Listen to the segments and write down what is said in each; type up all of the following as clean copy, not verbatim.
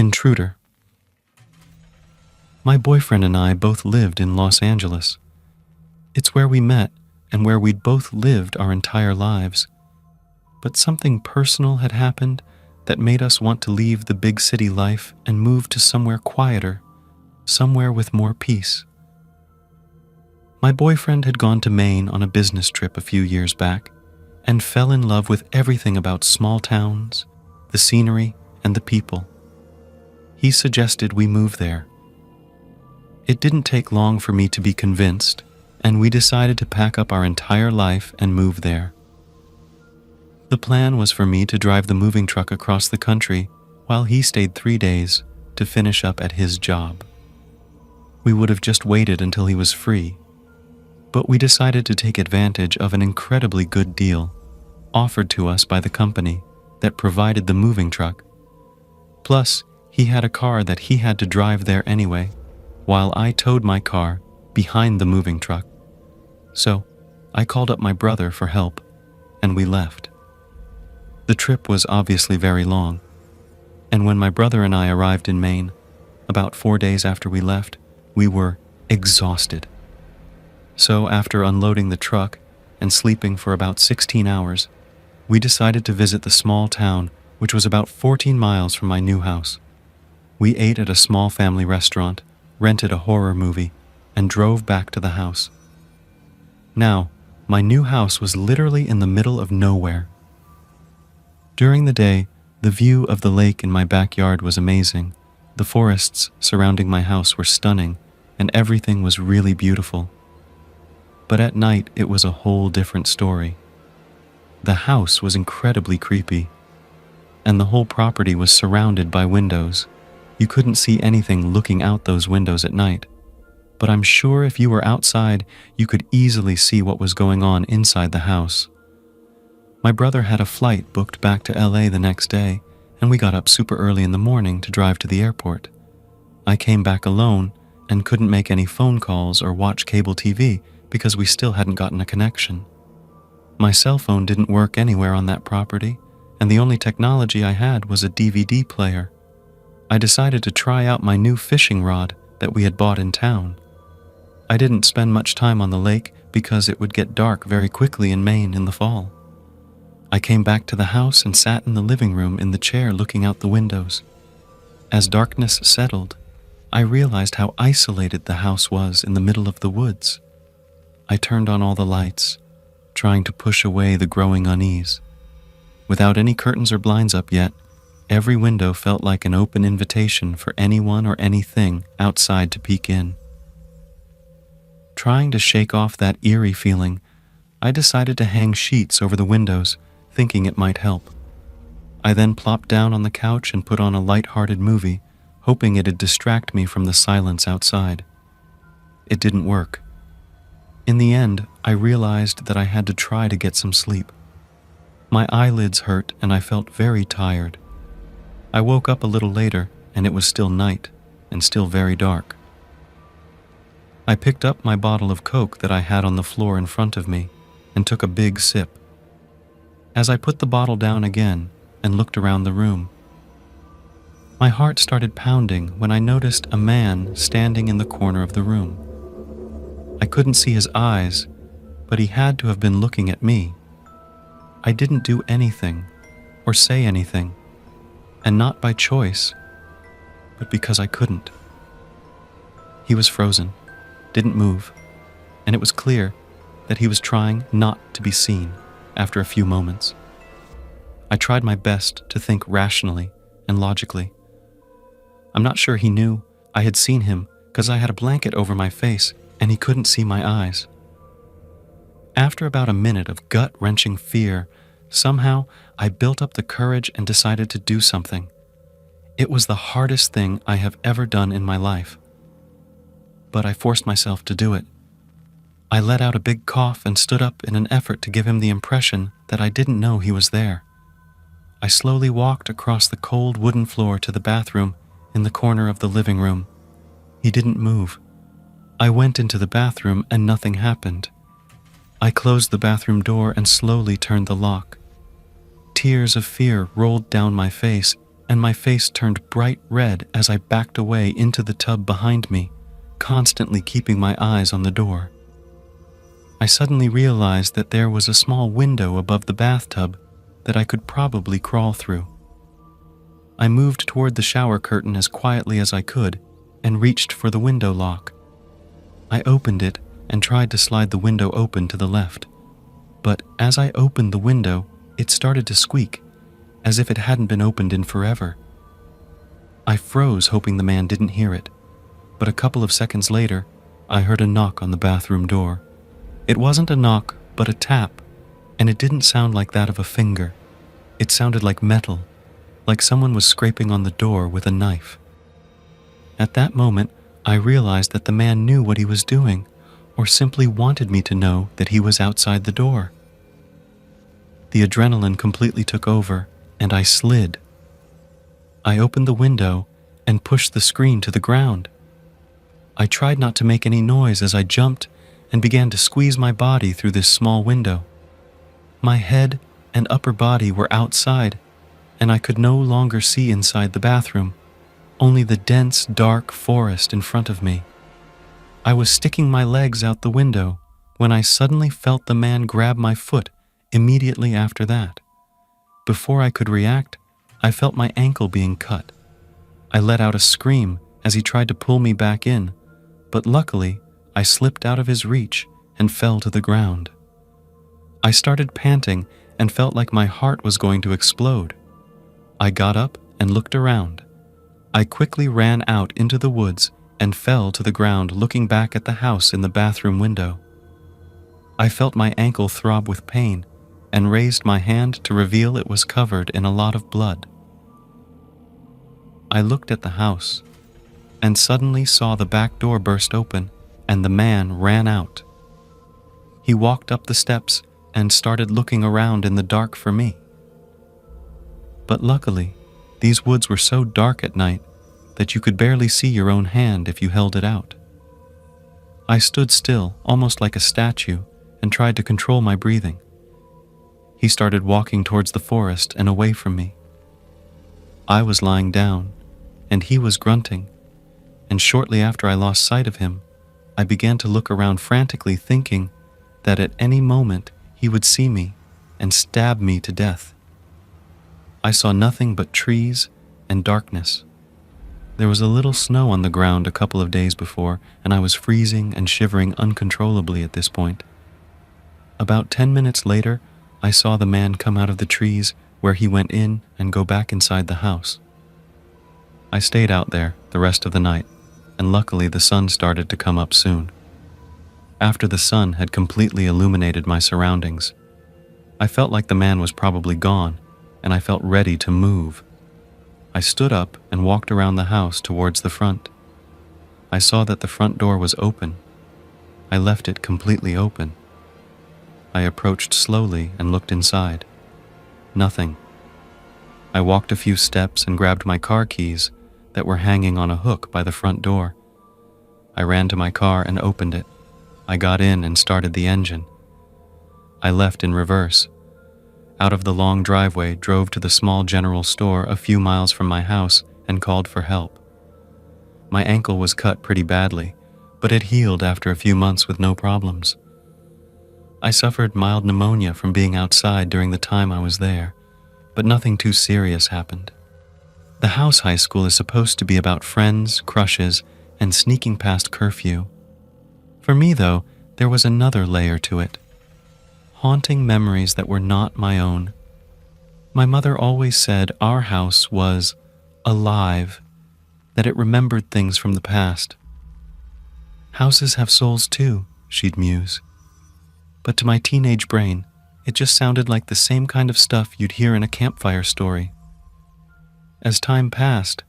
Intruder. My boyfriend and I both lived in Los Angeles. It's where we met and where we'd both lived our entire lives. But something personal had happened that made us want to leave the big city life and move to somewhere quieter, somewhere with more peace. My boyfriend had gone to Maine on a business trip a few years back and fell in love with everything about small towns, the scenery, and the people. He suggested we move there. It didn't take long for me to be convinced, and we decided to pack up our entire life and move there. The plan was for me to drive the moving truck across the country while he stayed 3 days to finish up at his job. We would have just waited until he was free, but we decided to take advantage of an incredibly good deal offered to us by the company that provided the moving truck. Plus, he had a car that he had to drive there anyway, while I towed my car behind the moving truck. So, I called up my brother for help, and we left. The trip was obviously very long, and when my brother and I arrived in Maine, about 4 days after we left, we were exhausted. So after unloading the truck and sleeping for about 16 hours, we decided to visit the small town, which was about 14 miles from my new house. We ate at a small family restaurant, rented a horror movie, and drove back to the house. Now, my new house was literally in the middle of nowhere. During the day, the view of the lake in my backyard was amazing. The forests surrounding my house were stunning, and everything was really beautiful. But at night, it was a whole different story. The house was incredibly creepy, and the whole property was surrounded by windows. You couldn't see anything looking out those windows at night, but I'm sure if you were outside, you could easily see what was going on inside the house. My brother had a flight booked back to LA the next day, and we got up super early in the morning to drive to the airport. I came back alone and couldn't make any phone calls or watch cable TV because we still hadn't gotten a connection. My cell phone didn't work anywhere on that property, and the only technology I had was a DVD player. I decided to try out my new fishing rod that we had bought in town. I didn't spend much time on the lake because it would get dark very quickly in Maine in the fall. I came back to the house and sat in the living room in the chair looking out the windows. As darkness settled, I realized how isolated the house was in the middle of the woods. I turned on all the lights, trying to push away the growing unease. Without any curtains or blinds up yet, every window felt like an open invitation for anyone or anything outside to peek in. Trying to shake off that eerie feeling, I decided to hang sheets over the windows, thinking it might help. I then plopped down on the couch and put on a light-hearted movie, hoping it'd distract me from the silence outside. It didn't work. In the end, I realized that I had to try to get some sleep. My eyelids hurt and I felt very tired. I woke up a little later and it was still night and still very dark. I picked up my bottle of Coke that I had on the floor in front of me and took a big sip. As I put the bottle down again and looked around the room, my heart started pounding when I noticed a man standing in the corner of the room. I couldn't see his eyes, but he had to have been looking at me. I didn't do anything or say anything, and not by choice, but because I couldn't. He was frozen, didn't move, and it was clear that he was trying not to be seen after a few moments. I tried my best to think rationally and logically. I'm not sure he knew I had seen him because I had a blanket over my face and he couldn't see my eyes. After about a minute of gut-wrenching fear, somehow I built up the courage and decided to do something. It was the hardest thing I have ever done in my life, but I forced myself to do it. I let out a big cough and stood up in an effort to give him the impression that I didn't know he was there. I slowly walked across the cold wooden floor to the bathroom in the corner of the living room. He didn't move. I went into the bathroom and nothing happened. I closed the bathroom door and slowly turned the lock. Tears of fear rolled down my face and my face turned bright red as I backed away into the tub behind me, constantly keeping my eyes on the door. I suddenly realized that there was a small window above the bathtub that I could probably crawl through. I moved toward the shower curtain as quietly as I could and reached for the window lock. I opened it and tried to slide the window open to the left, but as I opened the window, it started to squeak, as if it hadn't been opened in forever. I froze, hoping the man didn't hear it, but a couple of seconds later, I heard a knock on the bathroom door. It wasn't a knock, but a tap, and it didn't sound like that of a finger. It sounded like metal, like someone was scraping on the door with a knife. At that moment, I realized that the man knew what he was doing, or simply wanted me to know that he was outside the door. The adrenaline completely took over, and I slid. I opened the window and pushed the screen to the ground. I tried not to make any noise as I jumped and began to squeeze my body through this small window. My head and upper body were outside, and I could no longer see inside the bathroom, only the dense, dark forest in front of me. I was sticking my legs out the window when I suddenly felt the man grab my foot immediately after that. Before I could react, I felt my ankle being cut. I let out a scream as he tried to pull me back in, but luckily, I slipped out of his reach and fell to the ground. I started panting and felt like my heart was going to explode. I got up and looked around. I quickly ran out into the woods and fell to the ground, looking back at the house in the bathroom window. I felt my ankle throb with pain and raised my hand to reveal it was covered in a lot of blood. I looked at the house and suddenly saw the back door burst open and the man ran out. He walked up the steps and started looking around in the dark for me. But luckily, these woods were so dark at night that you could barely see your own hand if you held it out. I stood still, almost like a statue, and tried to control my breathing. He started walking towards the forest and away from me. I was lying down, and he was grunting, and shortly after I lost sight of him, I began to look around frantically, thinking that at any moment he would see me and stab me to death. I saw nothing but trees and darkness. There was a little snow on the ground a couple of days before, and I was freezing and shivering uncontrollably at this point. About 10 minutes later, I saw the man come out of the trees where he went in and go back inside the house. I stayed out there the rest of the night, and luckily the sun started to come up soon. After the sun had completely illuminated my surroundings, I felt like the man was probably gone, and I felt ready to move. I stood up and walked around the house towards the front. I saw that the front door was open. I left it completely open. I approached slowly and looked inside. Nothing. I walked a few steps and grabbed my car keys that were hanging on a hook by the front door. I ran to my car and opened it. I got in and started the engine. I left in reverse. Out of the long driveway, drove to the small general store a few miles from my house and called for help. My ankle was cut pretty badly, but it healed after a few months with no problems. I suffered mild pneumonia from being outside during the time I was there, but nothing too serious happened. The house high school is supposed to be about friends, crushes, and sneaking past curfew. For me, though, there was another layer to it. Haunting memories that were not my own. My mother always said our house was alive, that it remembered things from the past. Houses have souls too, she'd muse. But to my teenage brain, it just sounded like the same kind of stuff you'd hear in a campfire story. As time passed,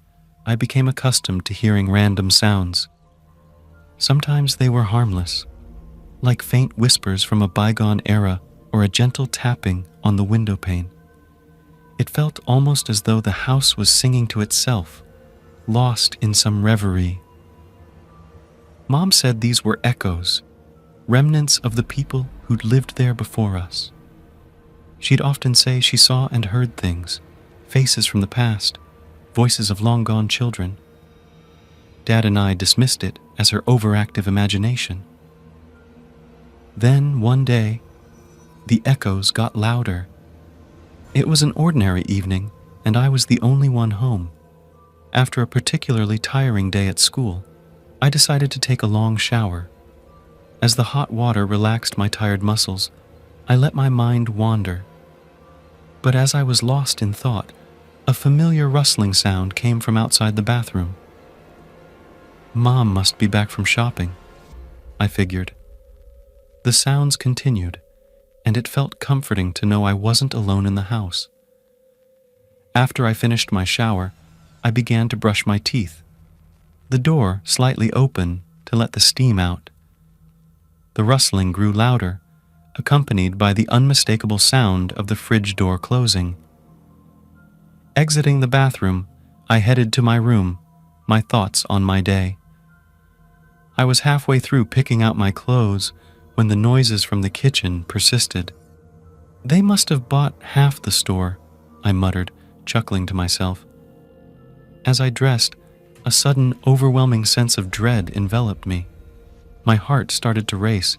I became accustomed to hearing random sounds. Sometimes they were harmless, like faint whispers from a bygone era or a gentle tapping on the window pane. It felt almost as though the house was singing to itself, lost in some reverie. Mom said these were echoes, remnants of the people who'd lived there before us. She'd often say she saw and heard things, faces from the past, voices of long-gone children. Dad and I dismissed it as her overactive imagination. Then, one day, the echoes got louder. It was an ordinary evening, and I was the only one home. After a particularly tiring day at school, I decided to take a long shower. As the hot water relaxed my tired muscles, I let my mind wander. But as I was lost in thought, a familiar rustling sound came from outside the bathroom. Mom must be back from shopping, I figured. The sounds continued, and it felt comforting to know I wasn't alone in the house. After I finished my shower, I began to brush my teeth, the door slightly open to let the steam out. The rustling grew louder, accompanied by the unmistakable sound of the fridge door closing. Exiting the bathroom, I headed to my room, my thoughts on my day. I was halfway through picking out my clothes when the noises from the kitchen persisted. "They must have bought half the store," I muttered, chuckling to myself. As I dressed, a sudden, overwhelming sense of dread enveloped me. My heart started to race.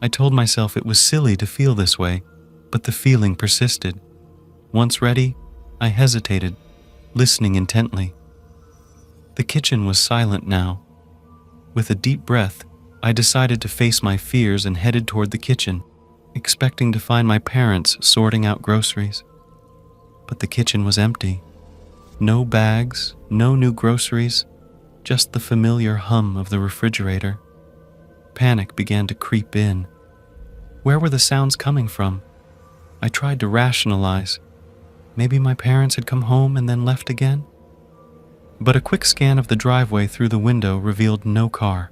I told myself it was silly to feel this way, but the feeling persisted. Once ready, I hesitated, listening intently. The kitchen was silent now. With a deep breath, I decided to face my fears and headed toward the kitchen, expecting to find my parents sorting out groceries. But the kitchen was empty. No bags, no new groceries, just the familiar hum of the refrigerator. Panic began to creep in. Where were the sounds coming from? I tried to rationalize. Maybe my parents had come home and then left again? But a quick scan of the driveway through the window revealed no car.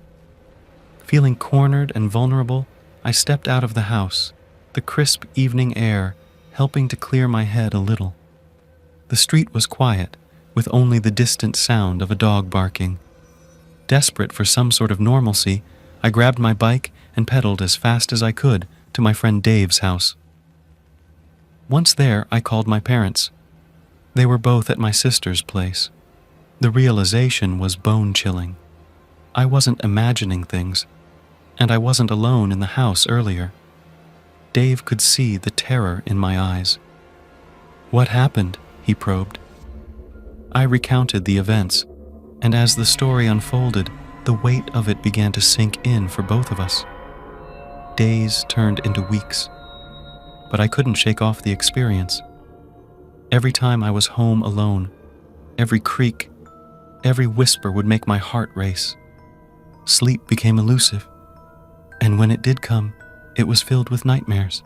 Feeling cornered and vulnerable, I stepped out of the house, the crisp evening air helping to clear my head a little. The street was quiet, with only the distant sound of a dog barking. Desperate for some sort of normalcy, I grabbed my bike and pedaled as fast as I could to my friend Dave's house. Once there, I called my parents. They were both at my sister's place. The realization was bone-chilling. I wasn't imagining things, and I wasn't alone in the house earlier. Dave could see the terror in my eyes. "What happened?" he probed. I recounted the events, and as the story unfolded, the weight of it began to sink in for both of us. Days turned into weeks, but I couldn't shake off the experience. Every time I was home alone, every creak, every whisper would make my heart race. Sleep became elusive, and when it did come, it was filled with nightmares.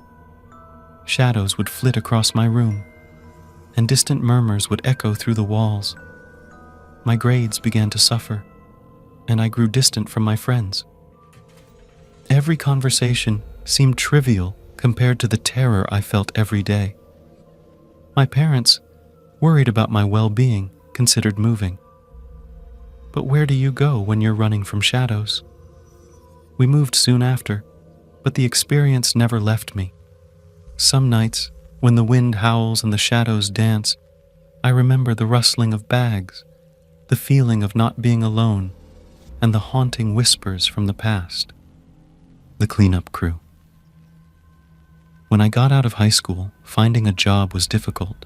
Shadows would flit across my room, and distant murmurs would echo through the walls. My grades began to suffer, and I grew distant from my friends. Every conversation seemed trivial compared to the terror I felt every day. My parents, worried about my well-being, considered moving. But where do you go when you're running from shadows? We moved soon after, but the experience never left me. Some nights, when the wind howls and the shadows dance, I remember the rustling of bags, the feeling of not being alone, and the haunting whispers from the past. The cleanup crew. When I got out of high school, finding a job was difficult,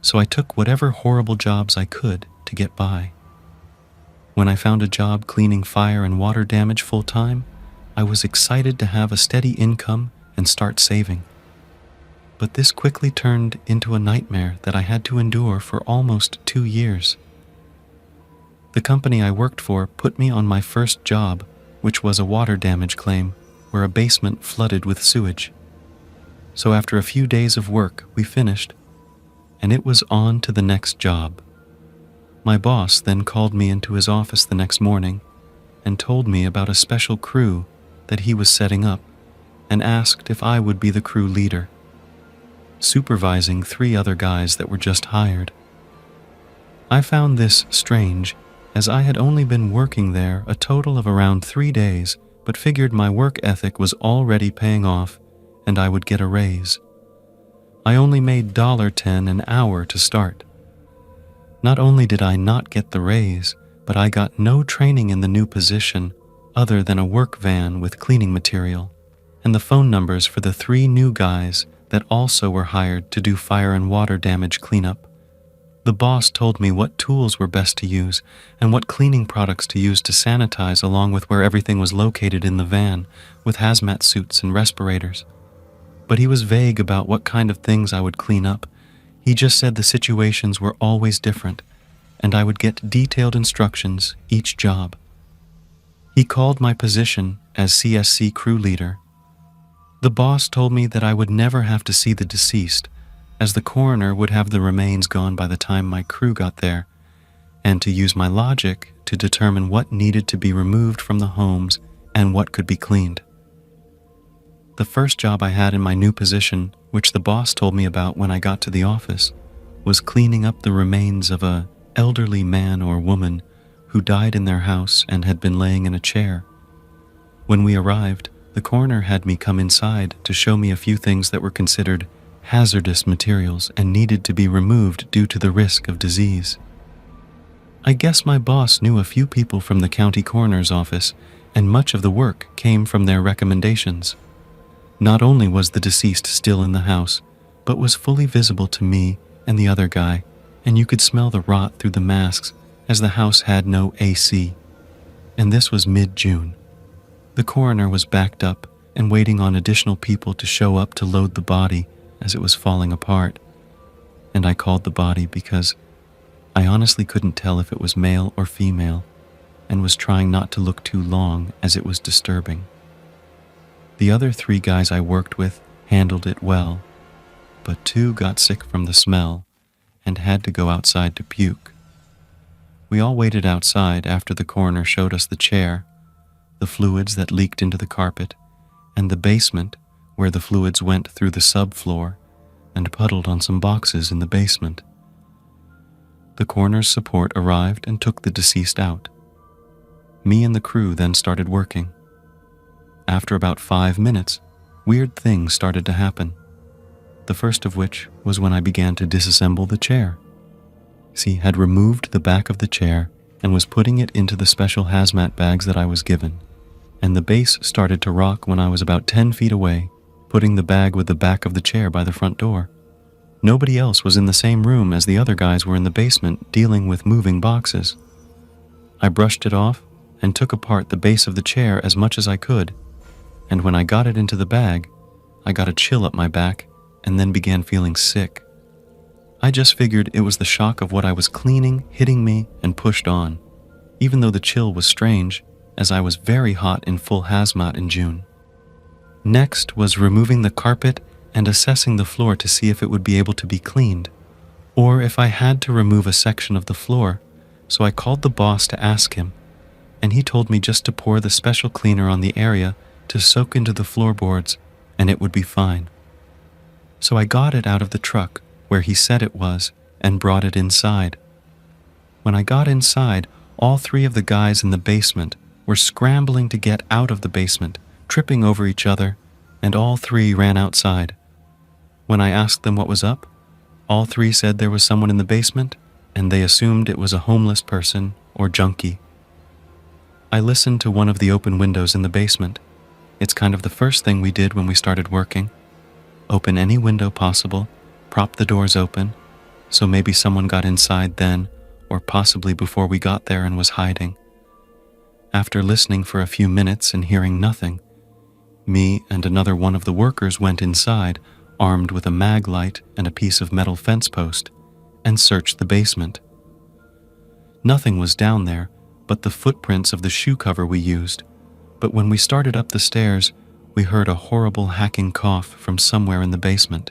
so I took whatever horrible jobs I could to get by. When I found a job cleaning fire and water damage full-time, I was excited to have a steady income and start saving. But this quickly turned into a nightmare that I had to endure for almost 2 years. The company I worked for put me on my first job, which was a water damage claim where a basement flooded with sewage. So after a few days of work, we finished, and it was on to the next job. My boss then called me into his office the next morning and told me about a special crew that he was setting up and asked if I would be the crew leader, supervising 3 other guys that were just hired. I found this strange, as I had only been working there a total of around 3 days, but figured my work ethic was already paying off and I would get a raise. I only made $10 an hour to start. Not only did I not get the raise, but I got no training in the new position other than a work van with cleaning material and the phone numbers for the 3 new guys that also were hired to do fire and water damage cleanup. The boss told me what tools were best to use and what cleaning products to use to sanitize, along with where everything was located in the van with hazmat suits and respirators. But he was vague about what kind of things I would clean up. He just said the situations were always different and I would get detailed instructions each job. He called my position as CSC crew leader. The boss told me that I would never have to see the deceased, as the coroner would have the remains gone by the time my crew got there, and to use my logic to determine what needed to be removed from the homes and what could be cleaned. The first job I had in my new position, which the boss told me about when I got to the office, was cleaning up the remains of an elderly man or woman who died in their house and had been laying in a chair. When we arrived, the coroner had me come inside to show me a few things that were considered hazardous materials and needed to be removed due to the risk of disease. I guess my boss knew a few people from the county coroner's office, and much of the work came from their recommendations. Not only was the deceased still in the house, but was fully visible to me and the other guy, and you could smell the rot through the masks as the house had no AC. And this was mid-June. The coroner was backed up and waiting on additional people to show up to load the body as it was falling apart. And I called the body because I honestly couldn't tell if it was male or female and was trying not to look too long as it was disturbing. The other 3 guys I worked with handled it well, but 2 got sick from the smell and had to go outside to puke. We all waited outside after the coroner showed us the chair, the fluids that leaked into the carpet, and the basement where the fluids went through the subfloor and puddled on some boxes in the basement. The coroner's support arrived and took the deceased out. Me and the crew then started working. After about 5 minutes, weird things started to happen. The first of which was when I began to disassemble the chair. See, had removed the back of the chair and was putting it into the special hazmat bags that I was given, and the base started to rock when I was about 10 feet away, putting the bag with the back of the chair by the front door. Nobody else was in the same room as the other guys were in the basement dealing with moving boxes. I brushed it off and took apart the base of the chair as much as I could, and when I got it into the bag, I got a chill up my back and then began feeling sick. I just figured it was the shock of what I was cleaning hitting me and pushed on, even though the chill was strange, as I was very hot in full hazmat in June. Next was removing the carpet and assessing the floor to see if it would be able to be cleaned, or if I had to remove a section of the floor, so I called the boss to ask him, and he told me just to pour the special cleaner on the area to soak into the floorboards, and it would be fine. So I got it out of the truck, where he said it was, and brought it inside. When I got inside, all 3 of the guys in the basement were scrambling to get out of the basement, tripping over each other, and all 3 ran outside. When I asked them what was up, all 3 said there was someone in the basement, and they assumed it was a homeless person or junkie. I listened to one of the open windows in the basement. It's kind of the first thing we did when we started working. Open any window possible, prop the doors open, so maybe someone got inside then, or possibly before we got there and was hiding. After listening for a few minutes and hearing nothing, me and another one of the workers went inside, armed with a mag light and a piece of metal fence post, and searched the basement. Nothing was down there but the footprints of the shoe cover we used, but when we started up the stairs, we heard a horrible hacking cough from somewhere in the basement.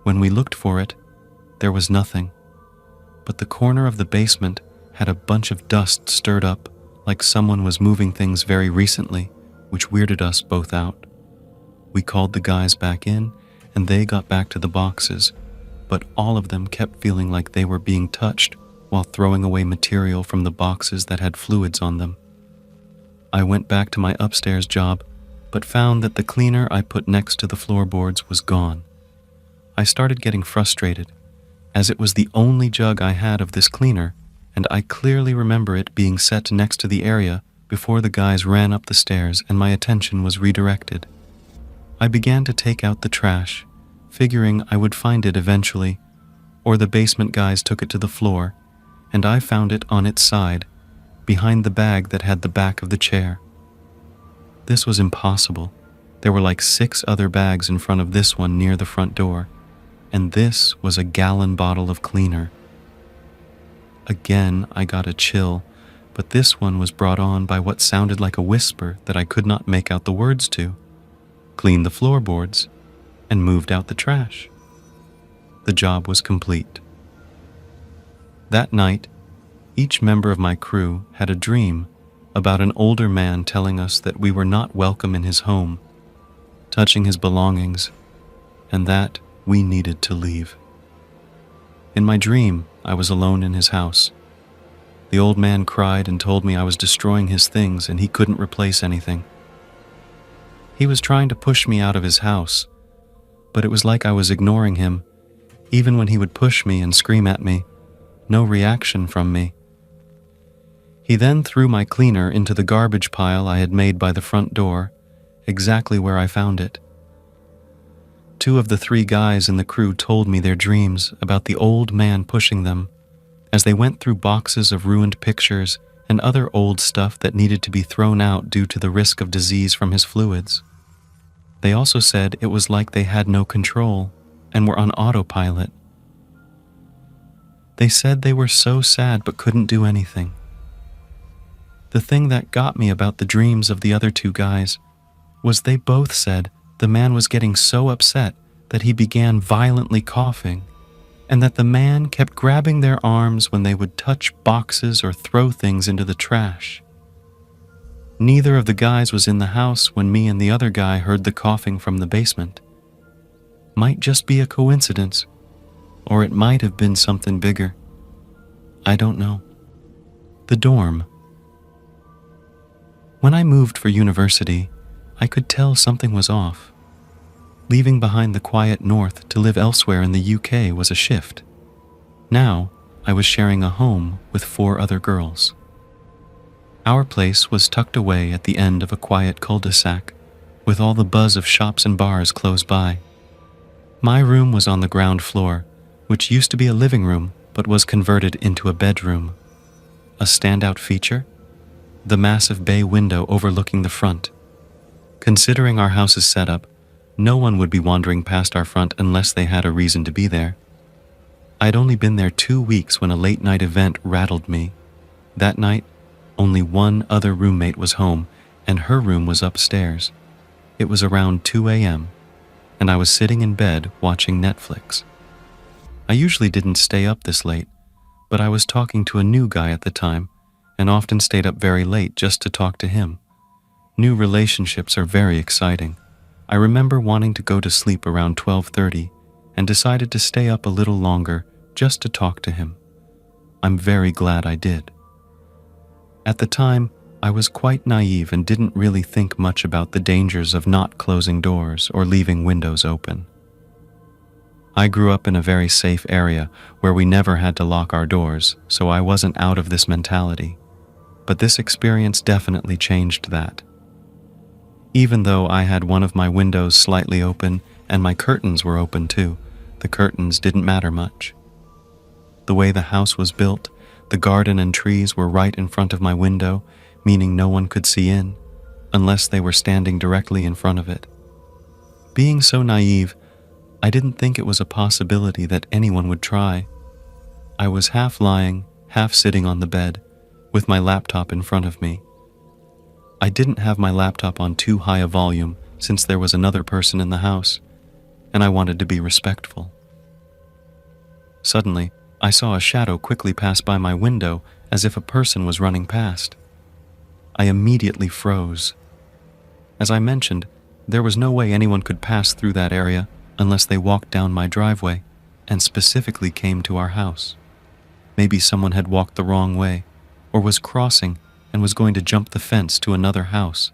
When we looked for it, there was nothing, but the corner of the basement had a bunch of dust stirred up like someone was moving things very recently, which weirded us both out. We called the guys back in, and they got back to the boxes, but all of them kept feeling like they were being touched while throwing away material from the boxes that had fluids on them. I went back to my upstairs job, but found that the cleaner I put next to the floorboards was gone. I started getting frustrated, as it was the only jug I had of this cleaner, and I clearly remember it being set next to the area before the guys ran up the stairs and my attention was redirected. I began to take out the trash, figuring I would find it eventually, or the basement guys took it to the floor, and I found it on its side, behind the bag that had the back of the chair. This was impossible. There were like 6 other bags in front of this one near the front door, and this was a gallon bottle of cleaner. Again, I got a chill, but this one was brought on by what sounded like a whisper that I could not make out the words to. Cleaned the floorboards and moved out the trash. The job was complete. That night, each member of my crew had a dream about an older man telling us that we were not welcome in his home, touching his belongings, and that we needed to leave. In my dream, I was alone in his house. The old man cried and told me I was destroying his things and he couldn't replace anything. He was trying to push me out of his house, but it was like I was ignoring him. Even when he would push me and scream at me, no reaction from me. He then threw my cleaner into the garbage pile I had made by the front door, exactly where I found it. 2 of the 3 guys in the crew told me their dreams about the old man pushing them as they went through boxes of ruined pictures and other old stuff that needed to be thrown out due to the risk of disease from his fluids. They also said it was like they had no control and were on autopilot. They said they were so sad but couldn't do anything. The thing that got me about the dreams of the other 2 guys was they both said the man was getting so upset that he began violently coughing, and that the man kept grabbing their arms when they would touch boxes or throw things into the trash. Neither of the guys was in the house when me and the other guy heard the coughing from the basement. Might just be a coincidence, or it might have been something bigger. I don't know. The dorm. When I moved for university, I could tell something was off. Leaving behind the quiet north to live elsewhere in the UK was a shift. Now, I was sharing a home with 4 other girls. Our place was tucked away at the end of a quiet cul-de-sac, with all the buzz of shops and bars close by. My room was on the ground floor, which used to be a living room but was converted into a bedroom. A standout feature? The massive bay window overlooking the front. Considering our house's setup, no one would be wandering past our front unless they had a reason to be there. I'd only been there 2 weeks when a late-night event rattled me. That night, only one other roommate was home, and her room was upstairs. It was around 2 a.m., and I was sitting in bed watching Netflix. I usually didn't stay up this late, but I was talking to a new guy at the time, and often stayed up very late just to talk to him. New relationships are very exciting. I remember wanting to go to sleep around 12:30 and decided to stay up a little longer just to talk to him. I'm very glad I did. At the time, I was quite naive and didn't really think much about the dangers of not closing doors or leaving windows open. I grew up in a very safe area where we never had to lock our doors, so I wasn't out of this mentality. But this experience definitely changed that. Even though I had one of my windows slightly open and my curtains were open too, the curtains didn't matter much. The way the house was built, the garden and trees were right in front of my window, meaning no one could see in, unless they were standing directly in front of it. Being so naive, I didn't think it was a possibility that anyone would try. I was half lying, half sitting on the bed, with my laptop in front of me. I didn't have my laptop on too high a volume since there was another person in the house, and I wanted to be respectful. Suddenly, I saw a shadow quickly pass by my window as if a person was running past. I immediately froze. As I mentioned, there was no way anyone could pass through that area unless they walked down my driveway and specifically came to our house. Maybe someone had walked the wrong way or was crossing and was going to jump the fence to another house.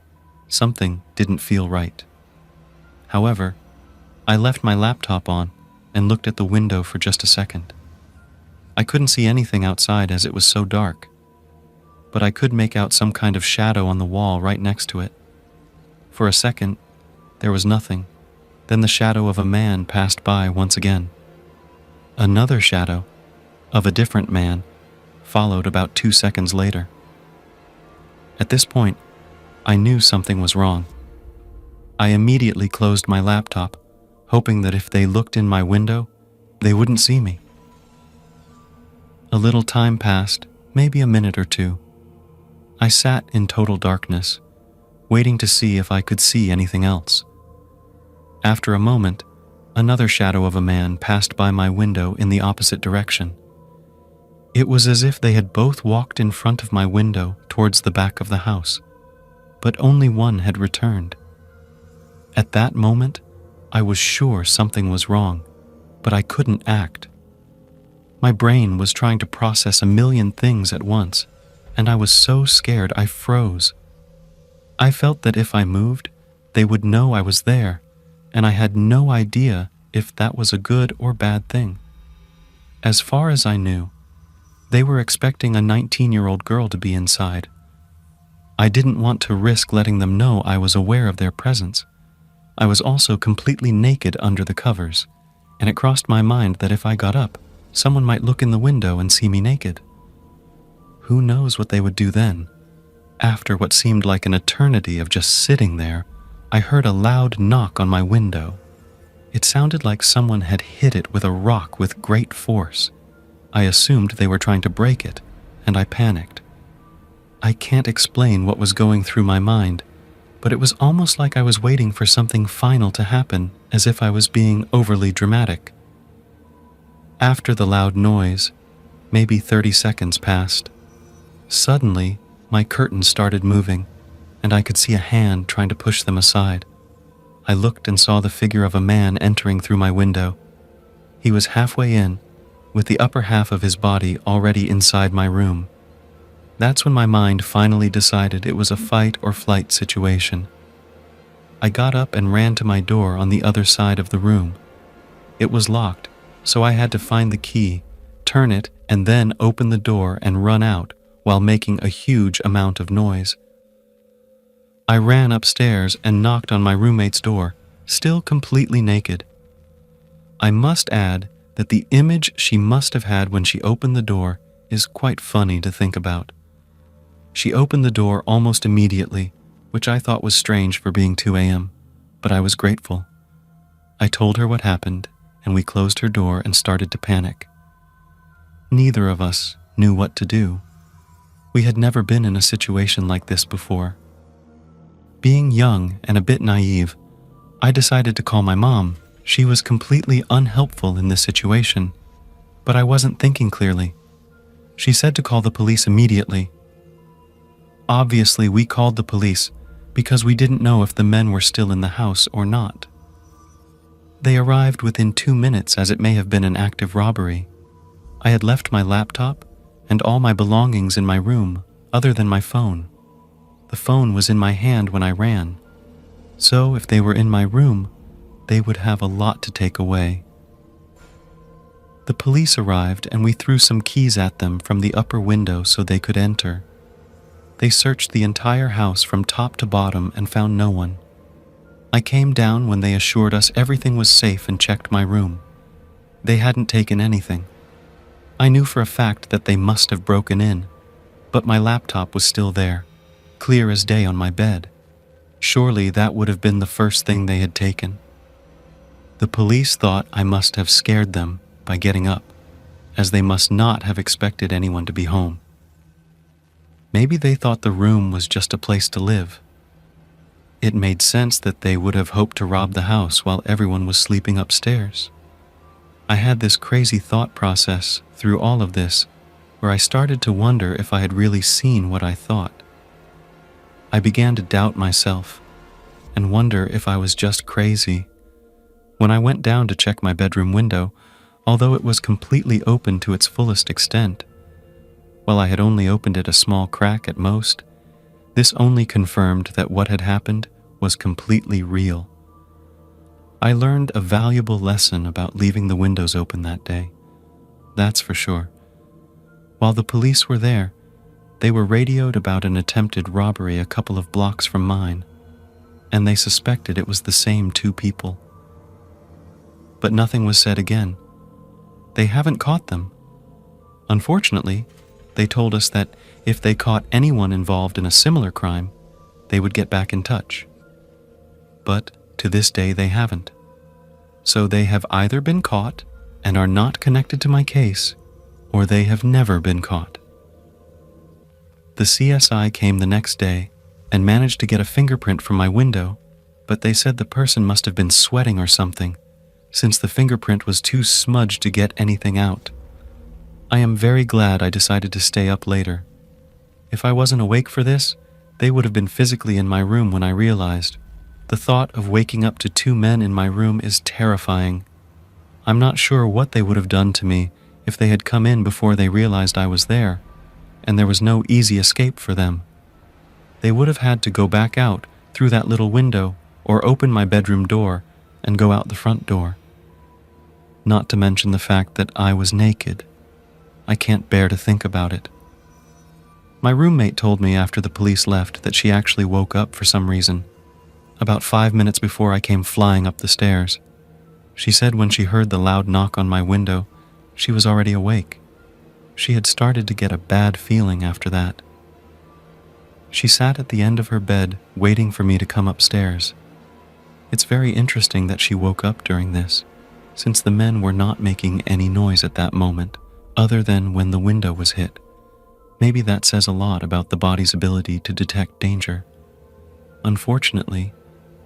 Something didn't feel right. However, I left my laptop on and looked at the window for just a second. I couldn't see anything outside as it was so dark, but I could make out some kind of shadow on the wall right next to it. For a second, there was nothing. Then the shadow of a man passed by once again. Another shadow, of a different man, followed about 2 seconds later. At this point, I knew something was wrong. I immediately closed my laptop, hoping that if they looked in my window, they wouldn't see me. A little time passed, maybe a minute or two. I sat in total darkness, waiting to see if I could see anything else. After a moment, another shadow of a man passed by my window in the opposite direction. It was as if they had both walked in front of my window towards the back of the house, but only one had returned. At that moment, I was sure something was wrong, but I couldn't act. My brain was trying to process a million things at once, and I was so scared I froze. I felt that if I moved, they would know I was there, and I had no idea if that was a good or bad thing. As far as I knew, they were expecting a 19-year-old girl to be inside. I didn't want to risk letting them know I was aware of their presence. I was also completely naked under the covers, and it crossed my mind that if I got up, someone might look in the window and see me naked. Who knows what they would do then? After what seemed like an eternity of just sitting there, I heard a loud knock on my window. It sounded like someone had hit it with a rock with great force. I assumed they were trying to break it, and I panicked. I can't explain what was going through my mind, but it was almost like I was waiting for something final to happen, as if I was being overly dramatic. After the loud noise, maybe 30 seconds passed. Suddenly, my curtains started moving, and I could see a hand trying to push them aside. I looked and saw the figure of a man entering through my window. He was halfway in, with the upper half of his body already inside my room. That's when my mind finally decided it was a fight or flight situation. I got up and ran to my door on the other side of the room. It was locked, so I had to find the key, turn it, and then open the door and run out while making a huge amount of noise. I ran upstairs and knocked on my roommate's door, still completely naked. I must add that the image she must have had when she opened the door is quite funny to think about. She opened the door almost immediately, which I thought was strange for being 2 a.m., but I was grateful. I told her what happened, and we closed her door and started to panic. Neither of us knew what to do. We had never been in a situation like this before. Being young and a bit naive, I decided to call my mom. She was completely unhelpful in this situation, but I wasn't thinking clearly. She said to call the police immediately. Obviously, we called the police because we didn't know if the men were still in the house or not. They arrived within 2 minutes, as it may have been an active robbery. I had left my laptop and all my belongings in my room, other than my phone. The phone was in my hand when I ran, so if they were in my room, they would have a lot to take away. The police arrived and we threw some keys at them from the upper window so they could enter. They searched the entire house from top to bottom and found no one. I came down when they assured us everything was safe and checked my room. They hadn't taken anything. I knew for a fact that they must have broken in, but my laptop was still there, clear as day on my bed. Surely that would have been the first thing they had taken. The police thought I must have scared them by getting up, as they must not have expected anyone to be home. Maybe they thought the room was just a place to live. It made sense that they would have hoped to rob the house while everyone was sleeping upstairs. I had this crazy thought process through all of this, where I started to wonder if I had really seen what I thought. I began to doubt myself and wonder if I was just crazy. When I went down to check my bedroom window, although it was completely open to its fullest extent, while I had only opened it a small crack at most, this only confirmed that what had happened was completely real. I learned a valuable lesson about leaving the windows open that day. That's for sure. While the police were there, they were radioed about an attempted robbery a couple of blocks from mine, and they suspected it was the same two people. But nothing was said again. They haven't caught them. Unfortunately, they told us that if they caught anyone involved in a similar crime, they would get back in touch. But to this day they haven't. So they have either been caught and are not connected to my case, or they have never been caught. The CSI came the next day and managed to get a fingerprint from my window, but they said the person must have been sweating or something, since the fingerprint was too smudged to get anything out. I am very glad I decided to stay up later. If I wasn't awake for this, they would have been physically in my room when I realized. The thought of waking up to two men in my room is terrifying. I'm not sure what they would have done to me if they had come in before they realized I was there, and there was no easy escape for them. They would have had to go back out through that little window or open my bedroom door and go out the front door. Not to mention the fact that I was naked. I can't bear to think about it. My roommate told me after the police left that she actually woke up for some reason, about 5 minutes before I came flying up the stairs. She said when she heard the loud knock on my window, she was already awake. She had started to get a bad feeling after that. She sat at the end of her bed waiting for me to come upstairs. It's very interesting that she woke up during this, since the men were not making any noise at that moment, other than when the window was hit. Maybe that says a lot about the body's ability to detect danger. Unfortunately,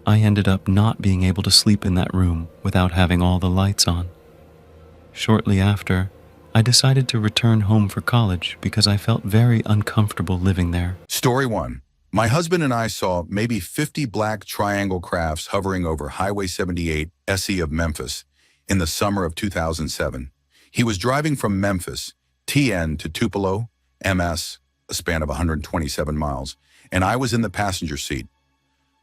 I ended up not being able to sleep in that room without having all the lights on. Shortly after, I decided to return home for college because I felt very uncomfortable living there. Story 1. My husband and I saw maybe 50 black triangle crafts hovering over Highway 78 SE of Memphis in the summer of 2007. He was driving from Memphis, TN to Tupelo, MS, a span of 127 miles, and I was in the passenger seat.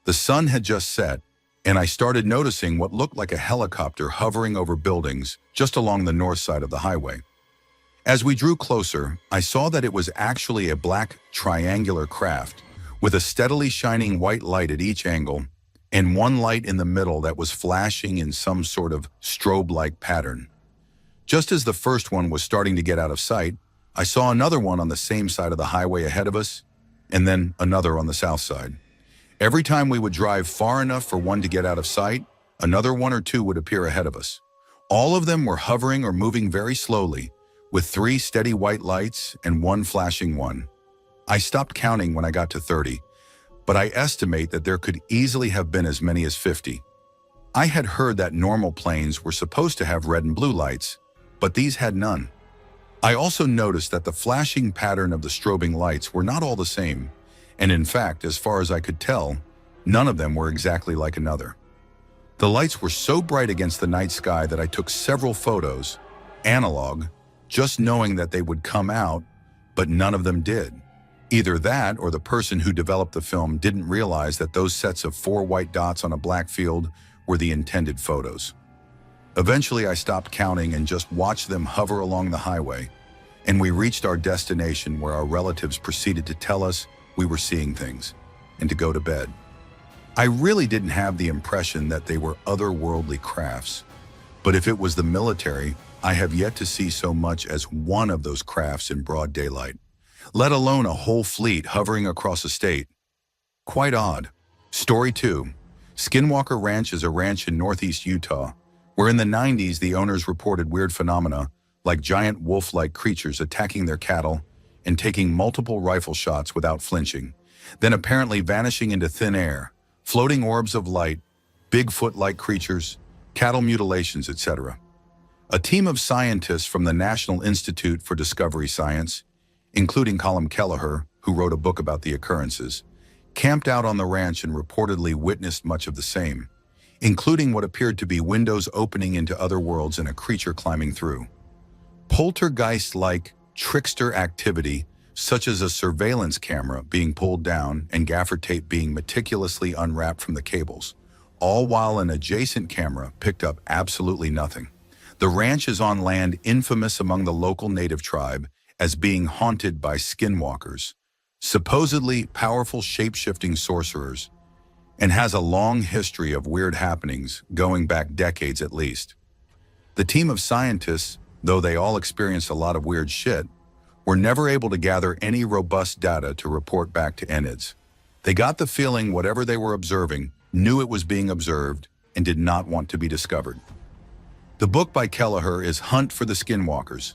The sun had just set, and I started noticing what looked like a helicopter hovering over buildings just along the north side of the highway. As we drew closer, I saw that it was actually a black triangular craft with a steadily shining white light at each angle and one light in the middle that was flashing in some sort of strobe-like pattern. Just as the first one was starting to get out of sight, I saw another one on the same side of the highway ahead of us, and then another on the south side. Every time we would drive far enough for one to get out of sight, another one or two would appear ahead of us. All of them were hovering or moving very slowly, with 3 steady white lights and 1 flashing one. I stopped counting when I got to 30, but I estimate that there could easily have been as many as 50. I had heard that normal planes were supposed to have red and blue lights, but these had none. I also noticed that the flashing pattern of the strobing lights were not all the same, and in fact, as far as I could tell, none of them were exactly like another. The lights were so bright against the night sky that I took several photos, analog, just knowing that they would come out, but none of them did. Either that or the person who developed the film didn't realize that those sets of 4 white dots on a black field were the intended photos. Eventually, I stopped counting and just watched them hover along the highway, and we reached our destination where our relatives proceeded to tell us we were seeing things and to go to bed. I really didn't have the impression that they were otherworldly crafts, but if it was the military, I have yet to see so much as one of those crafts in broad daylight, let alone a whole fleet hovering across a state. Quite odd. Story 2. Skinwalker Ranch is a ranch in northeast Utah, where in the 90s the owners reported weird phenomena like giant wolf-like creatures attacking their cattle and taking multiple rifle shots without flinching, then apparently vanishing into thin air, floating orbs of light, Bigfoot-like creatures, cattle mutilations, etc. A team of scientists from the National Institute for Discovery Science, including Colm Kelleher, who wrote a book about the occurrences, camped out on the ranch and reportedly witnessed much of the same, including what appeared to be windows opening into other worlds and a creature climbing through. Poltergeist-like trickster activity, such as a surveillance camera being pulled down and gaffer tape being meticulously unwrapped from the cables, all while an adjacent camera picked up absolutely nothing. The ranch is on land infamous among the local native tribe as being haunted by skinwalkers, supposedly powerful shape-shifting sorcerers, and has a long history of weird happenings going back decades at least. The team of scientists, though they all experienced a lot of weird shit, were never able to gather any robust data to report back to ENIDS. They got the feeling whatever they were observing knew it was being observed and did not want to be discovered. The book by Kelleher is Hunt for the Skinwalkers.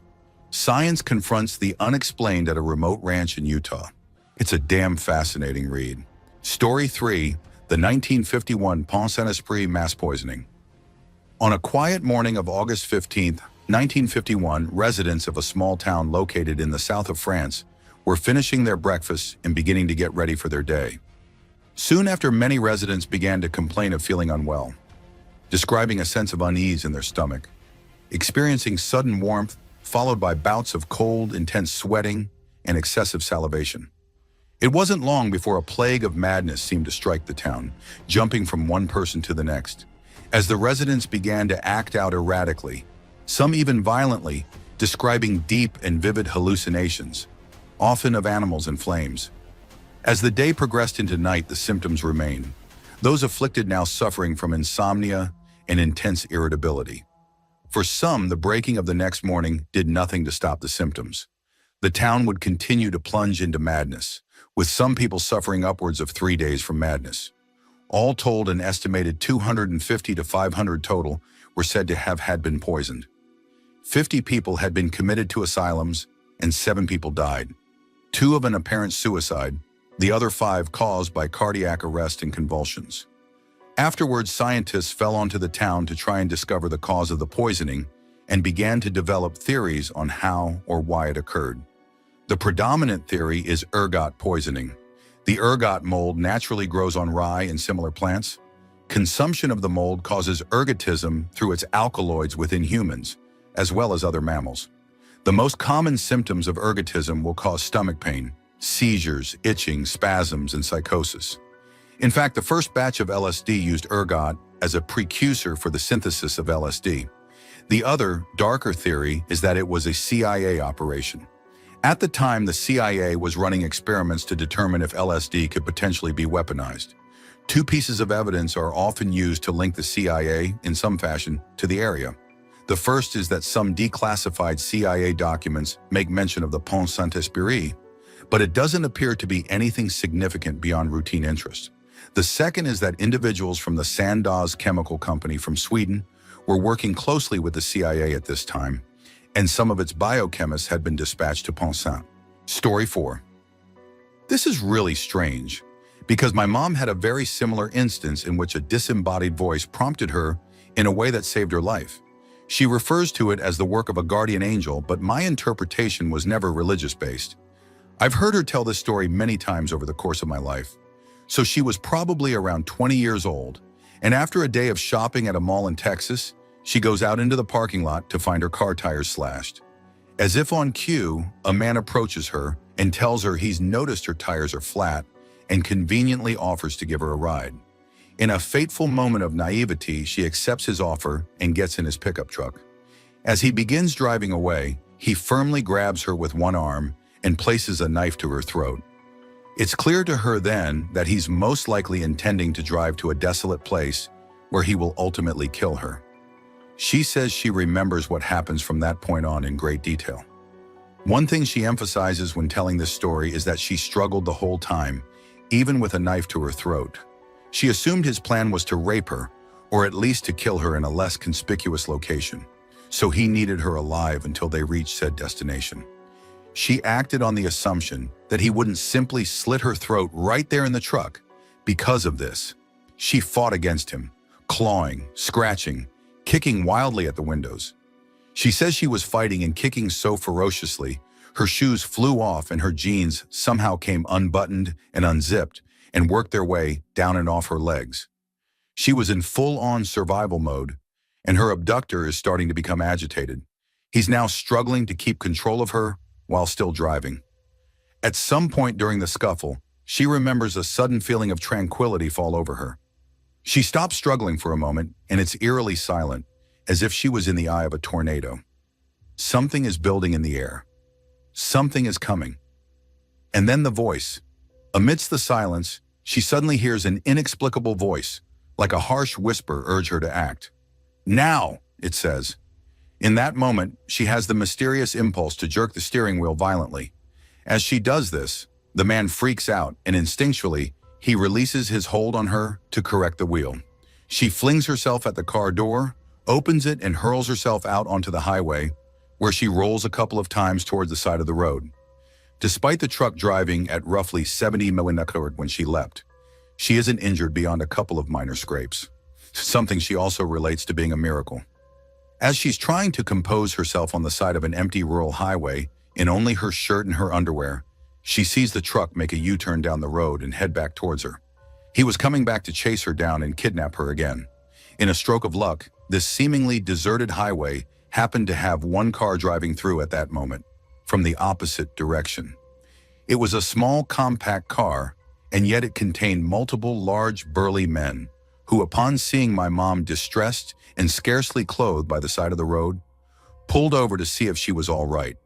Science confronts the unexplained at a remote ranch in Utah. It's a damn fascinating read. Story 3, the 1951 Pont Saint-Esprit mass poisoning. On a quiet morning of August 15, 1951, residents of a small town located in the south of France were finishing their breakfast and beginning to get ready for their day. Soon after, many residents began to complain of feeling unwell, describing a sense of unease in their stomach, experiencing sudden warmth followed by bouts of cold, intense sweating, and excessive salivation. It wasn't long before a plague of madness seemed to strike the town, jumping from one person to the next, as the residents began to act out erratically, some even violently, describing deep and vivid hallucinations, often of animals in flames. As the day progressed into night, the symptoms remained, those afflicted now suffering from insomnia and intense irritability. For some, the breaking of the next morning did nothing to stop the symptoms. The town would continue to plunge into madness, with some people suffering upwards of 3 days from madness. All told, an estimated 250 to 500 total were said to have been poisoned. 50 people had been committed to asylums, and 7 people died. 2 of an apparent suicide, the other 5 caused by cardiac arrest and convulsions. Afterwards, scientists fell onto the town to try and discover the cause of the poisoning and began to develop theories on how or why it occurred. The predominant theory is ergot poisoning. The ergot mold naturally grows on rye and similar plants. Consumption of the mold causes ergotism through its alkaloids within humans, as well as other mammals. The most common symptoms of ergotism will cause stomach pain, seizures, itching, spasms, and psychosis. In fact, the first batch of LSD used ergot as a precursor for the synthesis of LSD. The other, darker theory is that it was a CIA operation. At the time, the CIA was running experiments to determine if LSD could potentially be weaponized. 2 pieces of evidence are often used to link the CIA, in some fashion, to the area. The first is that some declassified CIA documents make mention of the Pont Saint-Esprit, but it doesn't appear to be anything significant beyond routine interest. The second is that individuals from the Sandoz chemical company from Sweden were working closely with the CIA at this time, and some of its biochemists had been dispatched to Pont Saint. Story 4. This is really strange, because my mom had a very similar instance in which a disembodied voice prompted her in a way that saved her life. She refers to it as the work of a guardian angel, but my interpretation was never religious-based. I've heard her tell this story many times over the course of my life. So she was probably around 20 years old, and after a day of shopping at a mall in Texas, she goes out into the parking lot to find her car tires slashed. As if on cue, a man approaches her and tells her he's noticed her tires are flat and conveniently offers to give her a ride. In a fateful moment of naivety, she accepts his offer and gets in his pickup truck. As he begins driving away, he firmly grabs her with one arm and places a knife to her throat. It's clear to her then that he's most likely intending to drive to a desolate place where he will ultimately kill her. She says she remembers what happens from that point on in great detail. One thing she emphasizes when telling this story is that she struggled the whole time, even with a knife to her throat. She assumed his plan was to rape her, or at least to kill her in a less conspicuous location, so he needed her alive until they reached said destination. She acted on the assumption that he wouldn't simply slit her throat right there in the truck. Because of this, she fought against him, clawing, scratching, kicking wildly at the windows. She says she was fighting and kicking so ferociously, her shoes flew off and her jeans somehow came unbuttoned and unzipped and worked their way down and off her legs. She was in full-on survival mode, and her abductor is starting to become agitated. He's now struggling to keep control of her while still driving. At some point during the scuffle, she remembers a sudden feeling of tranquility fall over her. She stops struggling for a moment, and it's eerily silent, as if she was in the eye of a tornado. Something is building in the air. Something is coming. And then the voice. Amidst the silence, she suddenly hears an inexplicable voice, like a harsh whisper urge her to act. Now, it says. In that moment, she has the mysterious impulse to jerk the steering wheel violently. As she does this, the man freaks out and instinctually, he releases his hold on her to correct the wheel. She flings herself at the car door, opens it and hurls herself out onto the highway, where she rolls a couple of times towards the side of the road. Despite the truck driving at roughly 70 mph when she leapt, she isn't injured beyond a couple of minor scrapes, something she also relates to being a miracle. As she's trying to compose herself on the side of an empty rural highway, in only her shirt and her underwear, she sees the truck make a U-turn down the road and head back towards her. He was coming back to chase her down and kidnap her again. In a stroke of luck, this seemingly deserted highway happened to have one car driving through at that moment, from the opposite direction. It was a small, compact car, and yet it contained multiple large, burly men, who, upon seeing my mom distressed and scarcely clothed by the side of the road, pulled over to see if she was all right.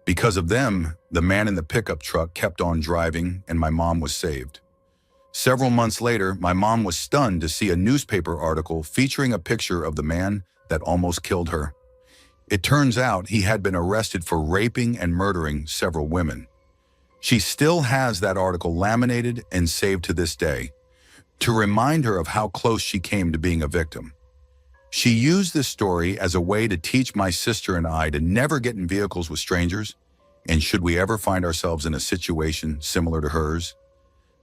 Because of them, the man in the pickup truck kept on driving and my mom was saved. Several months later, my mom was stunned to see a newspaper article featuring a picture of the man that almost killed her. It turns out he had been arrested for raping and murdering several women. She still has that article laminated and saved to this day, to remind her of how close she came to being a victim. She used this story as a way to teach my sister and I to never get in vehicles with strangers, and should we ever find ourselves in a situation similar to hers,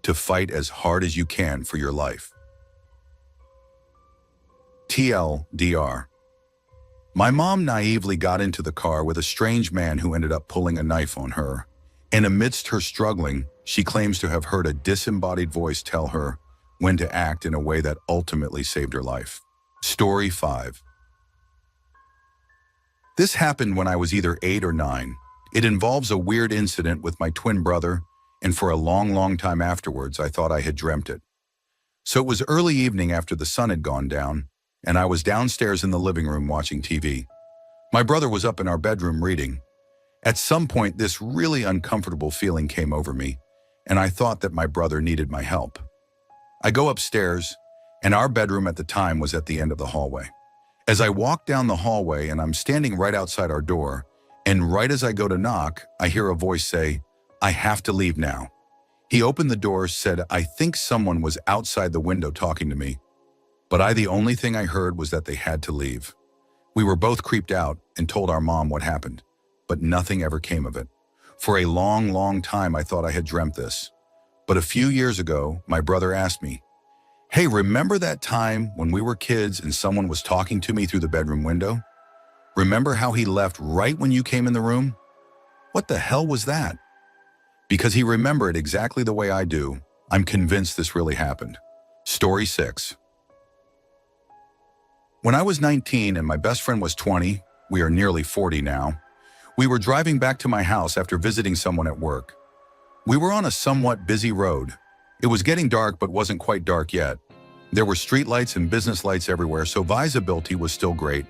to fight as hard as you can for your life. TLDR. My mom naively got into the car with a strange man who ended up pulling a knife on her, and amidst her struggling, she claims to have heard a disembodied voice tell her when to act in a way that ultimately saved her life. Story 5. This happened when I was either 8 or 9. It involves a weird incident with my twin brother, and for a long time afterwards, I thought I had dreamt it. So it was early evening after the sun had gone down, and I was downstairs in the living room watching TV. My brother was up in our bedroom reading. At some point, this really uncomfortable feeling came over me, and I thought that my brother needed my help. I go upstairs, and our bedroom at the time was at the end of the hallway. As I walk down the hallway and I'm standing right outside our door, and right as I go to knock, I hear a voice say, "I have to leave now." He opened the door, said, "I think someone was outside the window talking to me." But the only thing I heard was that they had to leave. We were both creeped out and told our mom what happened, but nothing ever came of it. For a long time, I thought I had dreamt this. But a few years ago, my brother asked me, "Hey, remember that time when we were kids and someone was talking to me through the bedroom window? Remember how he left right when you came in the room? What the hell was that?" Because he remembered exactly the way I do, I'm convinced this really happened. Story 6. When I was 19 and my best friend was 20, we are nearly 40 now, we were driving back to my house after visiting someone at work. We were on a somewhat busy road. It was getting dark but wasn't quite dark yet. There were street lights and business lights everywhere, so visibility was still great.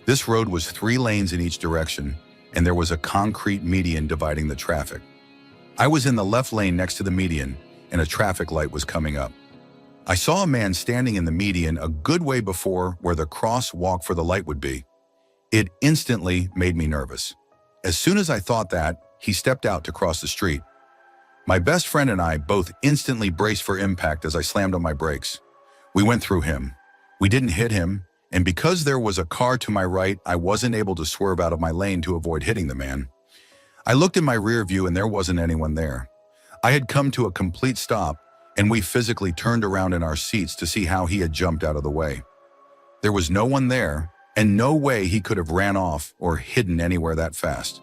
This road was 3 lanes in each direction, and there was a concrete median dividing the traffic. I was in the left lane next to the median, and a traffic light was coming up. I saw a man standing in the median a good way before where the crosswalk for the light would be. It instantly made me nervous. As soon as I thought that, he stepped out to cross the street. My best friend and I both instantly braced for impact as I slammed on my brakes. We went through him. We didn't hit him, and because there was a car to my right, I wasn't able to swerve out of my lane to avoid hitting the man. I looked in my rear view and there wasn't anyone there. I had come to a complete stop, and we physically turned around in our seats to see how he had jumped out of the way. There was no one there, and no way he could have ran off or hidden anywhere that fast.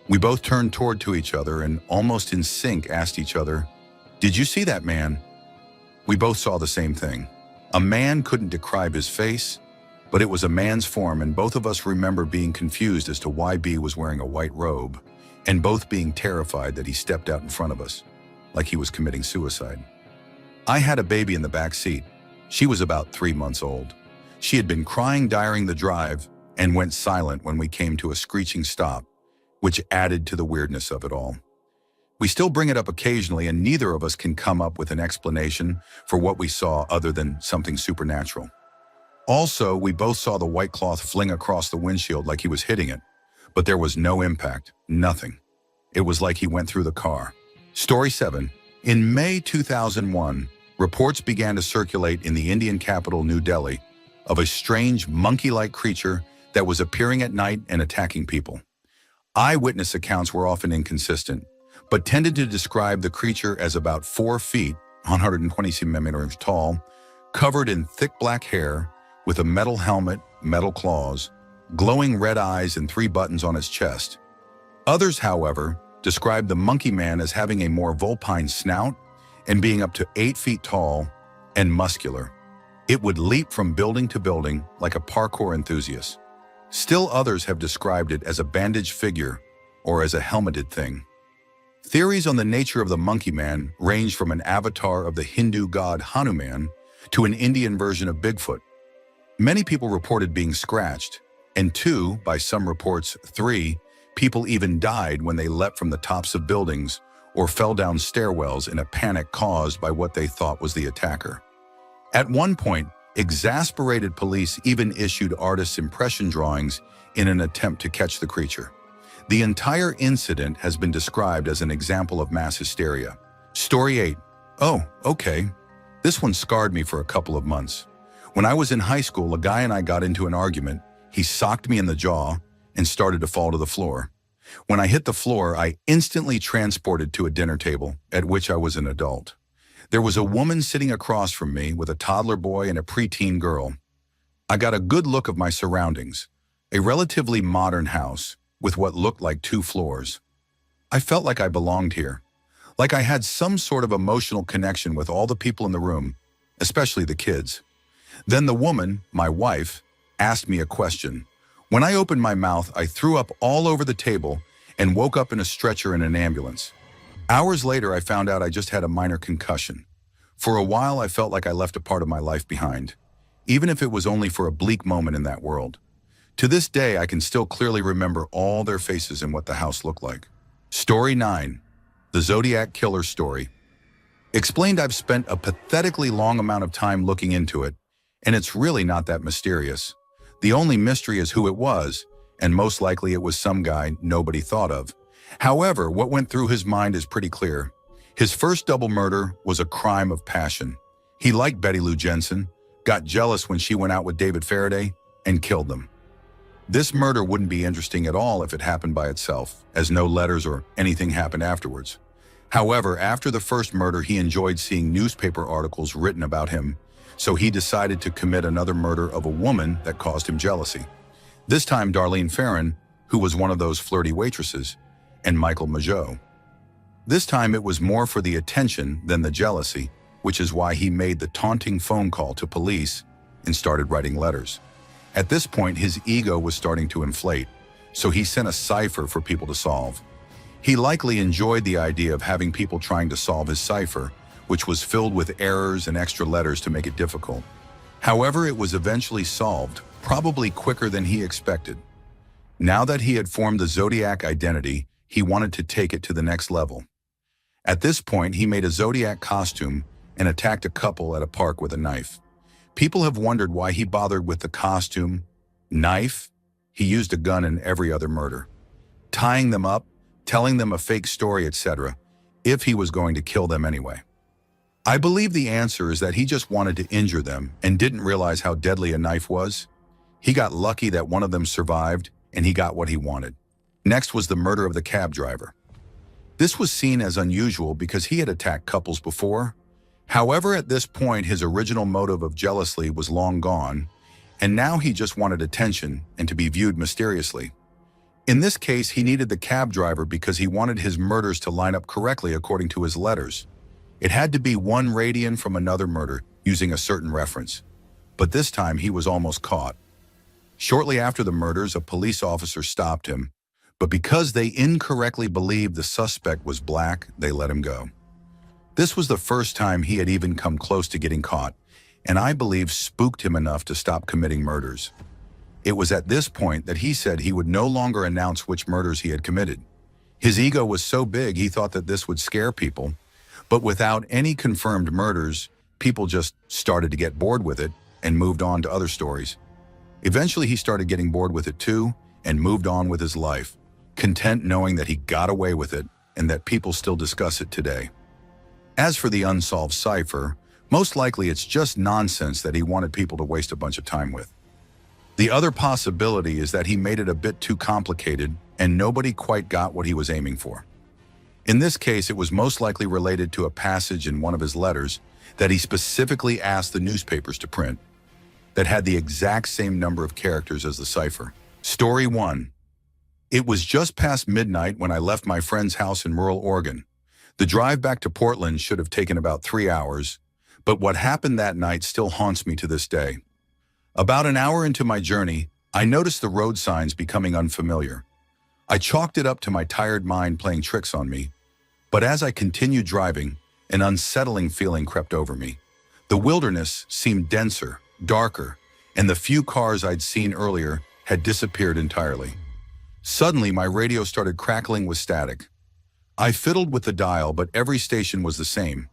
We both turned toward to each other and almost in sync asked each other, "Did you see that man?" We both saw the same thing. A man couldn't describe his face, but it was a man's form, and both of us remember being confused as to why B was wearing a white robe, and both being terrified that he stepped out in front of us, like he was committing suicide. I had a baby in the back seat. She was about 3 months old. She had been crying during the drive and went silent when we came to a screeching stop, which added to the weirdness of it all. We still bring it up occasionally, and neither of us can come up with an explanation for what we saw other than something supernatural. Also, we both saw the white cloth fling across the windshield like he was hitting it, but there was no impact, nothing. It was like he went through the car. Story 7. In May 2001, reports began to circulate in the Indian capital, New Delhi, of a strange monkey-like creature that was appearing at night and attacking people. Eyewitness accounts were often inconsistent, but tended to describe the creature as about 4 feet, 120 centimeters tall, covered in thick black hair, with a metal helmet, metal claws, glowing red eyes, and 3 buttons on his chest. Others, however, described the monkey man as having a more vulpine snout and being up to 8 feet tall and muscular. It would leap from building to building like a parkour enthusiast. Still others have described it as a bandaged figure or as a helmeted thing. Theories on the nature of the monkey man range from an avatar of the Hindu god Hanuman to an Indian version of Bigfoot. Many people reported being scratched, and 2, by some reports 3, people even died when they leapt from the tops of buildings or fell down stairwells in a panic caused by what they thought was the attacker. At one point, exasperated police even issued artists' impression drawings in an attempt to catch the creature. The entire incident has been described as an example of mass hysteria. Story 8. Oh, okay. This one scarred me for a couple of months. When I was in high school, a guy and I got into an argument. He socked me in the jaw and started to fall to the floor. When I hit the floor, I instantly transported to a dinner table at which I was an adult. There was a woman sitting across from me with a toddler boy and a preteen girl. I got a good look of my surroundings, a relatively modern house with what looked like 2 floors. I felt like I belonged here, like I had some sort of emotional connection with all the people in the room, especially the kids. Then the woman, my wife, asked me a question. When I opened my mouth, I threw up all over the table and woke up in a stretcher in an ambulance. Hours later, I found out I just had a minor concussion. For a while, I felt like I left a part of my life behind, even if it was only for a bleak moment in that world. To this day, I can still clearly remember all their faces and what the house looked like. Story 9. The Zodiac Killer Story. Explained, I've spent a pathetically long amount of time looking into it, and it's really not that mysterious. The only mystery is who it was, and most likely it was some guy nobody thought of. However, what went through his mind is pretty clear. His first double murder was a crime of passion. He liked Betty Lou Jensen, got jealous when she went out with David Faraday, and killed them. This murder wouldn't be interesting at all if it happened by itself, as no letters or anything happened afterwards. However, after the first murder, he enjoyed seeing newspaper articles written about him, so he decided to commit another murder of a woman that caused him jealousy. This time, Darlene Ferrin, who was one of those flirty waitresses, and Michael Mageau. This time it was more for the attention than the jealousy, which is why he made the taunting phone call to police and started writing letters. At this point, his ego was starting to inflate, so he sent a cipher for people to solve. He likely enjoyed the idea of having people trying to solve his cipher, which was filled with errors and extra letters to make it difficult. However, it was eventually solved, probably quicker than he expected. Now that he had formed the Zodiac identity, he wanted to take it to the next level. At this point, he made a Zodiac costume and attacked a couple at a park with a knife. People have wondered why he bothered with the costume, knife. He used a gun in every other murder, tying them up, telling them a fake story, etc., if he was going to kill them anyway. I believe the answer is that he just wanted to injure them and didn't realize how deadly a knife was. He got lucky that one of them survived, and he got what he wanted. Next was the murder of the cab driver. This was seen as unusual because he had attacked couples before. However, at this point, his original motive of jealousy was long gone, and now he just wanted attention and to be viewed mysteriously. In this case, he needed the cab driver because he wanted his murders to line up correctly according to his letters. It had to be one radian from another murder using a certain reference. But this time, he was almost caught. Shortly after the murders, a police officer stopped him, but because they incorrectly believed the suspect was black, they let him go. This was the first time he had even come close to getting caught, and I believe spooked him enough to stop committing murders. It was at this point that he said he would no longer announce which murders he had committed. His ego was so big he thought that this would scare people, but without any confirmed murders, people just started to get bored with it and moved on to other stories. Eventually he started getting bored with it too and moved on with his life, content knowing that he got away with it and that people still discuss it today. As for the unsolved cipher, most likely it's just nonsense that he wanted people to waste a bunch of time with. The other possibility is that he made it a bit too complicated and nobody quite got what he was aiming for. In this case, it was most likely related to a passage in one of his letters that he specifically asked the newspapers to print that had the exact same number of characters as the cipher. Story 1. It was just past midnight when I left my friend's house in rural Oregon. The drive back to Portland should have taken about 3 hours, but what happened that night still haunts me to this day. About an hour into my journey, I noticed the road signs becoming unfamiliar. I chalked it up to my tired mind playing tricks on me, but as I continued driving, an unsettling feeling crept over me. The wilderness seemed denser, darker, and the few cars I'd seen earlier had disappeared entirely. Suddenly, my radio started crackling with static. I fiddled with the dial, but every station was the same.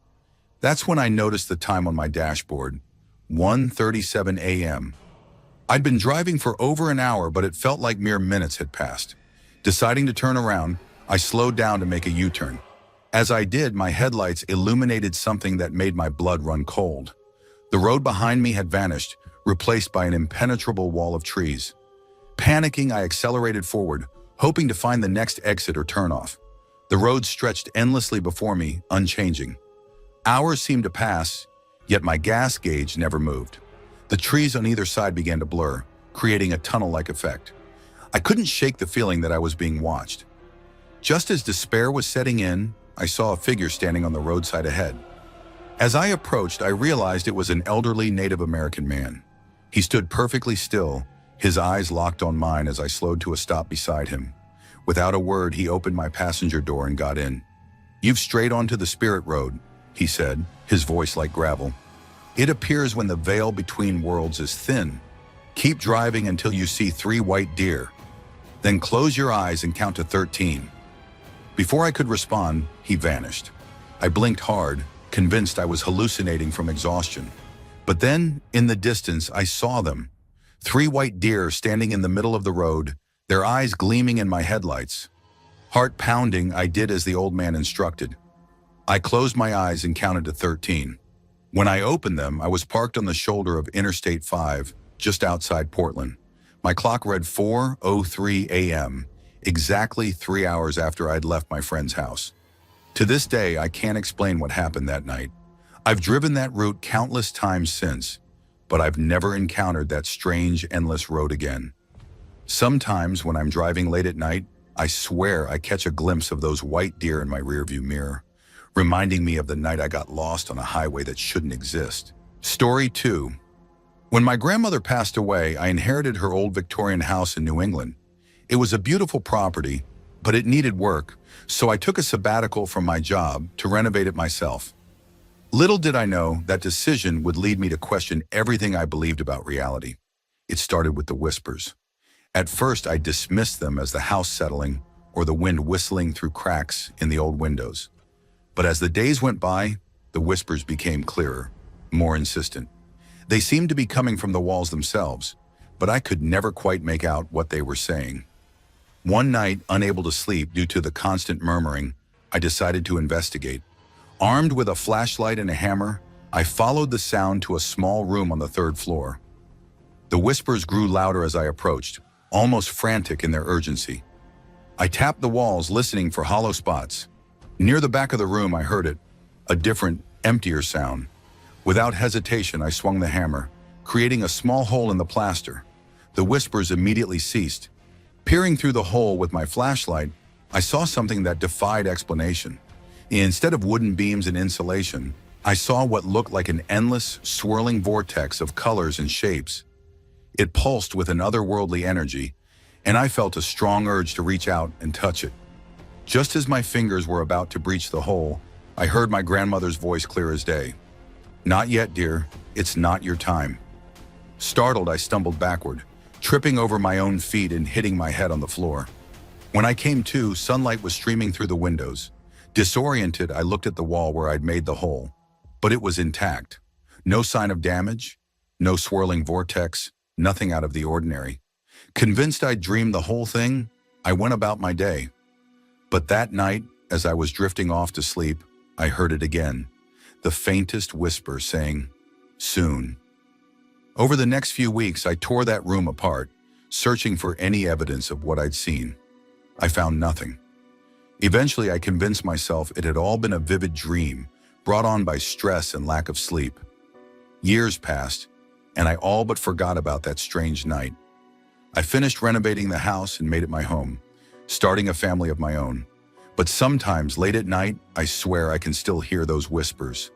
That's when I noticed the time on my dashboard, 1:37 a.m. I'd been driving for over an hour, but it felt like mere minutes had passed. Deciding to turn around, I slowed down to make a U-turn. As I did, my headlights illuminated something that made my blood run cold. The road behind me had vanished, replaced by an impenetrable wall of trees. Panicking, I accelerated forward, hoping to find the next exit or turnoff. The road stretched endlessly before me, unchanging. Hours seemed to pass, yet my gas gauge never moved. The trees on either side began to blur, creating a tunnel-like effect. I couldn't shake the feeling that I was being watched. Just as despair was setting in, I saw a figure standing on the roadside ahead. As I approached, I realized it was an elderly Native American man. He stood perfectly still, his eyes locked on mine as I slowed to a stop beside him. Without a word, he opened my passenger door and got in. "You've strayed onto the spirit road," he said, his voice like gravel. "It appears when the veil between worlds is thin. Keep driving until you see 3 white deer. Then close your eyes and count to 13. Before I could respond, he vanished. I blinked hard, convinced I was hallucinating from exhaustion. But then, in the distance, I saw them. 3 white deer standing in the middle of the road, their eyes gleaming in my headlights. Heart pounding, I did as the old man instructed. I closed my eyes and counted to 13. When I opened them, I was parked on the shoulder of Interstate 5, just outside Portland. My clock read 4:03 a.m., exactly 3 hours after I'd left my friend's house. To this day, I can't explain what happened that night. I've driven that route countless times since, but I've never encountered that strange, endless road again. Sometimes when I'm driving late at night, I swear I catch a glimpse of those white deer in my rearview mirror, reminding me of the night I got lost on a highway that shouldn't exist. Story 2. When my grandmother passed away, I inherited her old Victorian house in New England. It was a beautiful property, but it needed work, so I took a sabbatical from my job to renovate it myself. Little did I know that decision would lead me to question everything I believed about reality. It started with the whispers. At first, I dismissed them as the house settling or the wind whistling through cracks in the old windows. But as the days went by, the whispers became clearer, more insistent. They seemed to be coming from the walls themselves, but I could never quite make out what they were saying. One night, unable to sleep due to the constant murmuring, I decided to investigate. Armed with a flashlight and a hammer, I followed the sound to a small room on the 3rd floor. The whispers grew louder as I approached, almost frantic in their urgency. I tapped the walls, listening for hollow spots. Near the back of the room, I heard it, a different, emptier sound. Without hesitation, I swung the hammer, creating a small hole in the plaster. The whispers immediately ceased. Peering through the hole with my flashlight, I saw something that defied explanation. Instead of wooden beams and insulation, I saw what looked like an endless, swirling vortex of colors and shapes. It pulsed with an otherworldly energy, and I felt a strong urge to reach out and touch it. Just as my fingers were about to breach the hole, I heard my grandmother's voice clear as day. "Not yet, dear. It's not your time." Startled, I stumbled backward, tripping over my own feet and hitting my head on the floor. When I came to, sunlight was streaming through the windows. Disoriented, I looked at the wall where I'd made the hole, but it was intact. No sign of damage, no swirling vortex, nothing out of the ordinary. Convinced I'd dreamed the whole thing, I went about my day. But that night, as I was drifting off to sleep, I heard it again, the faintest whisper saying, "Soon." Over the next few weeks, I tore that room apart, searching for any evidence of what I'd seen. I found nothing. Eventually, I convinced myself it had all been a vivid dream, brought on by stress and lack of sleep. Years passed, and I all but forgot about that strange night. I finished renovating the house and made it my home, starting a family of my own. But sometimes, late at night, I swear I can still hear those whispers.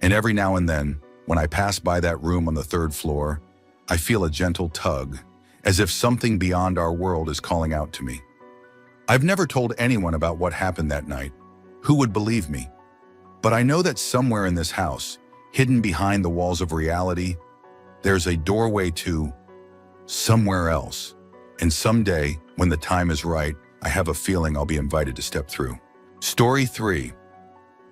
And every now and then, when I pass by that room on the 3rd floor, I feel a gentle tug, as if something beyond our world is calling out to me. I've never told anyone about what happened that night. Who would believe me? But I know that somewhere in this house, hidden behind the walls of reality, there's a doorway to somewhere else. And someday, when the time is right, I have a feeling I'll be invited to step through. Story 3.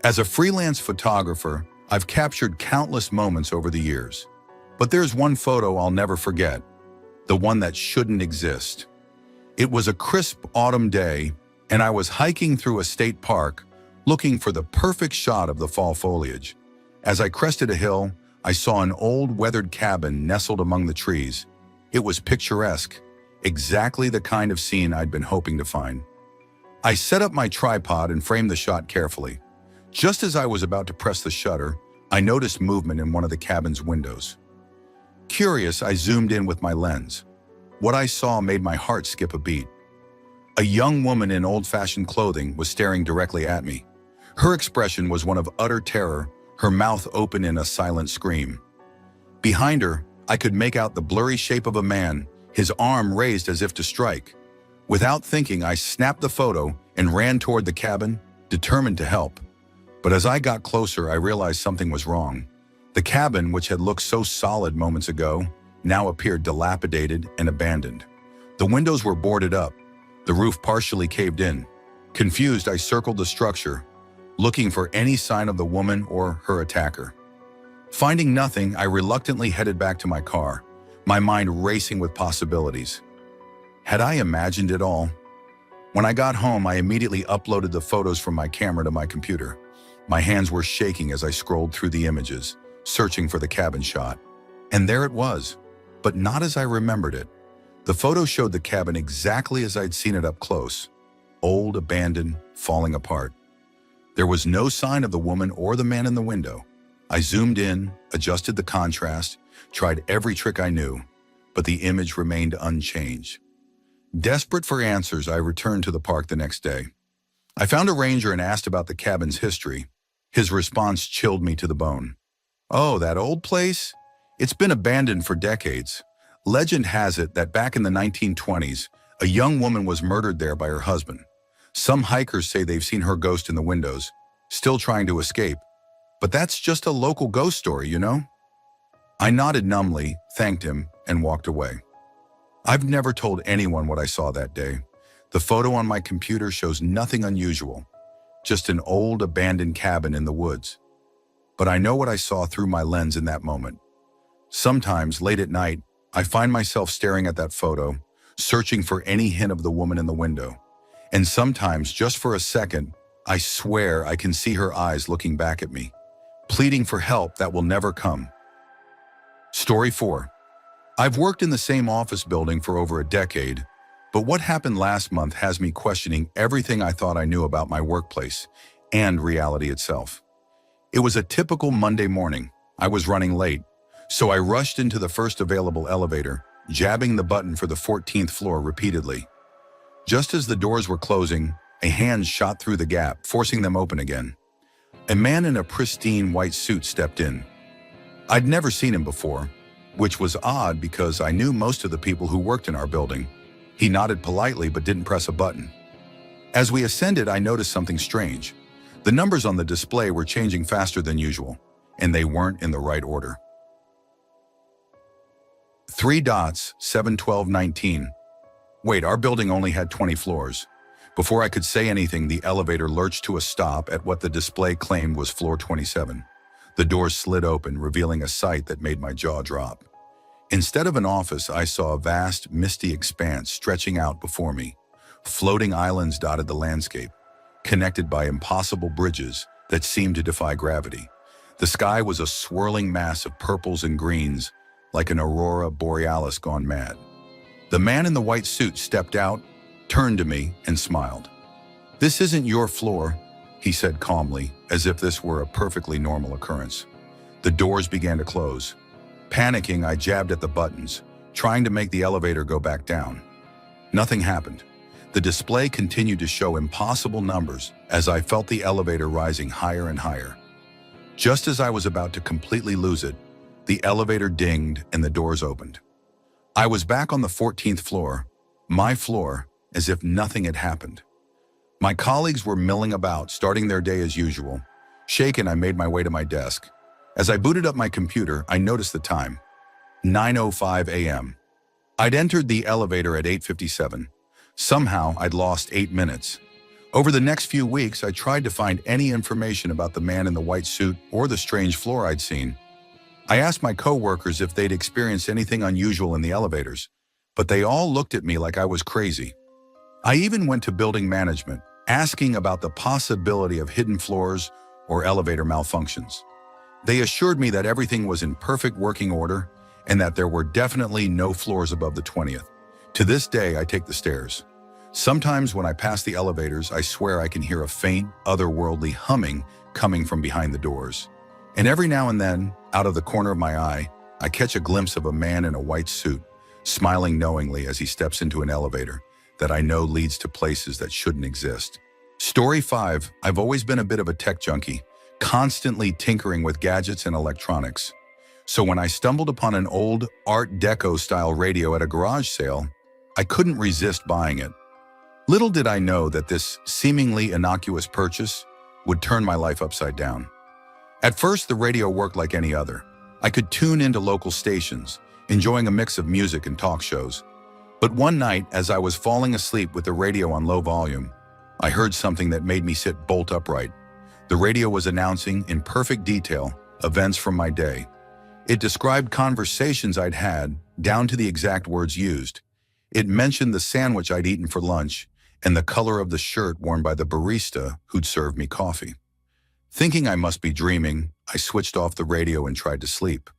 As a freelance photographer, I've captured countless moments over the years. But there's one photo I'll never forget, the one that shouldn't exist. It was a crisp autumn day, and I was hiking through a state park, looking for the perfect shot of the fall foliage. As I crested a hill, I saw an old weathered cabin nestled among the trees. It was picturesque, exactly the kind of scene I'd been hoping to find. I set up my tripod and framed the shot carefully. Just as I was about to press the shutter, I noticed movement in one of the cabin's windows. Curious, I zoomed in with my lens. What I saw made my heart skip a beat. A young woman in old-fashioned clothing was staring directly at me. Her expression was one of utter terror, her mouth open in a silent scream. Behind her, I could make out the blurry shape of a man, his arm raised as if to strike. Without thinking, I snapped the photo and ran toward the cabin, determined to help. But as I got closer, I realized something was wrong. The cabin, which had looked so solid moments ago, now appeared dilapidated and abandoned. The windows were boarded up, the roof partially caved in. Confused, I circled the structure, looking for any sign of the woman or her attacker. Finding nothing, I reluctantly headed back to my car, my mind racing with possibilities. Had I imagined it all? When I got home, I immediately uploaded the photos from my camera to my computer. My hands were shaking as I scrolled through the images, searching for the cabin shot. And there it was, but not as I remembered it. The photo showed the cabin exactly as I'd seen it up close, old, abandoned, falling apart. There was no sign of the woman or the man in the window. I zoomed in, adjusted the contrast, tried every trick I knew, but the image remained unchanged. Desperate for answers, I returned to the park the next day. I found a ranger and asked about the cabin's history. His response chilled me to the bone. "Oh, that old place? It's been abandoned for decades. Legend has it that back in the 1920s, a young woman was murdered there by her husband. Some hikers say they've seen her ghost in the windows, still trying to escape. But that's just a local ghost story, you know?" I nodded numbly, thanked him, and walked away. I've never told anyone what I saw that day. The photo on my computer shows nothing unusual, just an old abandoned cabin in the woods. But I know what I saw through my lens in that moment. Sometimes, late at night, I find myself staring at that photo, searching for any hint of the woman in the window. And sometimes, just for a second, I swear I can see her eyes looking back at me, pleading for help that will never come. Story 4. I've worked in the same office building for over a decade, but what happened last month has me questioning everything I thought I knew about my workplace and reality itself. It was a typical Monday morning. I was running late, so I rushed into the first available elevator, jabbing the button for the 14th floor repeatedly. Just as the doors were closing, a hand shot through the gap, forcing them open again. A man in a pristine white suit stepped in. I'd never seen him before, which was odd because I knew most of the people who worked in our building. He nodded politely but didn't press a button. As we ascended, I noticed something strange. The numbers on the display were changing faster than usual, and they weren't in the right order. Three dots, 7, 12, 19. Wait, our building only had 20 floors. Before I could say anything, the elevator lurched to a stop at what the display claimed was floor 27. The doors slid open, revealing a sight that made my jaw drop. Instead of an office, I saw a vast, misty expanse stretching out before me. Floating islands dotted the landscape, connected by impossible bridges that seemed to defy gravity. The sky was a swirling mass of purples and greens, like an aurora borealis gone mad. The man in the white suit stepped out, turned to me, and smiled. "This isn't your floor," he said calmly, as if this were a perfectly normal occurrence. The doors began to close. Panicking, I jabbed at the buttons, trying to make the elevator go back down. Nothing happened. The display continued to show impossible numbers as I felt the elevator rising higher and higher. Just as I was about to completely lose it, the elevator dinged and the doors opened. I was back on the 14th floor, my floor, as if nothing had happened. My colleagues were milling about, starting their day as usual. Shaken, I made my way to my desk. As I booted up my computer, I noticed the time. 9:05 a.m. I'd entered the elevator at 8:57. Somehow, I'd lost 8 minutes. Over the next few weeks, I tried to find any information about the man in the white suit or the strange floor I'd seen. I asked my coworkers if they'd experienced anything unusual in the elevators, but they all looked at me like I was crazy. I even went to building management, asking about the possibility of hidden floors or elevator malfunctions. They assured me that everything was in perfect working order and that there were definitely no floors above the 20th. To this day, I take the stairs. Sometimes when I pass the elevators, I swear I can hear a faint, otherworldly humming coming from behind the doors. And every now and then, out of the corner of my eye, I catch a glimpse of a man in a white suit, smiling knowingly as he steps into an elevator that I know leads to places that shouldn't exist. Story 5. I've always been a bit of a tech junkie, constantly tinkering with gadgets and electronics. So when I stumbled upon an old Art Deco-style radio at a garage sale, I couldn't resist buying it. Little did I know that this seemingly innocuous purchase would turn my life upside down. At first, the radio worked like any other. I could tune into local stations, enjoying a mix of music and talk shows. But one night, as I was falling asleep with the radio on low volume, I heard something that made me sit bolt upright. The radio was announcing, in perfect detail, events from my day. It described conversations I'd had, down to the exact words used. It mentioned the sandwich I'd eaten for lunch and the color of the shirt worn by the barista who'd served me coffee. Thinking I must be dreaming, I switched off the radio and tried to sleep.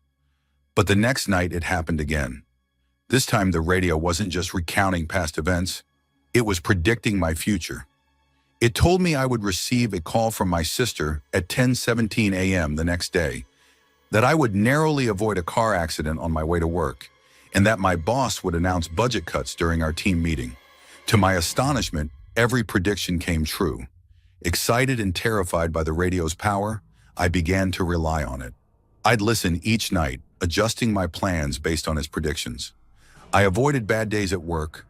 But the next night it happened again. This time the radio wasn't just recounting past events, it was predicting my future. It told me I would receive a call from my sister at 10:17 a.m. the next day, that I would narrowly avoid a car accident on my way to work, and that my boss would announce budget cuts during our team meeting. To my astonishment, every prediction came true. Excited and terrified by the radio's power, I began to rely on it. I'd listen each night, adjusting my plans based on its predictions. I avoided bad days at work,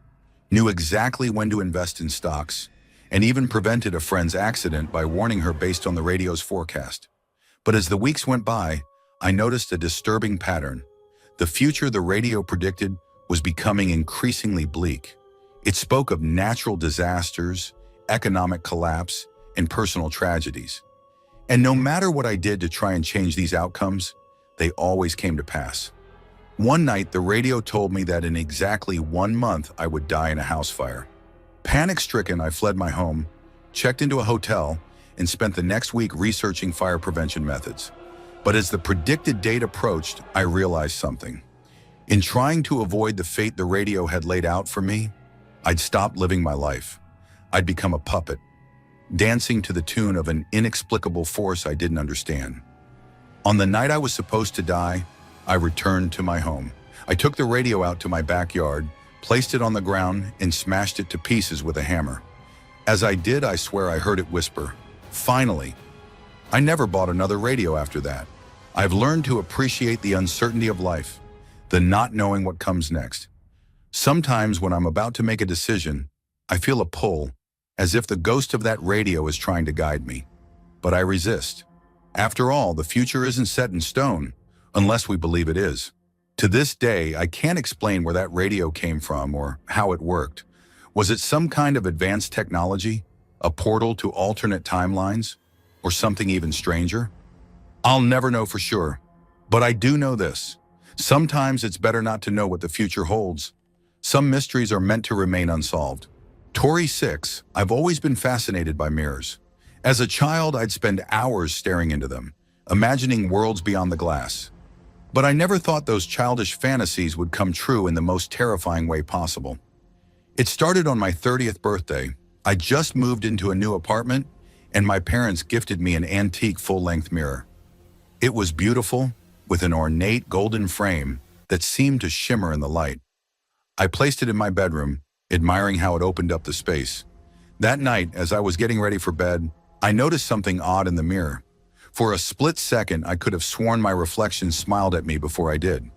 knew exactly when to invest in stocks, and even prevented a friend's accident by warning her based on the radio's forecast. But as the weeks went by, I noticed a disturbing pattern. The future the radio predicted was becoming increasingly bleak. It spoke of natural disasters, economic collapse, and personal tragedies. And no matter what I did to try and change these outcomes, they always came to pass. One night, the radio told me that in exactly 1 month, I would die in a house fire. Panic-stricken, I fled my home, checked into a hotel, and spent the next week researching fire prevention methods. But as the predicted date approached, I realized something. In trying to avoid the fate the radio had laid out for me, I'd stopped living my life. I'd become a puppet, dancing to the tune of an inexplicable force I didn't understand. On the night I was supposed to die, I returned to my home. I took the radio out to my backyard, placed it on the ground, and smashed it to pieces with a hammer. As I did, I swear I heard it whisper, "Finally." I never bought another radio after that. I've learned to appreciate the uncertainty of life, the not knowing what comes next. Sometimes when I'm about to make a decision, I feel a pull, as if the ghost of that radio is trying to guide me. But I resist. After all, the future isn't set in stone, unless we believe it is. To this day, I can't explain where that radio came from or how it worked. Was it some kind of advanced technology, a portal to alternate timelines, or something even stranger? I'll never know for sure, but I do know this. Sometimes it's better not to know what the future holds. Some mysteries are meant to remain unsolved. Tori 6, I've always been fascinated by mirrors. As a child, I'd spend hours staring into them, imagining worlds beyond the glass. But I never thought those childish fantasies would come true in the most terrifying way possible. It started on my 30th birthday. I just moved into a new apartment, and my parents gifted me an antique full-length mirror. It was beautiful, with an ornate golden frame that seemed to shimmer in the light. I placed it in my bedroom, admiring how it opened up the space. That night, as I was getting ready for bed, I noticed something odd in the mirror. For a split second, I could have sworn my reflection smiled at me before I did.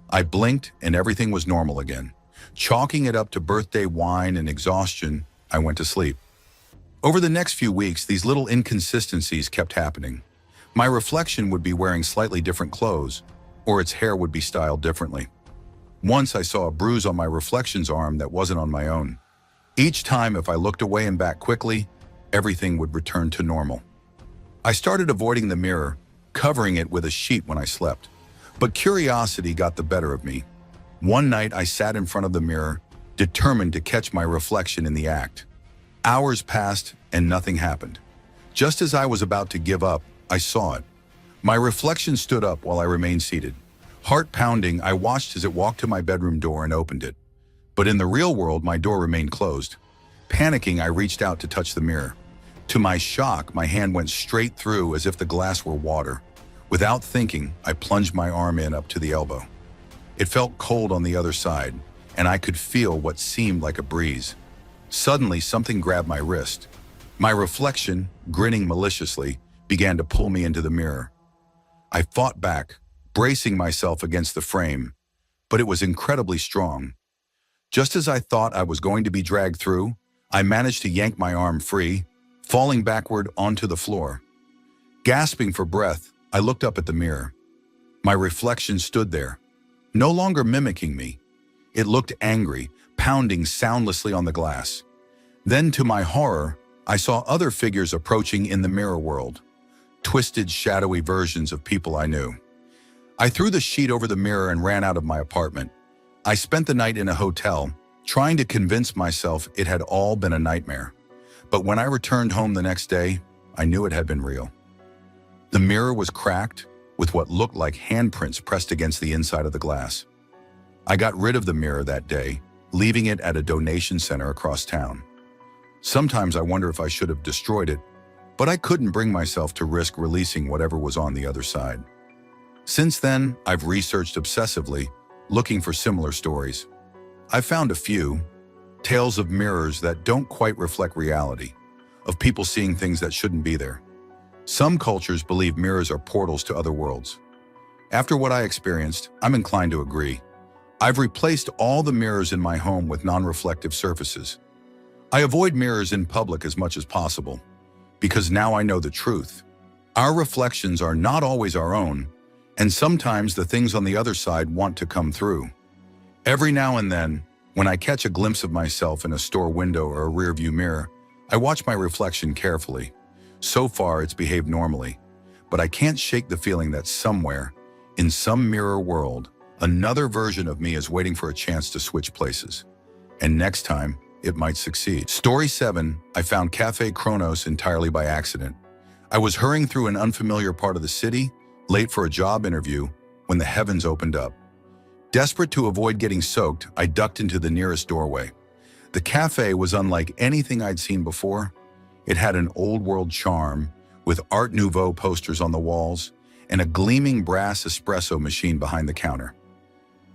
I blinked and everything was normal again. Chalking it up to birthday wine and exhaustion, I went to sleep. Over the next few weeks, these little inconsistencies kept happening. My reflection would be wearing slightly different clothes, or its hair would be styled differently. Once I saw a bruise on my reflection's arm that wasn't on my own. Each time, if I looked away and back quickly, everything would return to normal. I started avoiding the mirror, covering it with a sheet when I slept. But curiosity got the better of me. One night, I sat in front of the mirror, determined to catch my reflection in the act. Hours passed and nothing happened. Just as I was about to give up, I saw it. My reflection stood up while I remained seated. Heart pounding, I watched as it walked to my bedroom door and opened it. But in the real world, my door remained closed. Panicking, I reached out to touch the mirror. To my shock, my hand went straight through as if the glass were water. Without thinking, I plunged my arm in up to the elbow. It felt cold on the other side, and I could feel what seemed like a breeze. Suddenly, something grabbed my wrist. My reflection, grinning maliciously, began to pull me into the mirror. I fought back, bracing myself against the frame, but it was incredibly strong. Just as I thought I was going to be dragged through, I managed to yank my arm free, falling backward onto the floor. Gasping for breath, I looked up at the mirror. My reflection stood there, no longer mimicking me. It looked angry, pounding soundlessly on the glass. Then, to my horror, I saw other figures approaching in the mirror world, twisted, shadowy versions of people I knew. I threw the sheet over the mirror and ran out of my apartment. I spent the night in a hotel, trying to convince myself it had all been a nightmare. But when I returned home the next day, I knew it had been real. The mirror was cracked, with what looked like handprints pressed against the inside of the glass. I got rid of the mirror that day, leaving it at a donation center across town. Sometimes I wonder if I should have destroyed it, but I couldn't bring myself to risk releasing whatever was on the other side. Since then, I've researched obsessively, looking for similar stories. I've found a few, tales of mirrors that don't quite reflect reality, of people seeing things that shouldn't be there. Some cultures believe mirrors are portals to other worlds. After what I experienced, I'm inclined to agree. I've replaced all the mirrors in my home with non-reflective surfaces. I avoid mirrors in public as much as possible, because now I know the truth. Our reflections are not always our own, and sometimes the things on the other side want to come through. Every now and then, when I catch a glimpse of myself in a store window or a rearview mirror, I watch my reflection carefully. So far, it's behaved normally, but I can't shake the feeling that somewhere, in some mirror world, another version of me is waiting for a chance to switch places. And next time, it might succeed. Story 7, I found Cafe Kronos entirely by accident. I was hurrying through an unfamiliar part of the city, late for a job interview, when the heavens opened up. Desperate to avoid getting soaked, I ducked into the nearest doorway. The cafe was unlike anything I'd seen before. It had an old-world charm, with Art Nouveau posters on the walls and a gleaming brass espresso machine behind the counter.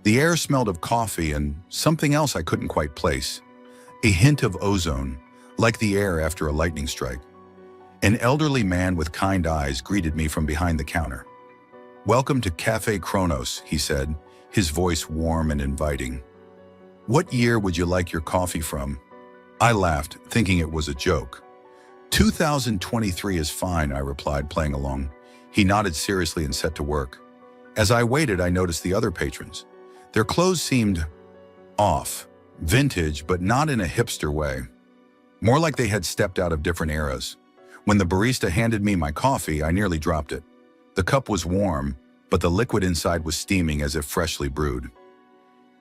The air smelled of coffee and something else I couldn't quite place. A hint of ozone, like the air after a lightning strike. An elderly man with kind eyes greeted me from behind the counter. "Welcome to Cafe Kronos," he said, his voice warm and inviting. "What year would you like your coffee from?" I laughed, thinking it was a joke. 2023 is fine, I replied, playing along. He nodded seriously and set to work. As I waited, I noticed the other patrons. Their clothes seemed off, vintage, but not in a hipster way. More like they had stepped out of different eras. When the barista handed me my coffee, I nearly dropped it. The cup was warm, but the liquid inside was steaming as if freshly brewed.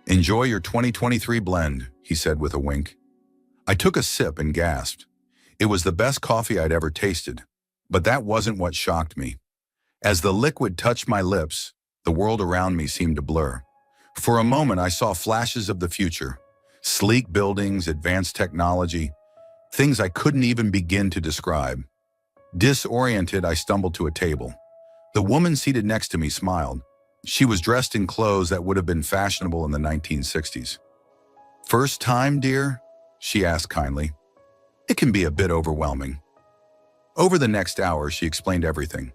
"Enjoy your 2023 blend," he said with a wink. I took a sip and gasped. It was the best coffee I'd ever tasted, but that wasn't what shocked me. As the liquid touched my lips, the world around me seemed to blur. For a moment, I saw flashes of the future. Sleek buildings, advanced technology, things I couldn't even begin to describe. Disoriented, I stumbled to a table. The woman seated next to me smiled. She was dressed in clothes that would have been fashionable in the 1960s. "First time, dear?" she asked kindly. "It can be a bit overwhelming." Over the next hour, she explained everything.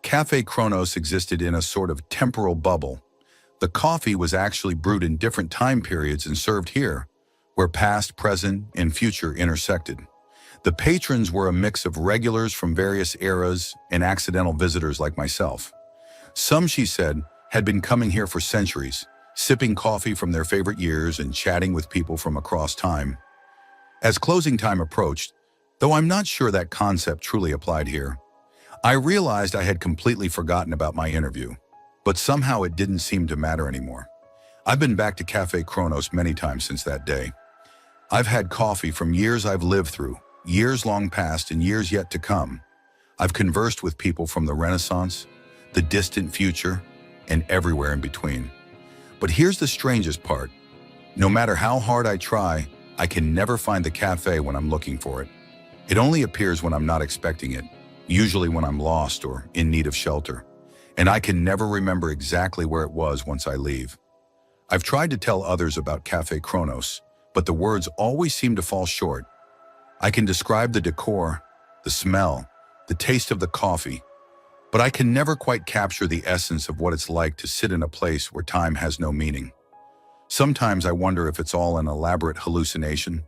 Café Kronos existed in a sort of temporal bubble. The coffee was actually brewed in different time periods and served here, where past, present, and future intersected. The patrons were a mix of regulars from various eras and accidental visitors like myself. Some, she said, had been coming here for centuries, sipping coffee from their favorite years and chatting with people from across time. As closing time approached, though I'm not sure that concept truly applied here, I realized I had completely forgotten about my interview, but somehow it didn't seem to matter anymore. I've been back to Café Kronos many times since that day. I've had coffee from years I've lived through, years long past and years yet to come. I've conversed with people from the Renaissance, the distant future, and everywhere in between. But here's the strangest part. No matter how hard I try, I can never find the cafe when I'm looking for it. It only appears when I'm not expecting it, usually when I'm lost or in need of shelter. And I can never remember exactly where it was once I leave. I've tried to tell others about Café Kronos, but the words always seem to fall short. I can describe the decor, the smell, the taste of the coffee, but I can never quite capture the essence of what it's like to sit in a place where time has no meaning. Sometimes I wonder if it's all an elaborate hallucination,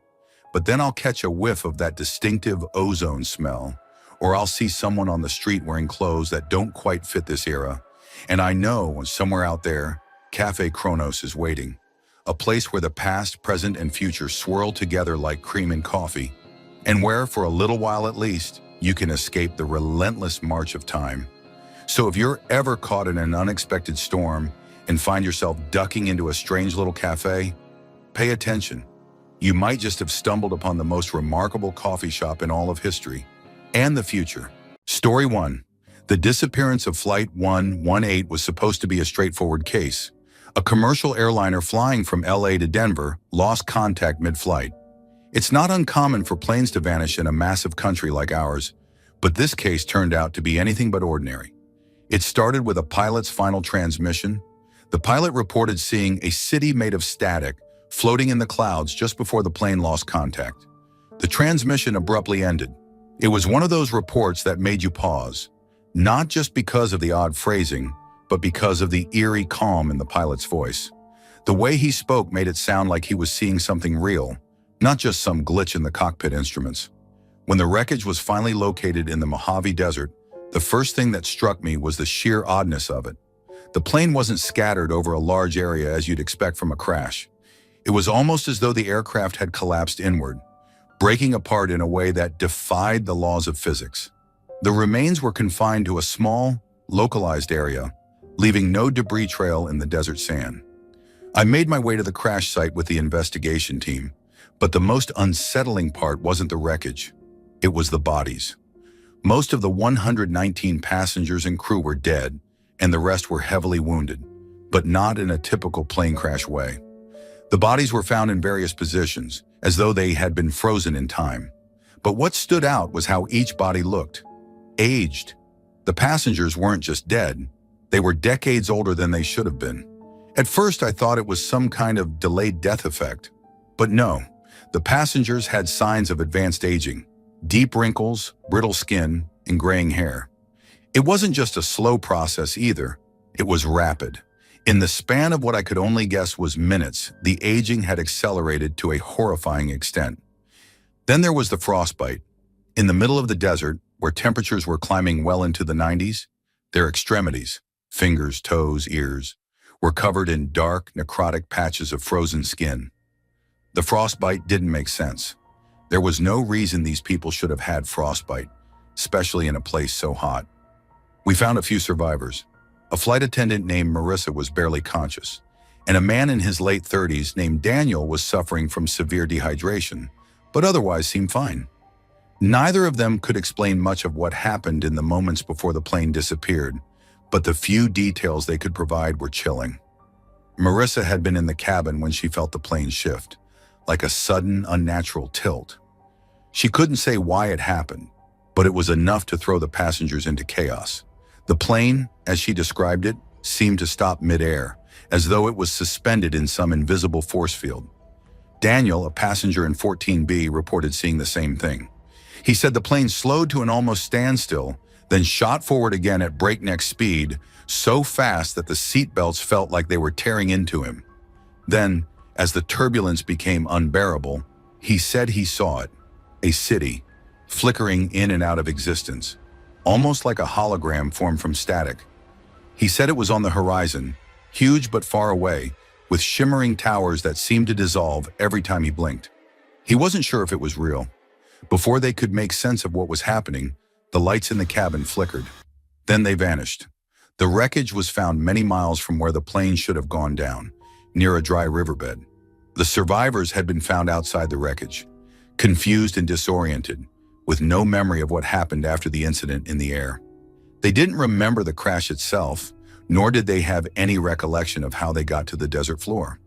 but then I'll catch a whiff of that distinctive ozone smell, or I'll see someone on the street wearing clothes that don't quite fit this era, and I know somewhere out there, Café Kronos is waiting, a place where the past, present, and future swirl together like cream and coffee, and where, for a little while at least, you can escape the relentless march of time. So if you're ever caught in an unexpected storm and find yourself ducking into a strange little cafe, pay attention. You might just have stumbled upon the most remarkable coffee shop in all of history and the future. Story 1. The disappearance of Flight 118 was supposed to be a straightforward case. A commercial airliner flying from LA to Denver lost contact mid-flight. It's not uncommon for planes to vanish in a massive country like ours, but this case turned out to be anything but ordinary. It started with a pilot's final transmission. The pilot reported seeing a city made of static floating in the clouds just before the plane lost contact. The transmission abruptly ended. It was one of those reports that made you pause, not just because of the odd phrasing, but because of the eerie calm in the pilot's voice. The way he spoke made it sound like he was seeing something real, not just some glitch in the cockpit instruments. When the wreckage was finally located in the Mojave Desert, the first thing that struck me was the sheer oddness of it. The plane wasn't scattered over a large area as you'd expect from a crash. It was almost as though the aircraft had collapsed inward, breaking apart in a way that defied the laws of physics. The remains were confined to a small, localized area, leaving no debris trail in the desert sand. I made my way to the crash site with the investigation team, but the most unsettling part wasn't the wreckage. It was the bodies. Most of the 119 passengers and crew were dead, and the rest were heavily wounded, but not in a typical plane crash way. The bodies were found in various positions, as though they had been frozen in time. But what stood out was how each body looked. Aged. The passengers weren't just dead, they were decades older than they should have been. At first I thought it was some kind of delayed death effect. But no, the passengers had signs of advanced aging. Deep wrinkles, brittle skin, and graying hair. It wasn't just a slow process either, it was rapid. In the span of what I could only guess was minutes, the aging had accelerated to a horrifying extent. Then there was the frostbite. In the middle of the desert, where temperatures were climbing well into the 90s, their extremities, fingers, toes, ears, were covered in dark, necrotic patches of frozen skin. The frostbite didn't make sense. There was no reason these people should have had frostbite, especially in a place so hot. We found a few survivors. A flight attendant named Marissa was barely conscious, and a man in his late 30s named Daniel was suffering from severe dehydration, but otherwise seemed fine. Neither of them could explain much of what happened in the moments before the plane disappeared, but the few details they could provide were chilling. Marissa had been in the cabin when she felt the plane shift, like a sudden, unnatural tilt. She couldn't say why it happened, but it was enough to throw the passengers into chaos. The plane, as she described it, seemed to stop midair, as though it was suspended in some invisible force field. Daniel, a passenger in 14B, reported seeing the same thing. He said the plane slowed to an almost standstill, then shot forward again at breakneck speed, so fast that the seatbelts felt like they were tearing into him. Then, as the turbulence became unbearable, he said he saw it, a city, flickering in and out of existence, almost like a hologram formed from static. He said it was on the horizon, huge but far away, with shimmering towers that seemed to dissolve every time he blinked. He wasn't sure if it was real. Before they could make sense of what was happening, the lights in the cabin flickered. Then they vanished. The wreckage was found many miles from where the plane should have gone down, near a dry riverbed. The survivors had been found outside the wreckage, confused and disoriented, with no memory of what happened after the incident in the air. They didn't remember the crash itself, nor did they have any recollection of how they got to the desert floor.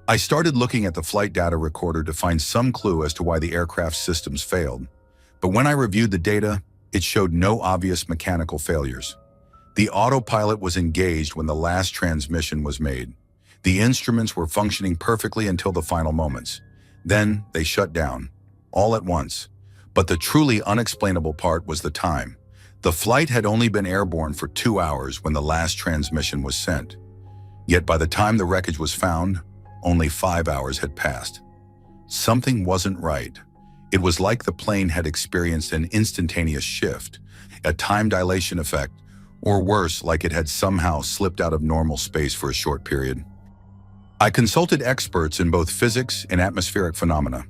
I started looking at the flight data recorder to find some clue as to why the aircraft's systems failed, but when I reviewed the data, it showed no obvious mechanical failures. The autopilot was engaged when the last transmission was made. The instruments were functioning perfectly until the final moments. Then they shut down, all at once. But the truly unexplainable part was the time. The flight had only been airborne for 2 hours when the last transmission was sent. Yet by the time the wreckage was found, only 5 hours had passed. Something wasn't right. It was like the plane had experienced an instantaneous shift, a time dilation effect, or worse, like it had somehow slipped out of normal space for a short period. I consulted experts in both physics and atmospheric phenomena.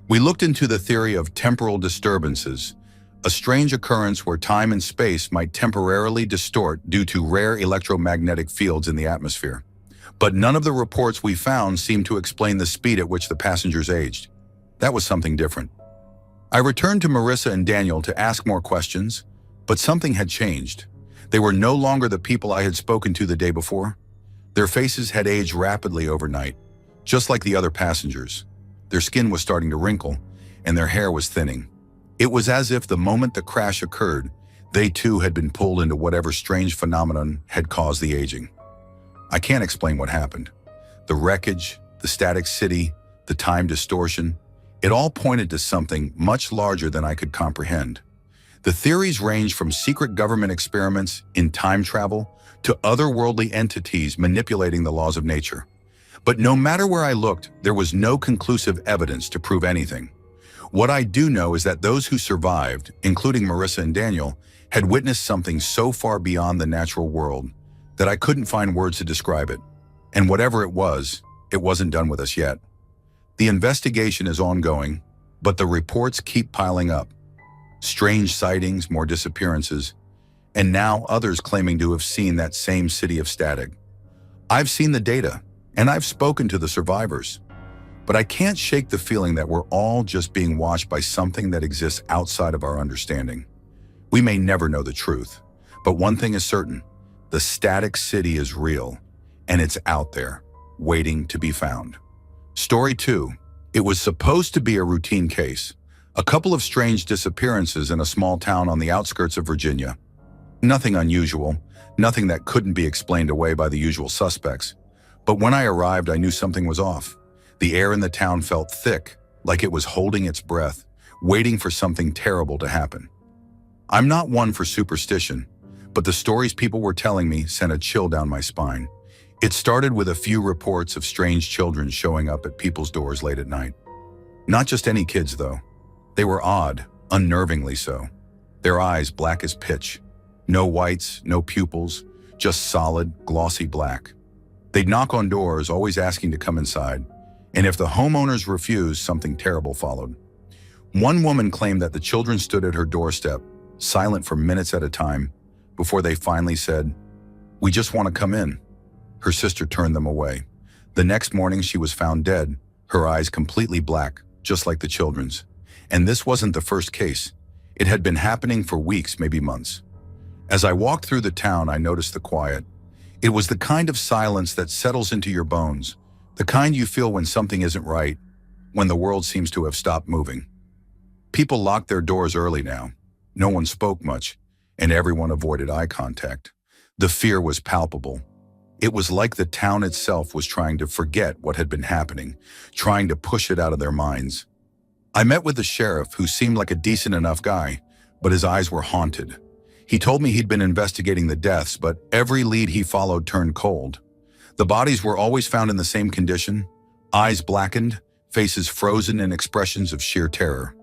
We looked into the theory of temporal disturbances, a strange occurrence where time and space might temporarily distort due to rare electromagnetic fields in the atmosphere. But none of the reports we found seemed to explain the speed at which the passengers aged. That was something different. I returned to Marissa and Daniel to ask more questions, but something had changed. They were no longer the people I had spoken to the day before. Their faces had aged rapidly overnight, just like the other passengers. Their skin was starting to wrinkle, and their hair was thinning. It was as if the moment the crash occurred, they too had been pulled into whatever strange phenomenon had caused the aging. I can't explain what happened. The wreckage, the static city, the time distortion, it all pointed to something much larger than I could comprehend. The theories ranged from secret government experiments in time travel to otherworldly entities manipulating the laws of nature. But no matter where I looked, there was no conclusive evidence to prove anything. What I do know is that those who survived, including Marissa and Daniel, had witnessed something so far beyond the natural world that I couldn't find words to describe it. And whatever it wasn't done with us yet. The investigation is ongoing, but the reports keep piling up. Strange sightings, more disappearances, and now others claiming to have seen that same city of static. I've seen the data, and I've spoken to the survivors, but I can't shake the feeling that we're all just being watched by something that exists outside of our understanding. We may never know the truth, but one thing is certain: the static city is real, and it's out there, waiting to be found. Story 2. It was supposed to be a routine case. A couple of strange disappearances in a small town on the outskirts of Virginia. Nothing unusual, nothing that couldn't be explained away by the usual suspects. But when I arrived, I knew something was off. The air in the town felt thick, like it was holding its breath, waiting for something terrible to happen. I'm not one for superstition, but the stories people were telling me sent a chill down my spine. It started with a few reports of strange children showing up at people's doors late at night. Not just any kids, though. They were odd, unnervingly so. Their eyes black as pitch. No whites, no pupils, just solid, glossy black. They'd knock on doors, always asking to come inside, and if the homeowners refused, something terrible followed. One woman claimed that the children stood at her doorstep, silent for minutes at a time, before they finally said, "We just want to come in." Her sister turned them away. The next morning, she was found dead, her eyes completely black, just like the children's. And this wasn't the first case. It had been happening for weeks, maybe months. As I walked through the town, I noticed the quiet. It was the kind of silence that settles into your bones, the kind you feel when something isn't right, when the world seems to have stopped moving. People locked their doors early now. No one spoke much, and everyone avoided eye contact. The fear was palpable. It was like the town itself was trying to forget what had been happening, trying to push it out of their minds. I met with the sheriff, who seemed like a decent enough guy, but his eyes were haunted. He told me he'd been investigating the deaths, but every lead he followed turned cold. The bodies were always found in the same condition, eyes blackened, faces frozen in expressions of sheer terror.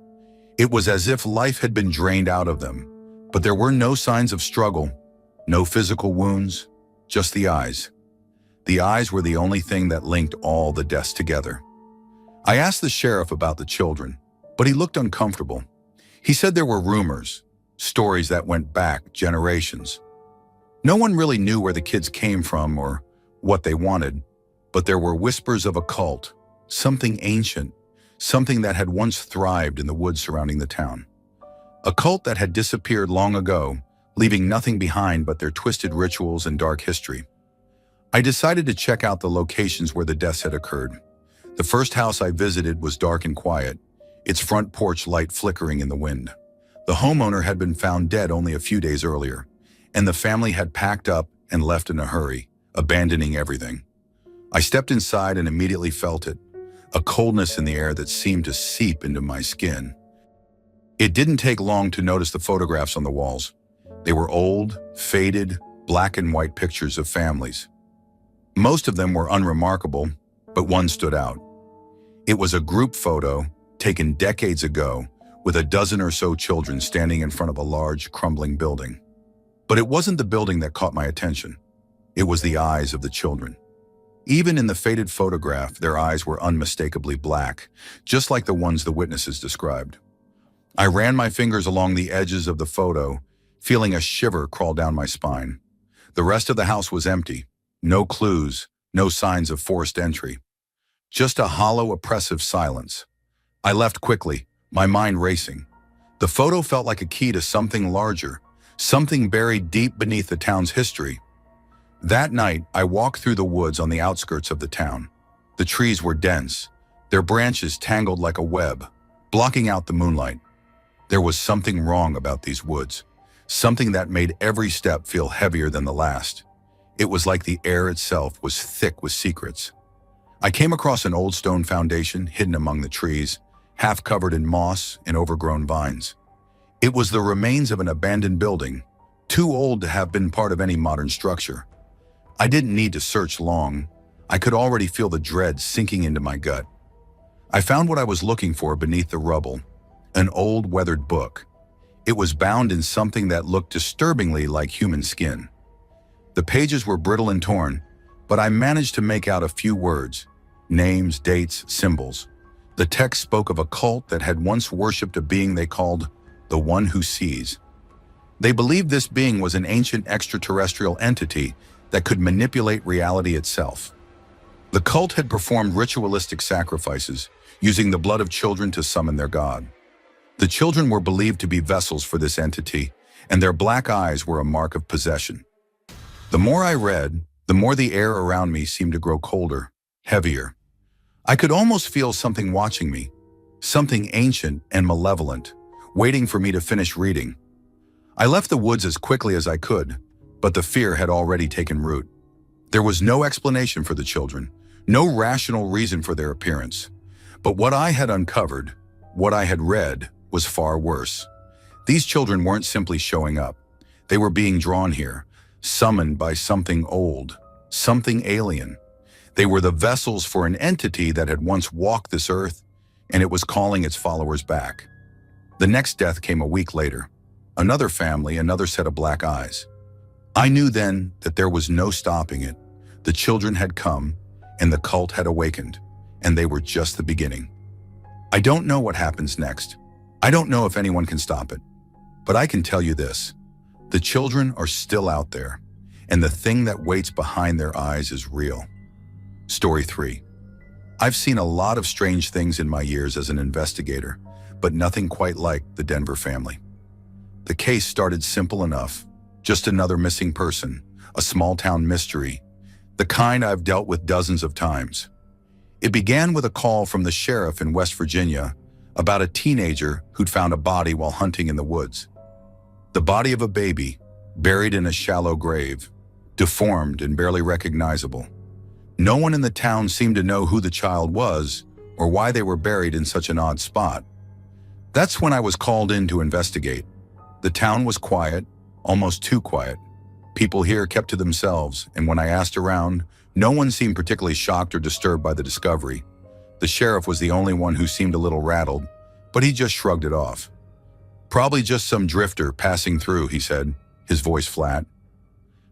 It was as if life had been drained out of them, but there were no signs of struggle, no physical wounds, just the eyes. The eyes were the only thing that linked all the deaths together. I asked the sheriff about the children, but he looked uncomfortable. He said there were rumors, stories that went back generations. No one really knew where the kids came from or what they wanted, but there were whispers of a cult, something ancient, something that had once thrived in the woods surrounding the town. A cult that had disappeared long ago, leaving nothing behind but their twisted rituals and dark history. I decided to check out the locations where the deaths had occurred. The first house I visited was dark and quiet, its front porch light flickering in the wind. The homeowner had been found dead only a few days earlier, and the family had packed up and left in a hurry, abandoning everything. I stepped inside and immediately felt it, a coldness in the air that seemed to seep into my skin. It didn't take long to notice the photographs on the walls. They were old, faded, black and white pictures of families. Most of them were unremarkable, but one stood out. It was a group photo taken decades ago, with a dozen or so children standing in front of a large, crumbling building. But it wasn't the building that caught my attention. It was the eyes of the children. Even in the faded photograph, their eyes were unmistakably black, just like the ones the witnesses described. I ran my fingers along the edges of the photo, feeling a shiver crawl down my spine. The rest of the house was empty. No clues, no signs of forced entry. Just a hollow, oppressive silence. I left quickly, my mind racing. The photo felt like a key to something larger, something buried deep beneath the town's history. That night, I walked through the woods on the outskirts of the town. The trees were dense, their branches tangled like a web, blocking out the moonlight. There was something wrong about these woods, something that made every step feel heavier than the last. It was like the air itself was thick with secrets. I came across an old stone foundation hidden among the trees, half covered in moss and overgrown vines. It was the remains of an abandoned building, too old to have been part of any modern structure. I didn't need to search long. I could already feel the dread sinking into my gut. I found what I was looking for beneath the rubble, an old weathered book. It was bound in something that looked disturbingly like human skin. The pages were brittle and torn, but I managed to make out a few words, names, dates, symbols. The text spoke of a cult that had once worshipped a being they called the One Who Sees. They believed this being was an ancient extraterrestrial entity that could manipulate reality itself. The cult had performed ritualistic sacrifices, using the blood of children to summon their god. The children were believed to be vessels for this entity, and their black eyes were a mark of possession. The more I read, the more the air around me seemed to grow colder, heavier. I could almost feel something watching me, something ancient and malevolent, waiting for me to finish reading. I left the woods as quickly as I could, but the fear had already taken root. There was no explanation for the children, no rational reason for their appearance. But what I had uncovered, what I had read, was far worse. These children weren't simply showing up. They were being drawn here, summoned by something old, something alien. They were the vessels for an entity that had once walked this earth, and it was calling its followers back. The next death came a week later. Another family, another set of black eyes. I knew then that there was no stopping it. The children had come, and the cult had awakened, and they were just the beginning. I don't know what happens next. I don't know if anyone can stop it. But I can tell you this. The children are still out there, and the thing that waits behind their eyes is real. Story 3. I've seen a lot of strange things in my years as an investigator, but nothing quite like the Denver family. The case started simple enough. Just another missing person, a small-town mystery, the kind I've dealt with dozens of times. It began with a call from the sheriff in West Virginia about a teenager who'd found a body while hunting in the woods. The body of a baby, buried in a shallow grave, deformed and barely recognizable. No one in the town seemed to know who the child was or why they were buried in such an odd spot. That's when I was called in to investigate. The town was quiet, almost too quiet. People here kept to themselves, and when I asked around, no one seemed particularly shocked or disturbed by the discovery. The sheriff was the only one who seemed a little rattled, but he just shrugged it off. Probably just some drifter passing through, he said, his voice flat.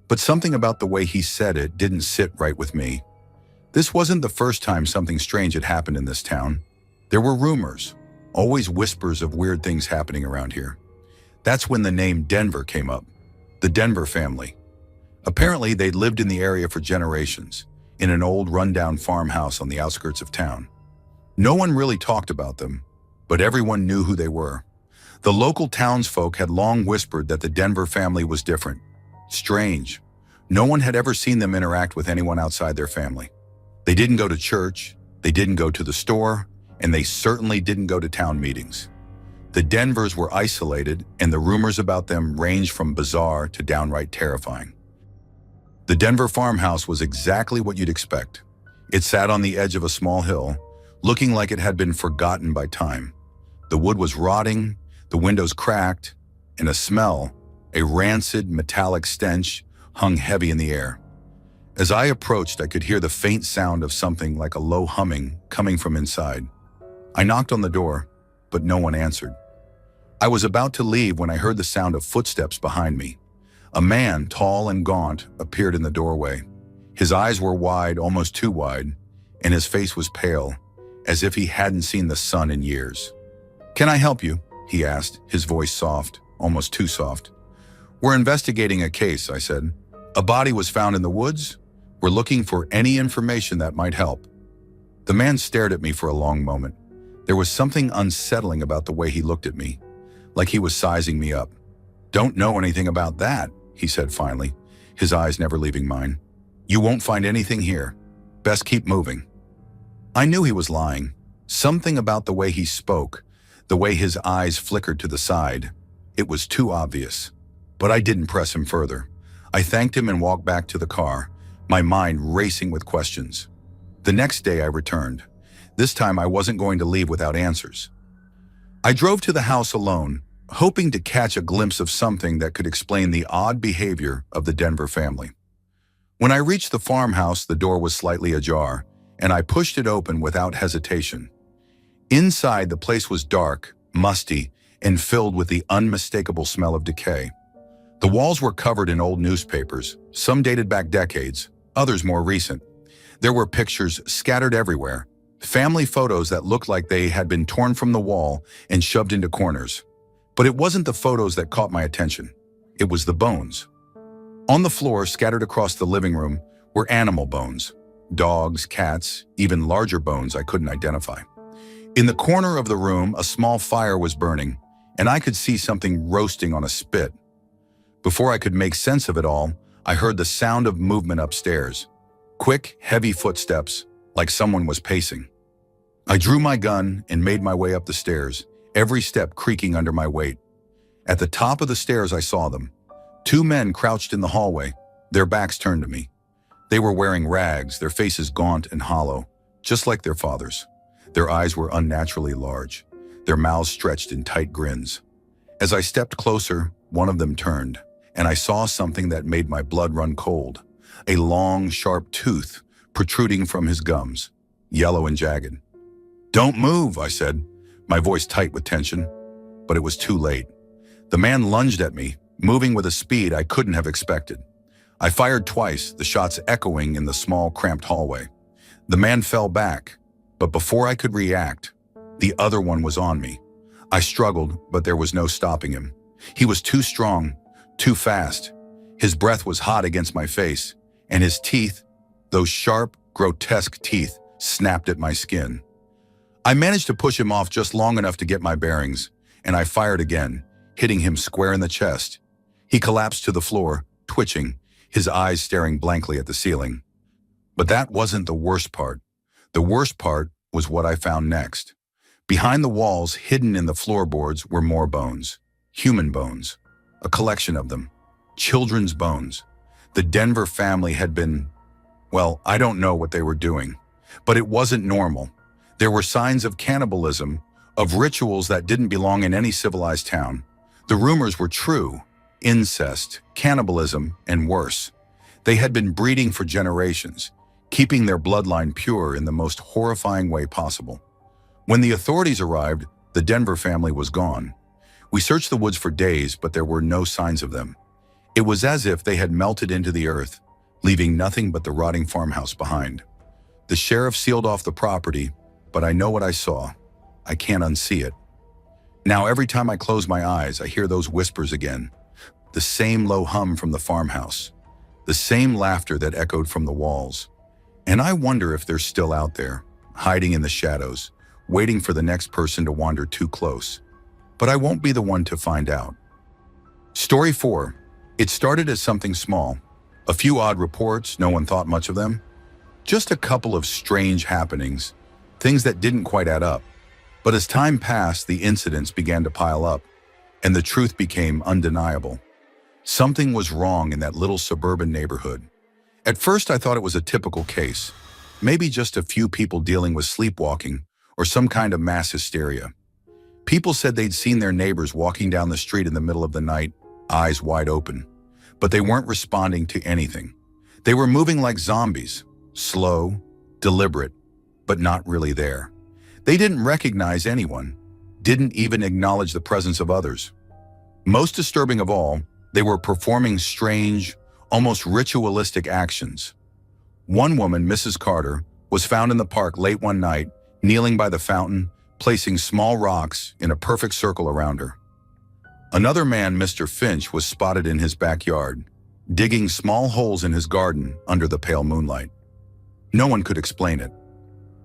But something about the way he said it didn't sit right with me. This wasn't the first time something strange had happened in this town. There were rumors, always whispers of weird things happening around here. That's when the name Denver came up. The Denver family. Apparently, they'd lived in the area for generations, in an old rundown farmhouse on the outskirts of town. No one really talked about them, but everyone knew who they were. The local townsfolk had long whispered that the Denver family was different. Strange. No one had ever seen them interact with anyone outside their family. They didn't go to church, they didn't go to the store, and they certainly didn't go to town meetings. The Denvers were isolated, and the rumors about them ranged from bizarre to downright terrifying. The Denver farmhouse was exactly what you'd expect. It sat on the edge of a small hill, looking like it had been forgotten by time. The wood was rotting, the windows cracked, and a smell, a rancid metallic stench, hung heavy in the air. As I approached, I could hear the faint sound of something like a low humming coming from inside. I knocked on the door, but no one answered. I was about to leave when I heard the sound of footsteps behind me. A man, tall and gaunt, appeared in the doorway. His eyes were wide, almost too wide, and his face was pale, as if he hadn't seen the sun in years. "Can I help you?" he asked, his voice soft, almost too soft. "We're investigating a case," I said. "A body was found in the woods. We're looking for any information that might help." The man stared at me for a long moment. There was something unsettling about the way he looked at me, like he was sizing me up. "Don't know anything about that," he said finally, his eyes never leaving mine. "You won't find anything here. Best keep moving." I knew he was lying. Something about the way he spoke, the way his eyes flickered to the side. It was too obvious. But I didn't press him further. I thanked him and walked back to the car, my mind racing with questions. The next day I returned. This time I wasn't going to leave without answers. I drove to the house alone, hoping to catch a glimpse of something that could explain the odd behavior of the Denver family. When I reached the farmhouse, the door was slightly ajar, and I pushed it open without hesitation. Inside, the place was dark, musty, and filled with the unmistakable smell of decay. The walls were covered in old newspapers, some dated back decades, others more recent. There were pictures scattered everywhere, family photos that looked like they had been torn from the wall and shoved into corners. But it wasn't the photos that caught my attention. It was the bones. On the floor, scattered across the living room, were animal bones. Dogs, cats, even larger bones I couldn't identify. In the corner of the room, a small fire was burning, and I could see something roasting on a spit. Before I could make sense of it all, I heard the sound of movement upstairs. Quick, heavy footsteps, like someone was pacing. I drew my gun and made my way up the stairs, every step creaking under my weight. At the top of the stairs, I saw them. Two men crouched in the hallway, their backs turned to me. They were wearing rags, their faces gaunt and hollow, just like their fathers. Their eyes were unnaturally large, their mouths stretched in tight grins. As I stepped closer, one of them turned, and I saw something that made my blood run cold. A long, sharp tooth protruding from his gums, yellow and jagged. "Don't move," I said, my voice tight with tension. But it was too late. The man lunged at me, moving with a speed I couldn't have expected. I fired twice, the shots echoing in the small, cramped hallway. The man fell back, but before I could react, the other one was on me. I struggled, but there was no stopping him. He was too strong, too fast. His breath was hot against my face, and his teeth, those sharp, grotesque teeth, snapped at my skin. I managed to push him off just long enough to get my bearings, and I fired again, hitting him square in the chest. He collapsed to the floor, twitching, his eyes staring blankly at the ceiling. But that wasn't the worst part. The worst part was what I found next. Behind the walls, hidden in the floorboards, were more bones. Human bones. A collection of them. Children's bones. The Denver family had been, well, I don't know what they were doing, but it wasn't normal. There were signs of cannibalism, of rituals that didn't belong in any civilized town. The rumors were true. Incest, cannibalism, and worse. They had been breeding for generations, keeping their bloodline pure in the most horrifying way possible. When the authorities arrived, the Denver family was gone. We searched the woods for days, but there were no signs of them. It was as if they had melted into the earth, leaving nothing but the rotting farmhouse behind. The sheriff sealed off the property, but I know what I saw. I can't unsee it. Now every time I close my eyes, I hear those whispers again. The same low hum from the farmhouse. The same laughter that echoed from the walls. And I wonder if they're still out there, hiding in the shadows, waiting for the next person to wander too close. But I won't be the one to find out. Story 4. It started as something small. A few odd reports, no one thought much of them. Just a couple of strange happenings, things that didn't quite add up. But as time passed, the incidents began to pile up, and the truth became undeniable. Something was wrong in that little suburban neighborhood. At first, I thought it was a typical case, maybe just a few people dealing with sleepwalking or some kind of mass hysteria. People said they'd seen their neighbors walking down the street in the middle of the night, eyes wide open, but they weren't responding to anything. They were moving like zombies, slow, deliberate, but not really there. They didn't recognize anyone, didn't even acknowledge the presence of others. Most disturbing of all, they were performing strange, almost ritualistic actions. One woman, Mrs. Carter, was found in the park late one night, kneeling by the fountain, placing small rocks in a perfect circle around her. Another man, Mr. Finch, was spotted in his backyard, digging small holes in his garden under the pale moonlight. No one could explain it.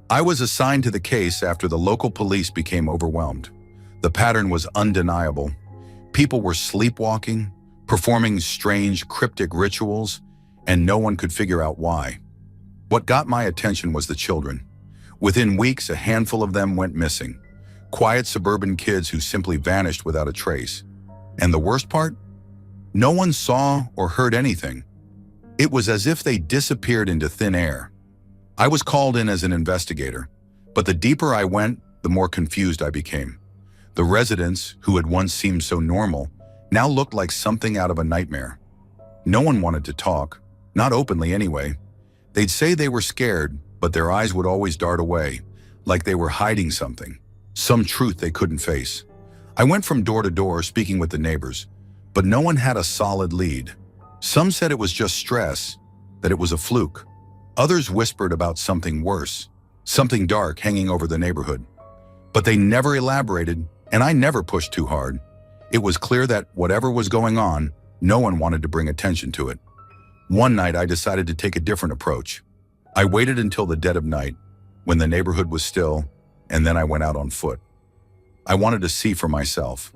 I was assigned to the case after the local police became overwhelmed. The pattern was undeniable. People were sleepwalking, performing strange, cryptic rituals, and no one could figure out why. What got my attention was the children. Within weeks, a handful of them went missing. Quiet suburban kids who simply vanished without a trace. And the worst part? No one saw or heard anything. It was as if they disappeared into thin air. I was called in as an investigator, but the deeper I went, the more confused I became. The residents, who had once seemed so normal, now looked like something out of a nightmare. No one wanted to talk, not openly anyway. They'd say they were scared, but their eyes would always dart away, like they were hiding something, some truth they couldn't face. I went from door to door speaking with the neighbors, but no one had a solid lead. Some said it was just stress, that it was a fluke. Others whispered about something worse, something dark hanging over the neighborhood. But they never elaborated, and I never pushed too hard. It was clear that whatever was going on, no one wanted to bring attention to it. One night, I decided to take a different approach. I waited until the dead of night, when the neighborhood was still, and then I went out on foot. I wanted to see for myself.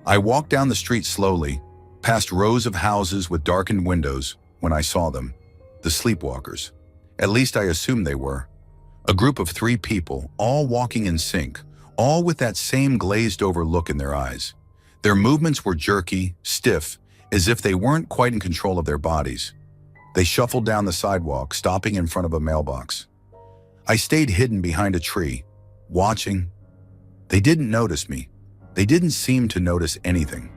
I walked down the street slowly, past rows of houses with darkened windows, when I saw them, the sleepwalkers. At least I assumed they were. A group of 3 people, all walking in sync, all with that same glazed-over look in their eyes. Their movements were jerky, stiff, as if they weren't quite in control of their bodies. They shuffled down the sidewalk, stopping in front of a mailbox. I stayed hidden behind a tree, watching. They didn't notice me. They didn't seem to notice anything.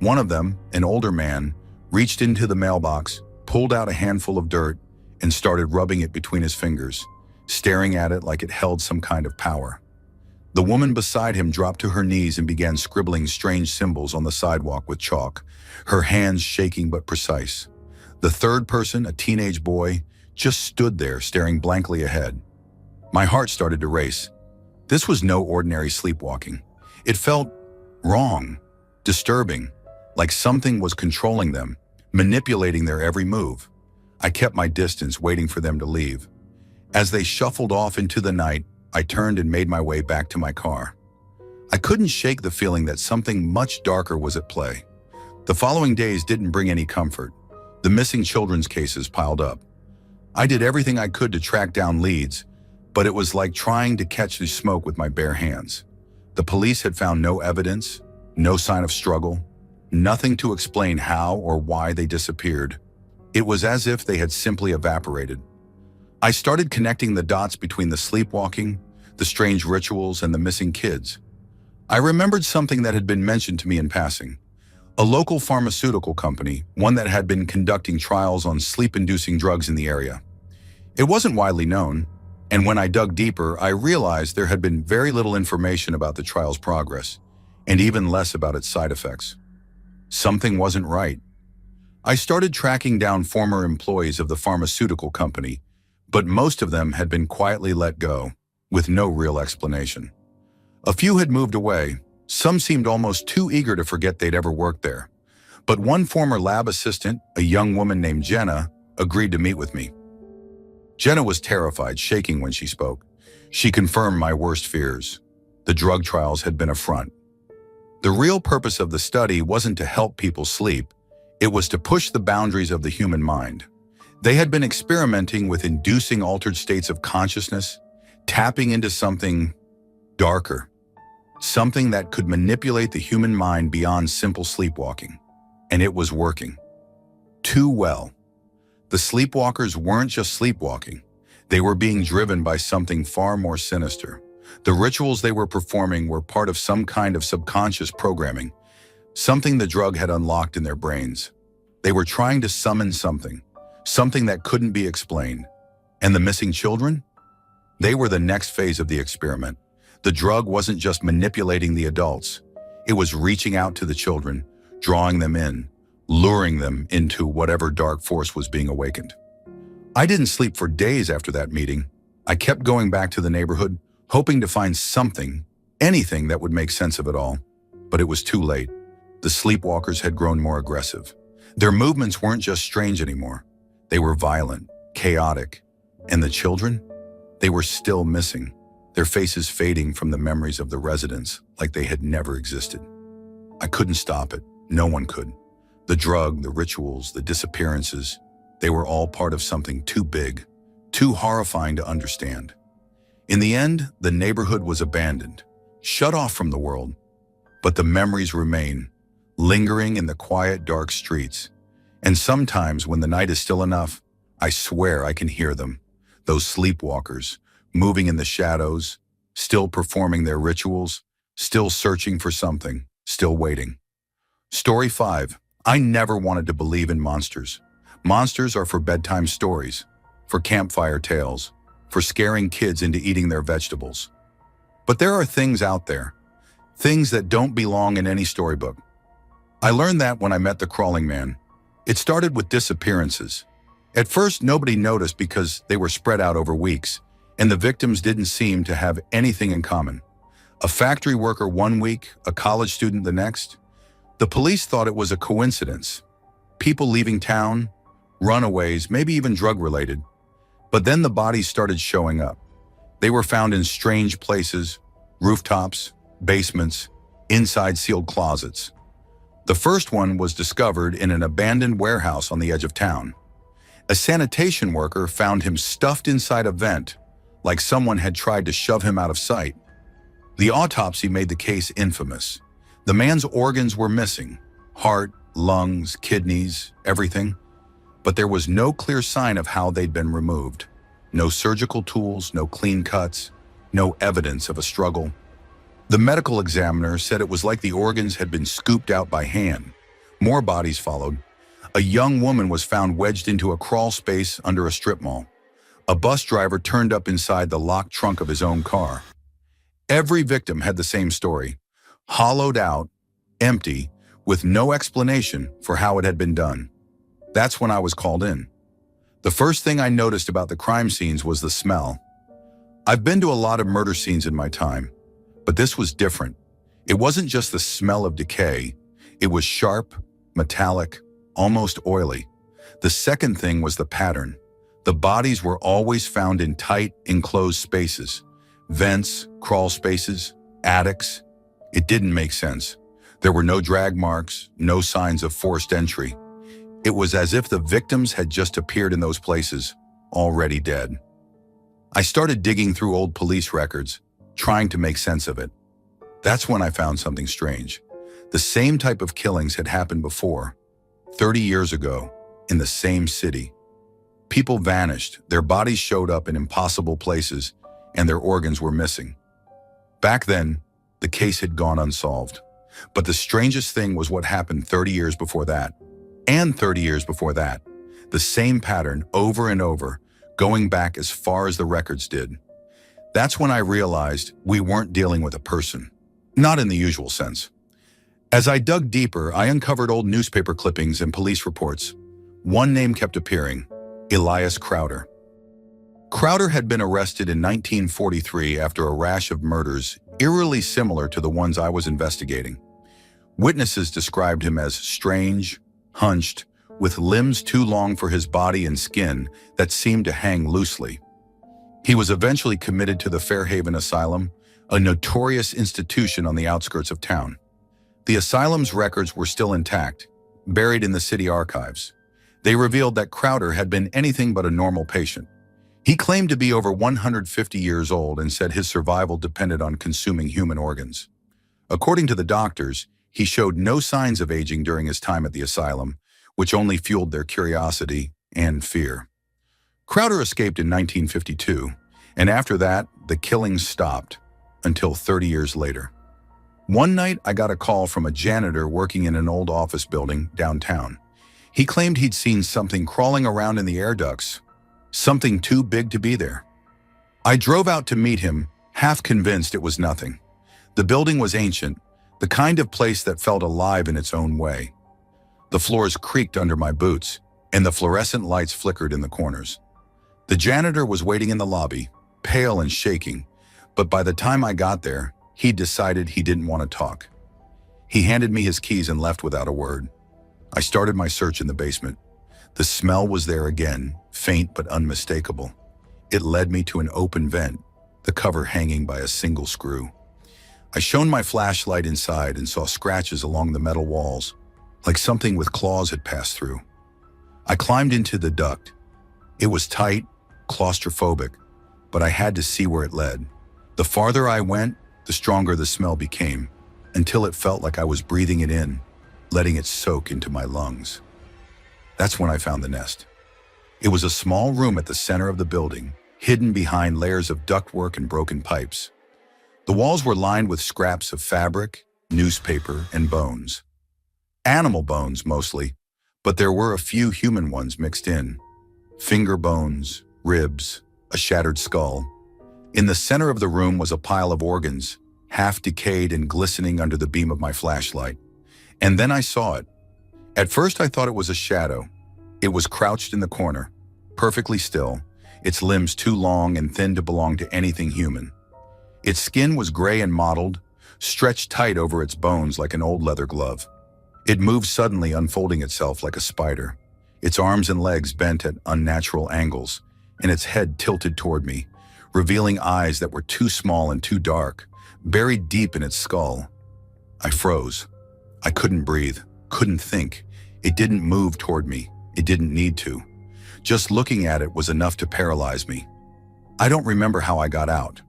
One of them, an older man, reached into the mailbox, pulled out a handful of dirt, and started rubbing it between his fingers, staring at it like it held some kind of power. The woman beside him dropped to her knees and began scribbling strange symbols on the sidewalk with chalk, her hands shaking but precise. The third person, a teenage boy, just stood there staring blankly ahead. My heart started to race. This was no ordinary sleepwalking. It felt wrong, disturbing, like something was controlling them, manipulating their every move. I kept my distance, waiting for them to leave. As they shuffled off into the night, I turned and made my way back to my car. I couldn't shake the feeling that something much darker was at play. The following days didn't bring any comfort. The missing children's cases piled up. I did everything I could to track down leads, but it was like trying to catch the smoke with my bare hands. The police had found no evidence, no sign of struggle, nothing to explain how or why they disappeared. It was as if they had simply evaporated. I started connecting the dots between the sleepwalking, the strange rituals, and the missing kids. I remembered something that had been mentioned to me in passing. A local pharmaceutical company, one that had been conducting trials on sleep-inducing drugs in the area. It wasn't widely known, and when I dug deeper, I realized there had been very little information about the trial's progress, and even less about its side effects. Something wasn't right. I started tracking down former employees of the pharmaceutical company, but most of them had been quietly let go, with no real explanation. A few had moved away. Some seemed almost too eager to forget they'd ever worked there. But one former lab assistant, a young woman named Jenna, agreed to meet with me. Jenna was terrified, shaking when she spoke. She confirmed my worst fears. The drug trials had been a front. The real purpose of the study wasn't to help people sleep. It was to push the boundaries of the human mind. They had been experimenting with inducing altered states of consciousness, tapping into something darker. Something that could manipulate the human mind beyond simple sleepwalking. And it was working. Too well. The sleepwalkers weren't just sleepwalking. They were being driven by something far more sinister. The rituals they were performing were part of some kind of subconscious programming, something the drug had unlocked in their brains. They were trying to summon something that couldn't be explained. And the missing children? They were the next phase of the experiment. The drug wasn't just manipulating the adults. It was reaching out to the children, drawing them in, luring them into whatever dark force was being awakened. I didn't sleep for days after that meeting. I kept going back to the neighborhood, hoping to find something, anything that would make sense of it all. But it was too late. The sleepwalkers had grown more aggressive. Their movements weren't just strange anymore. They were violent, chaotic. And the children? They were still missing. Their faces fading from the memories of the residents like they had never existed. I couldn't stop it. No one could. The drug, the rituals, the disappearances, they were all part of something too big, too horrifying to understand. In the end, the neighborhood was abandoned, shut off from the world. But the memories remain, lingering in the quiet, dark streets. And sometimes when the night is still enough, I swear I can hear them, those sleepwalkers, moving in the shadows, still performing their rituals, still searching for something, still waiting. Story 5. I never wanted to believe in monsters. Monsters are for bedtime stories, for campfire tales, for scaring kids into eating their vegetables. But there are things out there, things that don't belong in any storybook. I learned that when I met the crawling man. It started with disappearances. At first, nobody noticed because they were spread out over weeks, and the victims didn't seem to have anything in common. A factory worker one week, a college student the next. The police thought it was a coincidence. People leaving town, runaways, maybe even drug-related. But then the bodies started showing up. They were found in strange places, rooftops, basements, inside sealed closets. The first one was discovered in an abandoned warehouse on the edge of town. A sanitation worker found him stuffed inside a vent, like someone had tried to shove him out of sight. The autopsy made the case infamous. The man's organs were missing, heart, lungs, kidneys, everything. But there was no clear sign of how they'd been removed. No surgical tools, no clean cuts, no evidence of a struggle. The medical examiner said it was like the organs had been scooped out by hand. More bodies followed. A young woman was found wedged into a crawl space under a strip mall. A bus driver turned up inside the locked trunk of his own car. Every victim had the same story. Hollowed out, empty, with no explanation for how it had been done. That's when I was called in. The first thing I noticed about the crime scenes was the smell. I've been to a lot of murder scenes in my time, but this was different. It wasn't just the smell of decay. It was sharp, metallic, almost oily. The second thing was the pattern. The bodies were always found in tight, enclosed spaces. Vents, crawl spaces, attics. It didn't make sense. There were no drag marks, no signs of forced entry. It was as if the victims had just appeared in those places, already dead. I started digging through old police records, trying to make sense of it. That's when I found something strange. The same type of killings had happened before, 30 years ago, in the same city. People vanished, their bodies showed up in impossible places, and their organs were missing. Back then, the case had gone unsolved. But the strangest thing was what happened 30 years before that, and 30 years before that. The same pattern over and over, going back as far as the records did. That's when I realized we weren't dealing with a person, not in the usual sense. As I dug deeper, I uncovered old newspaper clippings and police reports. One name kept appearing: Elias Crowder. Crowder had been arrested in 1943 after a rash of murders eerily similar to the ones I was investigating. Witnesses described him as strange, hunched, with limbs too long for his body and skin that seemed to hang loosely. He was eventually committed to the Fairhaven Asylum, a notorious institution on the outskirts of town. The asylum's records were still intact, buried in the city archives. They revealed that Crowder had been anything but a normal patient. He claimed to be over 150 years old and said his survival depended on consuming human organs. According to the doctors, he showed no signs of aging during his time at the asylum, which only fueled their curiosity and fear. Crowder escaped in 1952, and after that, the killings stopped, until 30 years later. One night, I got a call from a janitor working in an old office building downtown. He claimed he'd seen something crawling around in the air ducts, something too big to be there. I drove out to meet him, half convinced it was nothing. The building was ancient, the kind of place that felt alive in its own way. The floors creaked under my boots, and the fluorescent lights flickered in the corners. The janitor was waiting in the lobby, pale and shaking, but by the time I got there, he'd decided he didn't want to talk. He handed me his keys and left without a word. I started my search in the basement. The smell was there again, faint but unmistakable. It led me to an open vent, the cover hanging by a single screw. I shone my flashlight inside and saw scratches along the metal walls, like something with claws had passed through. I climbed into the duct. It was tight, claustrophobic, but I had to see where it led. The farther I went, the stronger the smell became, until it felt like I was breathing it in, letting it soak into my lungs. That's when I found the nest. It was a small room at the center of the building, hidden behind layers of ductwork and broken pipes. The walls were lined with scraps of fabric, newspaper, and bones. Animal bones, mostly, but there were a few human ones mixed in. Finger bones, ribs, a shattered skull. In the center of the room was a pile of organs, half decayed and glistening under the beam of my flashlight. And then I saw it. At first I thought it was a shadow. It was crouched in the corner, perfectly still, its limbs too long and thin to belong to anything human. Its skin was gray and mottled, stretched tight over its bones like an old leather glove. It moved suddenly, unfolding itself like a spider, its arms and legs bent at unnatural angles, and its head tilted toward me, revealing eyes that were too small and too dark, buried deep in its skull. I froze. I couldn't breathe, couldn't think. It didn't move toward me. It didn't need to. Just looking at it was enough to paralyze me. I don't remember how I got out.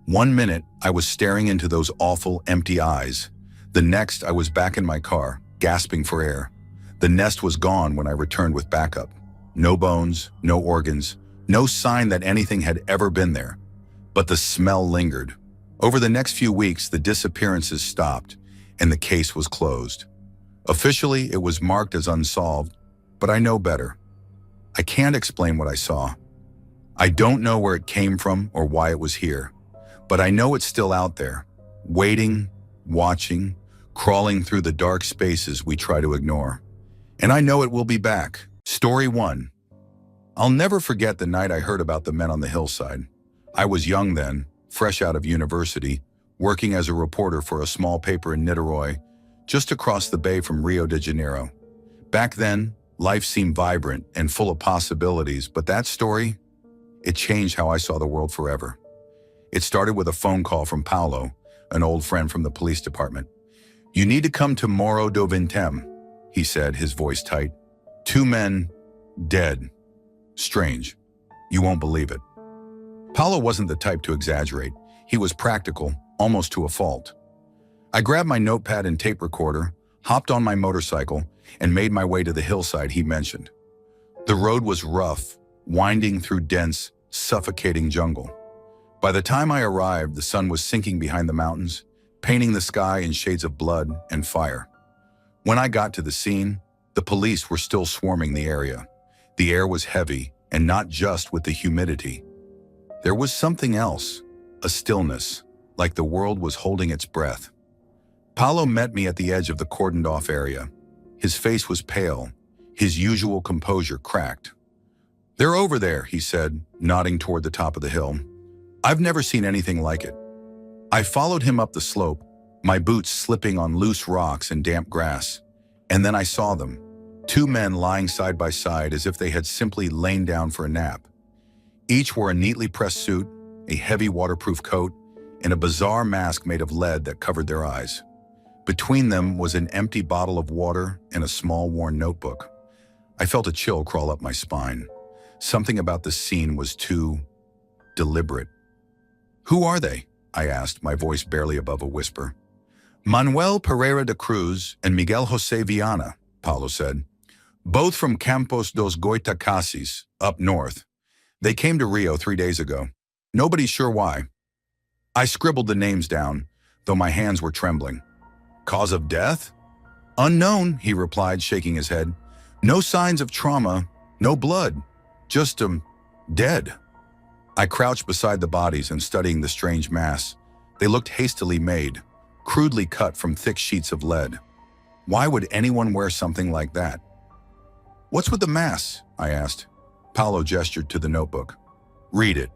One minute, I was staring into those awful, empty eyes. The next, I was back in my car, gasping for air. The nest was gone when I returned with backup. No bones, no organs, no sign that anything had ever been there. But the smell lingered. Over the next few weeks, the disappearances stopped, and the case was closed. Officially, it was marked as unsolved, but I know better. I can't explain what I saw. I don't know where it came from or why it was here, but I know it's still out there, waiting, watching, crawling through the dark spaces we try to ignore. And I know it will be back, Story 1. I'll never forget the night I heard about the men on the hillside. I was young then, fresh out of university, working as a reporter for a small paper in Niterói, just across the bay from Rio de Janeiro. Back then, life seemed vibrant and full of possibilities, but that story, it changed how I saw the world forever. It started with a phone call from Paulo, an old friend from the police department. "You need to come to Morro do Vintém," he said, his voice tight. "2 men, dead. Strange. You won't believe it." Paulo wasn't the type to exaggerate. He was practical, almost to a fault. I grabbed my notepad and tape recorder, hopped on my motorcycle, and made my way to the hillside he mentioned. The road was rough, winding through dense, suffocating jungle. By the time I arrived, the sun was sinking behind the mountains, painting the sky in shades of blood and fire. When I got to the scene, the police were still swarming the area. The air was heavy, and not just with the humidity. There was something else, a stillness, like the world was holding its breath. Paulo met me at the edge of the cordoned-off area. His face was pale, his usual composure cracked. "They're over there," he said, nodding toward the top of the hill. "I've never seen anything like it." I followed him up the slope, my boots slipping on loose rocks and damp grass, and then I saw them, 2 men lying side by side as if they had simply lain down for a nap. Each wore a neatly pressed suit, a heavy waterproof coat, and a bizarre mask made of lead that covered their eyes. Between them was an empty bottle of water and a small worn notebook. I felt a chill crawl up my spine. Something about the scene was too deliberate. "Who are they?" I asked, my voice barely above a whisper. "Manuel Pereira de Cruz and Miguel José Viana," Paulo said. "Both from Campos dos Goitacazes, up north. They came to Rio 3 days ago. Nobody's sure why." I scribbled the names down, though my hands were trembling. "Cause of death?" "Unknown," he replied, shaking his head. "No signs of trauma, no blood, just, dead." I crouched beside the bodies and studying the strange mass. They looked hastily made, crudely cut from thick sheets of lead. Why would anyone wear something like that? "What's with the mass?" I asked. Paulo gestured to the notebook. "Read it."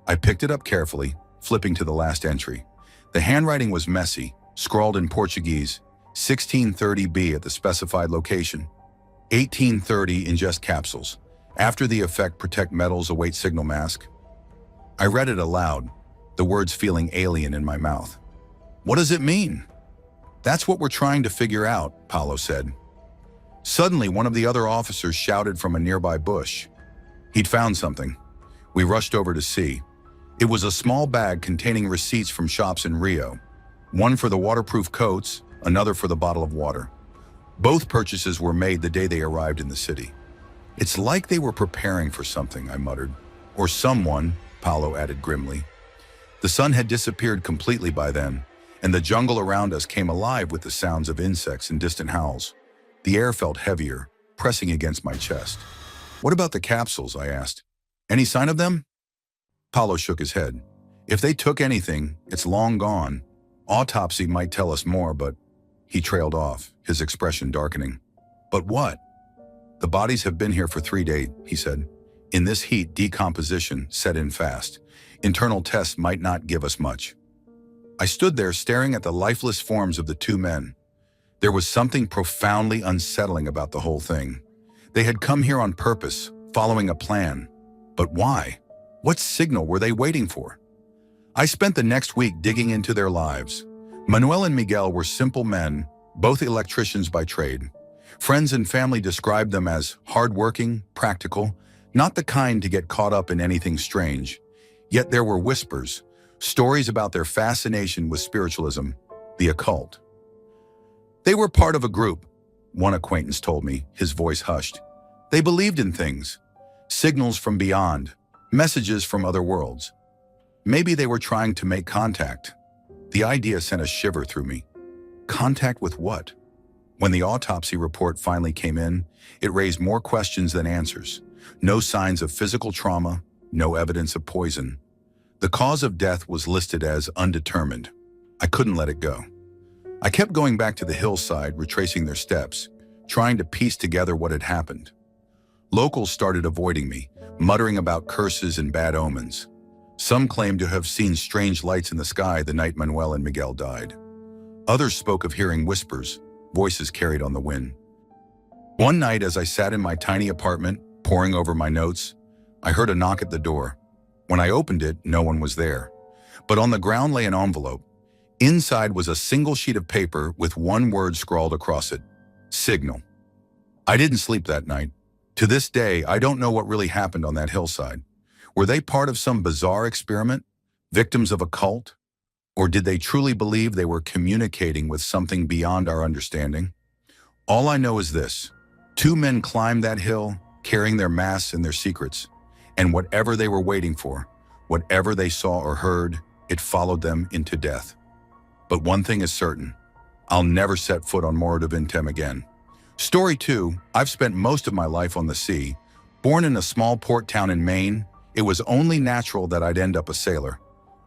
I picked it up carefully, flipping to the last entry. The handwriting was messy, scrawled in Portuguese, 1630B at the specified location, 1830 ingest capsules. After the effect, protect metals, await signal mask. I read it aloud, the words feeling alien in my mouth. "What does it mean?" "That's what we're trying to figure out," Paulo said. Suddenly, one of the other officers shouted from a nearby bush. He'd found something. We rushed over to see. It was a small bag containing receipts from shops in Rio. One for the waterproof coats, another for the bottle of water. Both purchases were made the day they arrived in the city. "It's like they were preparing for something," I muttered. "Or someone," Paulo added grimly. The sun had disappeared completely by then, and the jungle around us came alive with the sounds of insects and distant howls. The air felt heavier, pressing against my chest. "What about the capsules?" I asked. "Any sign of them?" Paulo shook his head. "If they took anything, it's long gone. Autopsy might tell us more, but..." He trailed off, his expression darkening. "But what?" "The bodies have been here for 3 days, he said. "In this heat, decomposition set in fast. Internal tests might not give us much." I stood there staring at the lifeless forms of the 2 men. There was something profoundly unsettling about the whole thing. They had come here on purpose, following a plan. But why? What signal were they waiting for? I spent the next week digging into their lives. Manuel and Miguel were simple men, both electricians by trade. Friends and family described them as hardworking, practical, not the kind to get caught up in anything strange. Yet there were whispers, stories about their fascination with spiritualism, the occult. "They were part of a group," one acquaintance told me, his voice hushed. "They believed in things, signals from beyond, messages from other worlds. Maybe they were trying to make contact." The idea sent a shiver through me. Contact with what? When the autopsy report finally came in, it raised more questions than answers. No signs of physical trauma, no evidence of poison. The cause of death was listed as undetermined. I couldn't let it go. I kept going back to the hillside, retracing their steps, trying to piece together what had happened. Locals started avoiding me, muttering about curses and bad omens. Some claimed to have seen strange lights in the sky the night Manuel and Miguel died. Others spoke of hearing whispers, voices carried on the wind. One night, as I sat in my tiny apartment, poring over my notes, I heard a knock at the door. When I opened it, no one was there. But on the ground lay an envelope. Inside was a single sheet of paper with one word scrawled across it: signal. I didn't sleep that night. To this day, I don't know what really happened on that hillside. Were they part of some bizarre experiment, victims of a cult? Or did they truly believe they were communicating with something beyond our understanding? All I know is this: two men climbed that hill, carrying their masks and their secrets. And whatever they were waiting for, whatever they saw or heard, it followed them into death. But one thing is certain: I'll never set foot on Morro de Vintem again. Story 2, I've spent most of my life on the sea. Born in a small port town in Maine, it was only natural that I'd end up a sailor.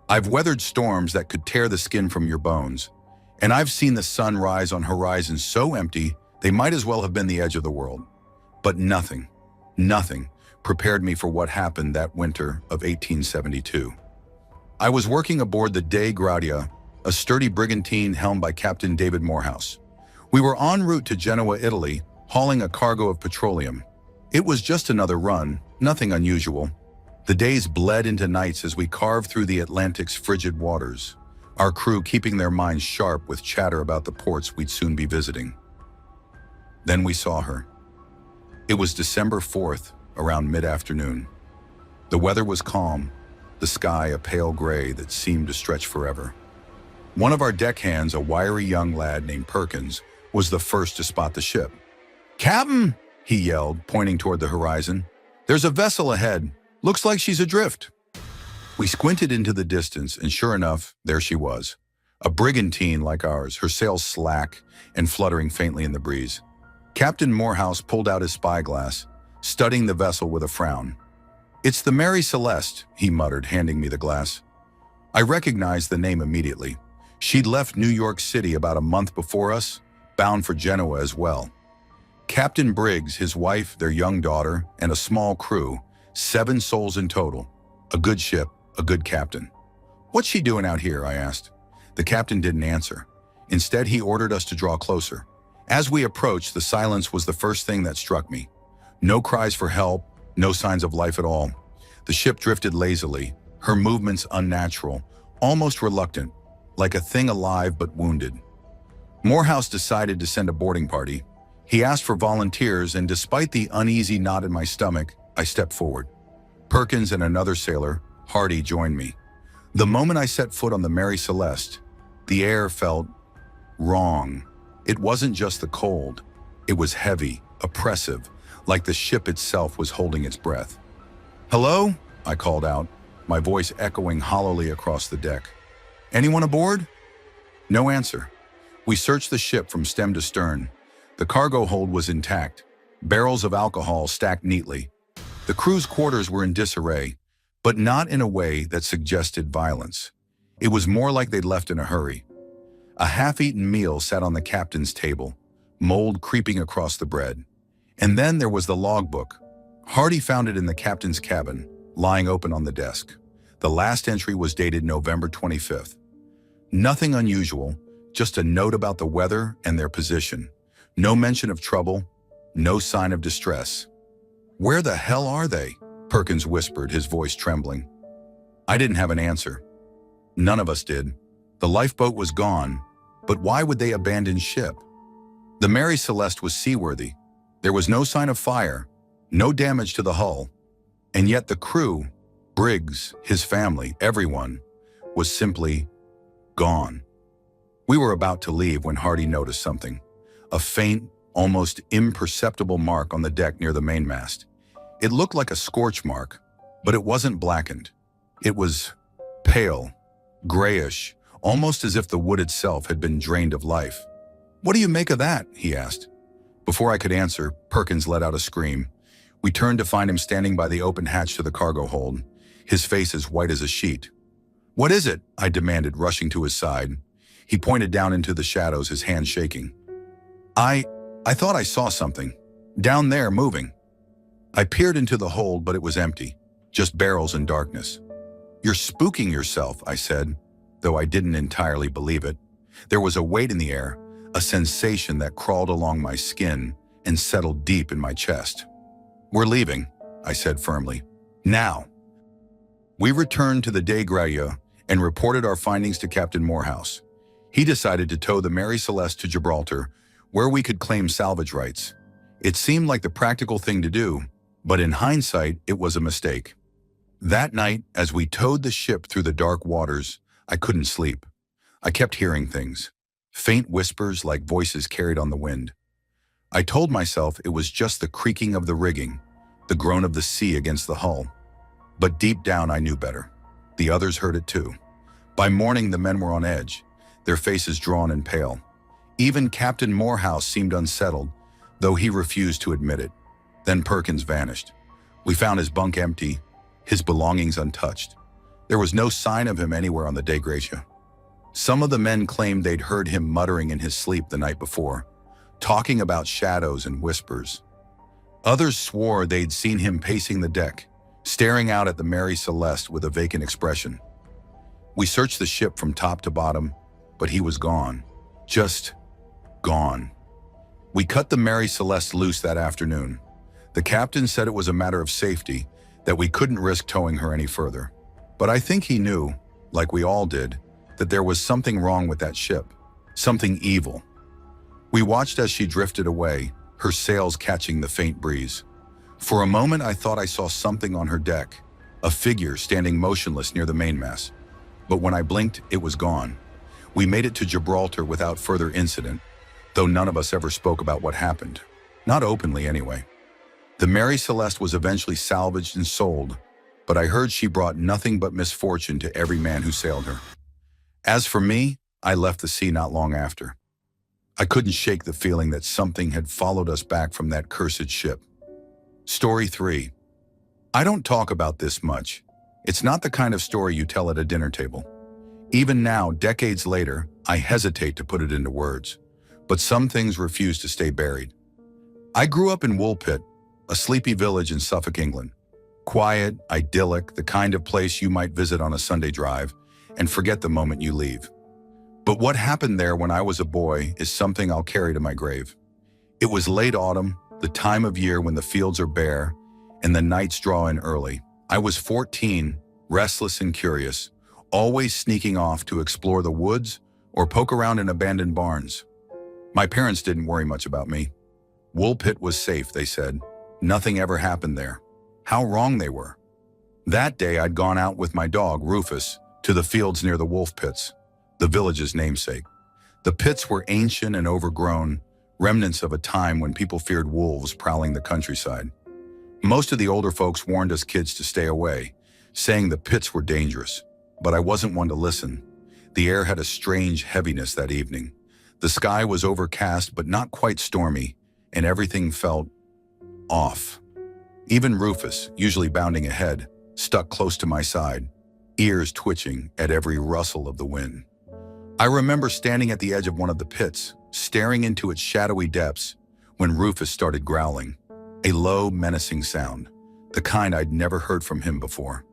I've weathered storms that could tear the skin from your bones. And I've seen the sun rise on horizons so empty, they might as well have been the edge of the world. But nothing prepared me for what happened that winter of 1872. I was working aboard the Dei Gradia, a sturdy brigantine helmed by Captain David Morehouse. We were en route to Genoa, Italy, hauling a cargo of petroleum. It was just another run, nothing unusual. The days bled into nights as we carved through the Atlantic's frigid waters, our crew keeping their minds sharp with chatter about the ports we'd soon be visiting. Then we saw her. It was December 4th, around mid-afternoon. The weather was calm, the sky a pale gray that seemed to stretch forever. One of our deckhands, a wiry young lad named Perkins, was the first to spot the ship. "Captain!" he yelled, pointing toward the horizon. "There's a vessel ahead. Looks like she's adrift." We squinted into the distance, and sure enough, there she was. A brigantine like ours, her sails slack and fluttering faintly in the breeze. Captain Morehouse pulled out his spyglass, studying the vessel with a frown. "It's the Mary Celeste," he muttered, handing me the glass. I recognized the name immediately. She'd left New York City about a month before us, bound for Genoa as well. Captain Briggs, his wife, their young daughter, and a small crew, 7 souls in total. A good ship, a good captain. "What's she doing out here?" I asked. The captain didn't answer. Instead, he ordered us to draw closer. As we approached, the silence was the first thing that struck me. No cries for help, no signs of life at all. The ship drifted lazily, her movements unnatural, almost reluctant, like a thing alive but wounded. Morehouse decided to send a boarding party. He asked for volunteers, and despite the uneasy knot in my stomach, I stepped forward. Perkins and another sailor, Hardy, joined me. The moment I set foot on the Mary Celeste, the air felt wrong. It wasn't just the cold. It was heavy, oppressive, like the ship itself was holding its breath. "Hello?" I called out, my voice echoing hollowly across the deck. "Anyone aboard?" No answer. We searched the ship from stem to stern. The cargo hold was intact, barrels of alcohol stacked neatly. The crew's quarters were in disarray, but not in a way that suggested violence. It was more like they'd left in a hurry. A half-eaten meal sat on the captain's table, mold creeping across the bread. And then there was the logbook. Hardy found it in the captain's cabin, lying open on the desk. The last entry was dated November 25th. Nothing unusual, just a note about the weather and their position. No mention of trouble, no sign of distress. "Where the hell are they?" Perkins whispered, his voice trembling. I didn't have an answer. None of us did. The lifeboat was gone, but why would they abandon ship? The Mary Celeste was seaworthy. There was no sign of fire, no damage to the hull. And yet the crew, Briggs, his family, everyone, was simply gone. We were about to leave when Hardy noticed something. A faint, almost imperceptible mark on the deck near the mainmast. It looked like a scorch mark, but it wasn't blackened. It was pale, grayish, almost as if the wood itself had been drained of life. "What do you make of that?" he asked. Before I could answer, Perkins let out a scream. We turned to find him standing by the open hatch to the cargo hold, his face as white as a sheet. "What is it?" I demanded, rushing to his side. He pointed down into the shadows, his hand shaking. I thought I saw something. Down there, moving." I peered into the hold, but it was empty, just barrels and darkness. "You're spooking yourself," I said, though I didn't entirely believe it. There was a weight in the air, a sensation that crawled along my skin and settled deep in my chest. "We're leaving," I said firmly. "Now." We returned to the Day Graya and reported our findings to Captain Morehouse. He decided to tow the Mary Celeste to Gibraltar, where we could claim salvage rights. It seemed like the practical thing to do, but in hindsight, it was a mistake. That night, as we towed the ship through the dark waters, I couldn't sleep. I kept hearing things, faint whispers like voices carried on the wind. I told myself it was just the creaking of the rigging, the groan of the sea against the hull. But deep down, I knew better. The others heard it too. By morning, the men were on edge, their faces drawn and pale. Even Captain Morehouse seemed unsettled, though he refused to admit it. Then Perkins vanished. We found his bunk empty, his belongings untouched. There was no sign of him anywhere on the Day Graya. Some of the men claimed they'd heard him muttering in his sleep the night before, talking about shadows and whispers. Others swore they'd seen him pacing the deck, staring out at the Mary Celeste with a vacant expression. We searched the ship from top to bottom, but he was gone. Just gone. We cut the Mary Celeste loose that afternoon. The captain said it was a matter of safety, that we couldn't risk towing her any further. But I think he knew, like we all did, that there was something wrong with that ship, something evil. We watched as she drifted away, her sails catching the faint breeze. For a moment, I thought I saw something on her deck, a figure standing motionless near the mainmast. But when I blinked, it was gone. We made it to Gibraltar without further incident, though none of us ever spoke about what happened. Not openly, anyway. The Mary Celeste was eventually salvaged and sold, but I heard she brought nothing but misfortune to every man who sailed her. As for me, I left the sea not long after. I couldn't shake the feeling that something had followed us back from that cursed ship. Story 3. I don't talk about this much. It's not the kind of story you tell at a dinner table. Even now, decades later, I hesitate to put it into words, but some things refuse to stay buried. I grew up in Woolpit, a sleepy village in Suffolk, England. Quiet, idyllic, the kind of place you might visit on a Sunday drive and forget the moment you leave. But what happened there when I was a boy is something I'll carry to my grave. It was late autumn, the time of year when the fields are bare and the nights draw in early. I was 14, restless and curious, always sneaking off to explore the woods or poke around in abandoned barns. My parents didn't worry much about me. Woolpit was safe, they said. Nothing ever happened there. How wrong they were. That day, I'd gone out with my dog, Rufus, to the fields near the wolf pits, the village's namesake. The pits were ancient and overgrown, remnants of a time when people feared wolves prowling the countryside. Most of the older folks warned us kids to stay away, saying the pits were dangerous, but I wasn't one to listen. The air had a strange heaviness that evening. The sky was overcast but not quite stormy, and everything felt off. Even Rufus, usually bounding ahead, stuck close to my side, ears twitching at every rustle of the wind. I remember standing at the edge of one of the pits, staring into its shadowy depths, when Rufus started growling, a low, menacing sound, the kind I'd never heard from him before.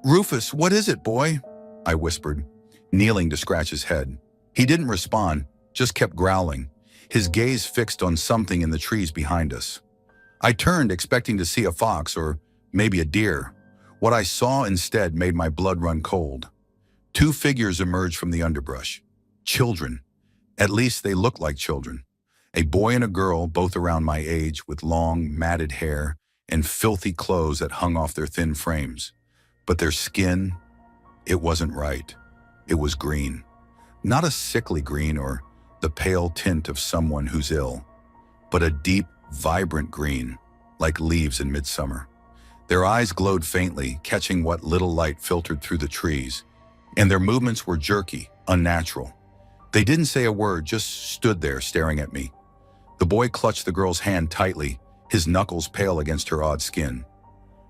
"Rufus, what is it, boy?" I whispered, kneeling to scratch his head. He didn't respond, just kept growling, his gaze fixed on something in the trees behind us. I turned, expecting to see a fox or maybe a deer. What I saw instead made my blood run cold. Two figures emerged from the underbrush. Children. At least they looked like children. A boy and a girl, both around my age, with long, matted hair and filthy clothes that hung off their thin frames. But their skin, it wasn't right. It was green. Not a sickly green or the pale tint of someone who's ill, but a deep, vibrant green, like leaves in midsummer. Their eyes glowed faintly, catching what little light filtered through the trees, and their movements were jerky, unnatural. They didn't say a word, just stood there staring at me. The boy clutched the girl's hand tightly, his knuckles pale against her odd skin.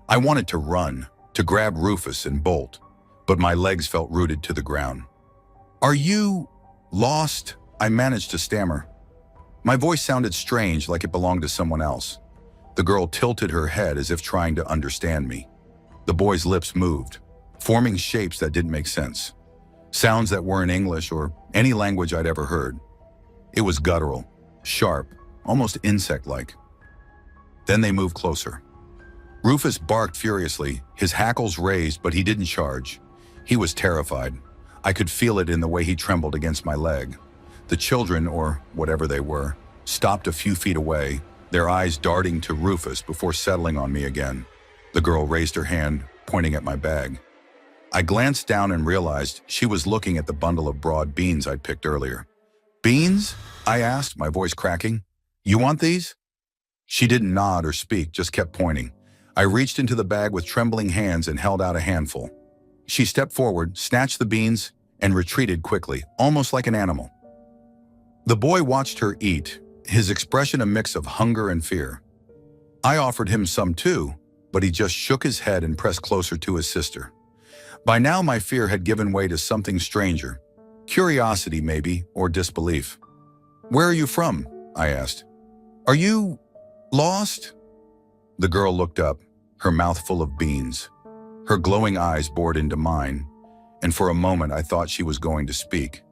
I wanted to run, to grab Rufus and bolt, but my legs felt rooted to the ground. "Are you lost?" I managed to stammer. My voice sounded strange, like it belonged to someone else. The girl tilted her head as if trying to understand me. The boy's lips moved, forming shapes that didn't make sense. Sounds that weren't English or any language I'd ever heard. It was guttural, sharp, almost insect-like. Then they moved closer. Rufus barked furiously, his hackles raised, but he didn't charge. He was terrified. I could feel it in the way he trembled against my leg. The children, or whatever they were, stopped a few feet away, their eyes darting to Rufus before settling on me again. The girl raised her hand, pointing at my bag. I glanced down and realized she was looking at the bundle of broad beans I'd picked earlier. "Beans?" I asked, my voice cracking. "You want these?" She didn't nod or speak, just kept pointing. I reached into the bag with trembling hands and held out a handful. She stepped forward, snatched the beans, and retreated quickly, almost like an animal. The boy watched her eat, his expression a mix of hunger and fear. I offered him some too, but he just shook his head and pressed closer to his sister. By now my fear had given way to something stranger. Curiosity maybe, or disbelief. "Where are you from?" I asked. "Are you lost?" The girl looked up, her mouth full of beans. Her glowing eyes bored into mine, and for a moment I thought she was going to speak.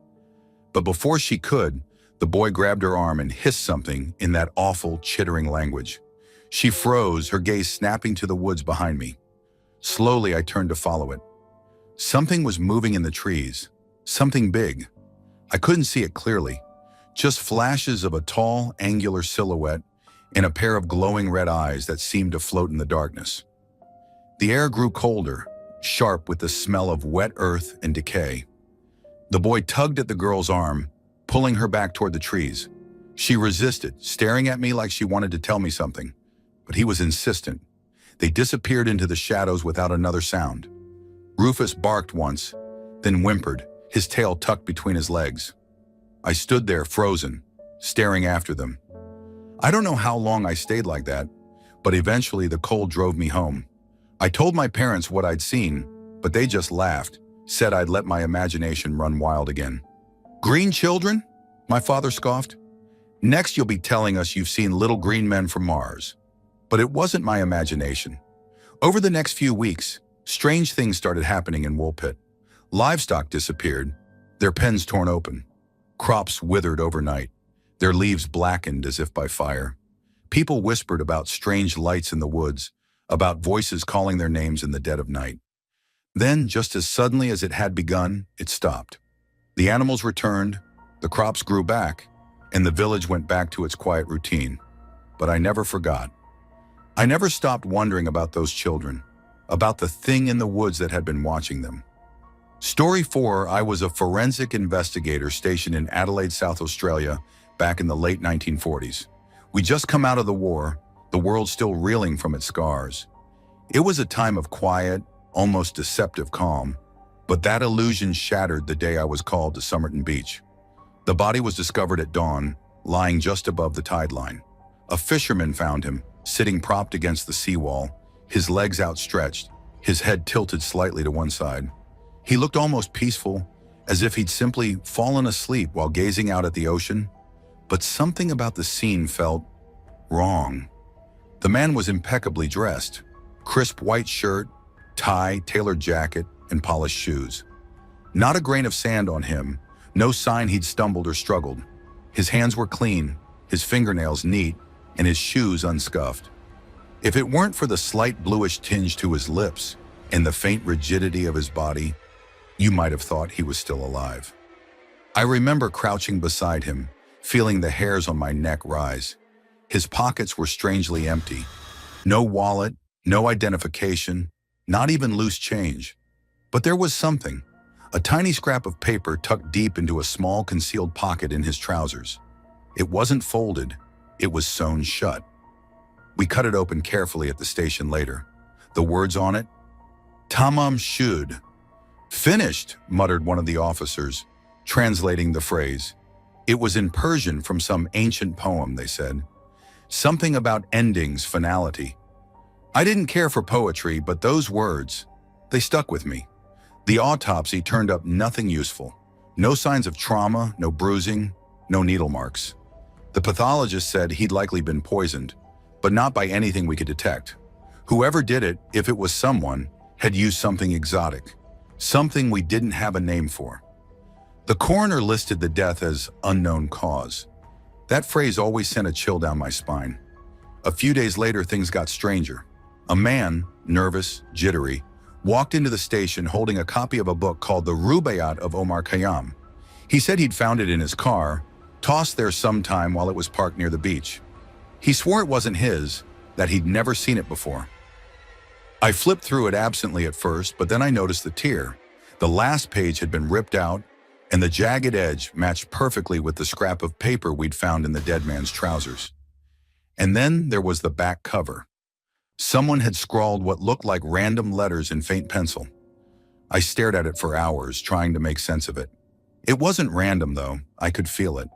But before she could, the boy grabbed her arm and hissed something in that awful, chittering language. She froze, her gaze snapping to the woods behind me. Slowly I turned to follow it. Something was moving in the trees, something big. I couldn't see it clearly, just flashes of a tall, angular silhouette and a pair of glowing red eyes that seemed to float in the darkness. The air grew colder, sharp with the smell of wet earth and decay. The boy tugged at the girl's arm, pulling her back toward the trees. She resisted, staring at me like she wanted to tell me something, but he was insistent. They disappeared into the shadows without another sound. Rufus barked once, then whimpered, his tail tucked between his legs. I stood there frozen, staring after them. I don't know how long I stayed like that, but eventually the cold drove me home. I told my parents what I'd seen, but they just laughed, said I'd let my imagination run wild again. "Green children?" my father scoffed. "Next you'll be telling us you've seen little green men from Mars." But it wasn't my imagination. Over the next few weeks, strange things started happening in Woolpit. Livestock disappeared, their pens torn open. Crops withered overnight, their leaves blackened as if by fire. People whispered about strange lights in the woods, about voices calling their names in the dead of night. Then, just as suddenly as it had begun, it stopped. The animals returned, the crops grew back, and the village went back to its quiet routine. But I never forgot. I never stopped wondering about those children, about the thing in the woods that had been watching them. Story 4, I was a forensic investigator stationed in Adelaide, South Australia, back in the late 1940s. We'd just come out of the war, the world still reeling from its scars. It was a time of quiet, almost deceptive calm, but that illusion shattered the day I was called to Somerton Beach. The body was discovered at dawn, lying just above the tide line. A fisherman found him, sitting propped against the seawall, his legs outstretched, his head tilted slightly to one side. He looked almost peaceful, as if he'd simply fallen asleep while gazing out at the ocean. But something about the scene felt wrong. The man was impeccably dressed, crisp white shirt, tie, tailored jacket, and polished shoes. Not a grain of sand on him, no sign he'd stumbled or struggled. His hands were clean, his fingernails neat, and his shoes unscuffed. If it weren't for the slight bluish tinge to his lips and the faint rigidity of his body, you might have thought he was still alive. I remember crouching beside him, feeling the hairs on my neck rise. His pockets were strangely empty. No wallet, no identification, not even loose change. But there was something, a tiny scrap of paper tucked deep into a small concealed pocket in his trousers. It wasn't folded, it was sewn shut. We cut it open carefully at the station later. The words on it, "Tamam Shud." "Finished," muttered one of the officers, translating the phrase. It was in Persian from some ancient poem, they said. Something about endings, finality. I didn't care for poetry, but those words, they stuck with me. The autopsy turned up nothing useful. No signs of trauma, no bruising, no needle marks. The pathologist said he'd likely been poisoned, but not by anything we could detect. Whoever did it, if it was someone, had used something exotic, something we didn't have a name for. The coroner listed the death as unknown cause. That phrase always sent a chill down my spine. A few days later, things got stranger. A man, nervous, jittery, walked into the station holding a copy of a book called The Rubaiyat of Omar Khayyam. He said he'd found it in his car, tossed there sometime while it was parked near the beach. He swore it wasn't his, that he'd never seen it before. I flipped through it absently at first, but then I noticed the tear. The last page had been ripped out, and the jagged edge matched perfectly with the scrap of paper we'd found in the dead man's trousers. And then there was the back cover. Someone had scrawled what looked like random letters in faint pencil. I stared at it for hours, trying to make sense of it. It wasn't random, though. I could feel it.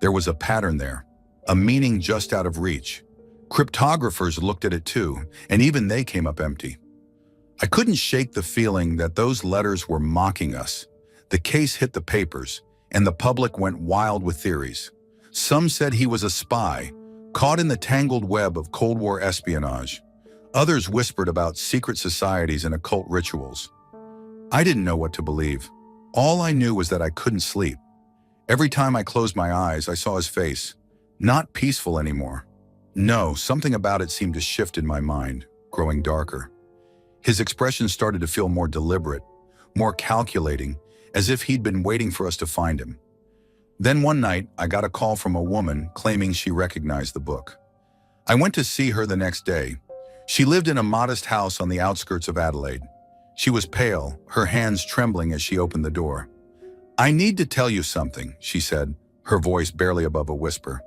There was a pattern there, a meaning just out of reach. Cryptographers looked at it too, and even they came up empty. I couldn't shake the feeling that those letters were mocking us. The case hit the papers, and the public went wild with theories. Some said he was a spy, caught in the tangled web of Cold War espionage. Others whispered about secret societies and occult rituals. I didn't know what to believe. All I knew was that I couldn't sleep. Every time I closed my eyes, I saw his face. Not peaceful anymore. No, something about it seemed to shift in my mind, growing darker. His expression started to feel more deliberate, more calculating, as if he'd been waiting for us to find him. Then one night, I got a call from a woman claiming she recognized the book. I went to see her the next day. She lived in a modest house on the outskirts of Adelaide. She was pale, her hands trembling as she opened the door. "I need to tell you something," she said, her voice barely above a whisper.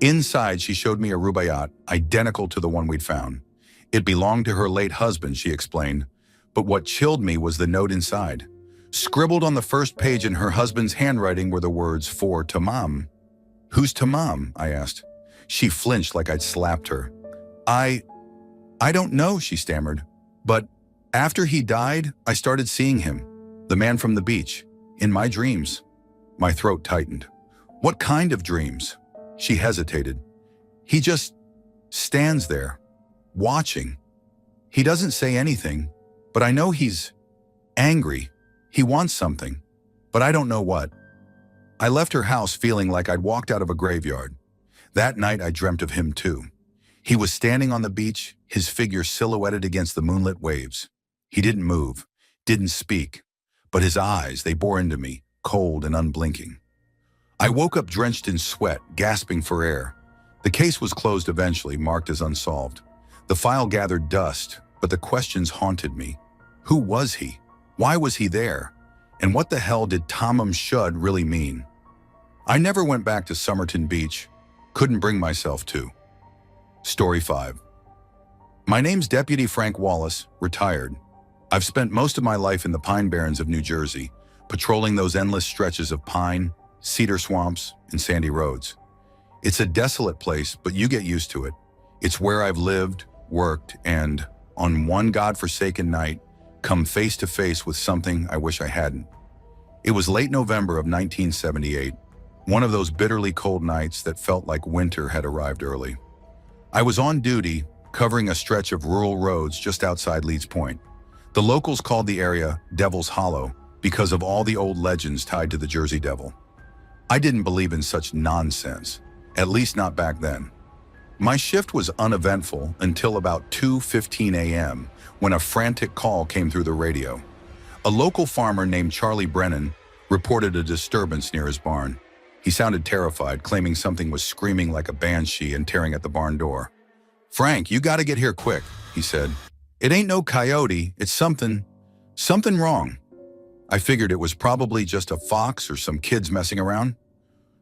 Inside, she showed me a rubaiyat, identical to the one we'd found. It belonged to her late husband, she explained, but what chilled me was the note inside. Scribbled on the first page in her husband's handwriting were the words, "For Tamam." "Who's Tamam?" I asked. She flinched like I'd slapped her. I don't know," she stammered. "But after he died, I started seeing him, the man from the beach, in my dreams." My throat tightened. "What kind of dreams?" She hesitated. "He just stands there, watching. He doesn't say anything, but I know he's angry. He wants something, but I don't know what." I left her house feeling like I'd walked out of a graveyard. That night I dreamt of him too. He was standing on the beach, his figure silhouetted against the moonlit waves. He didn't move, didn't speak, but his eyes, they bore into me, cold and unblinking. I woke up drenched in sweat, gasping for air. The case was closed eventually, marked as unsolved. The file gathered dust, but the questions haunted me. Who was he? Why was he there? And what the hell did Tamam Shud really mean? I never went back to Somerton Beach. Couldn't bring myself to. Story 5. My name's Deputy Frank Wallace, retired. I've spent most of my life in the Pine Barrens of New Jersey, patrolling those endless stretches of pine, cedar swamps, and sandy roads. It's a desolate place, but you get used to it. It's where I've lived, worked, and, on one godforsaken night, come face to face with something I wish I hadn't. It was late November of 1978, one of those bitterly cold nights that felt like winter had arrived early. I was on duty, covering a stretch of rural roads just outside Leeds Point. The locals called the area Devil's Hollow because of all the old legends tied to the Jersey Devil. I didn't believe in such nonsense, at least not back then. My shift was uneventful until about 2:15 a.m. when a frantic call came through the radio. A local farmer named Charlie Brennan reported a disturbance near his barn. He sounded terrified, claiming something was screaming like a banshee and tearing at the barn door. "Frank, you gotta get here quick," he said. "It ain't no coyote, it's something wrong." I figured it was probably just a fox or some kids messing around.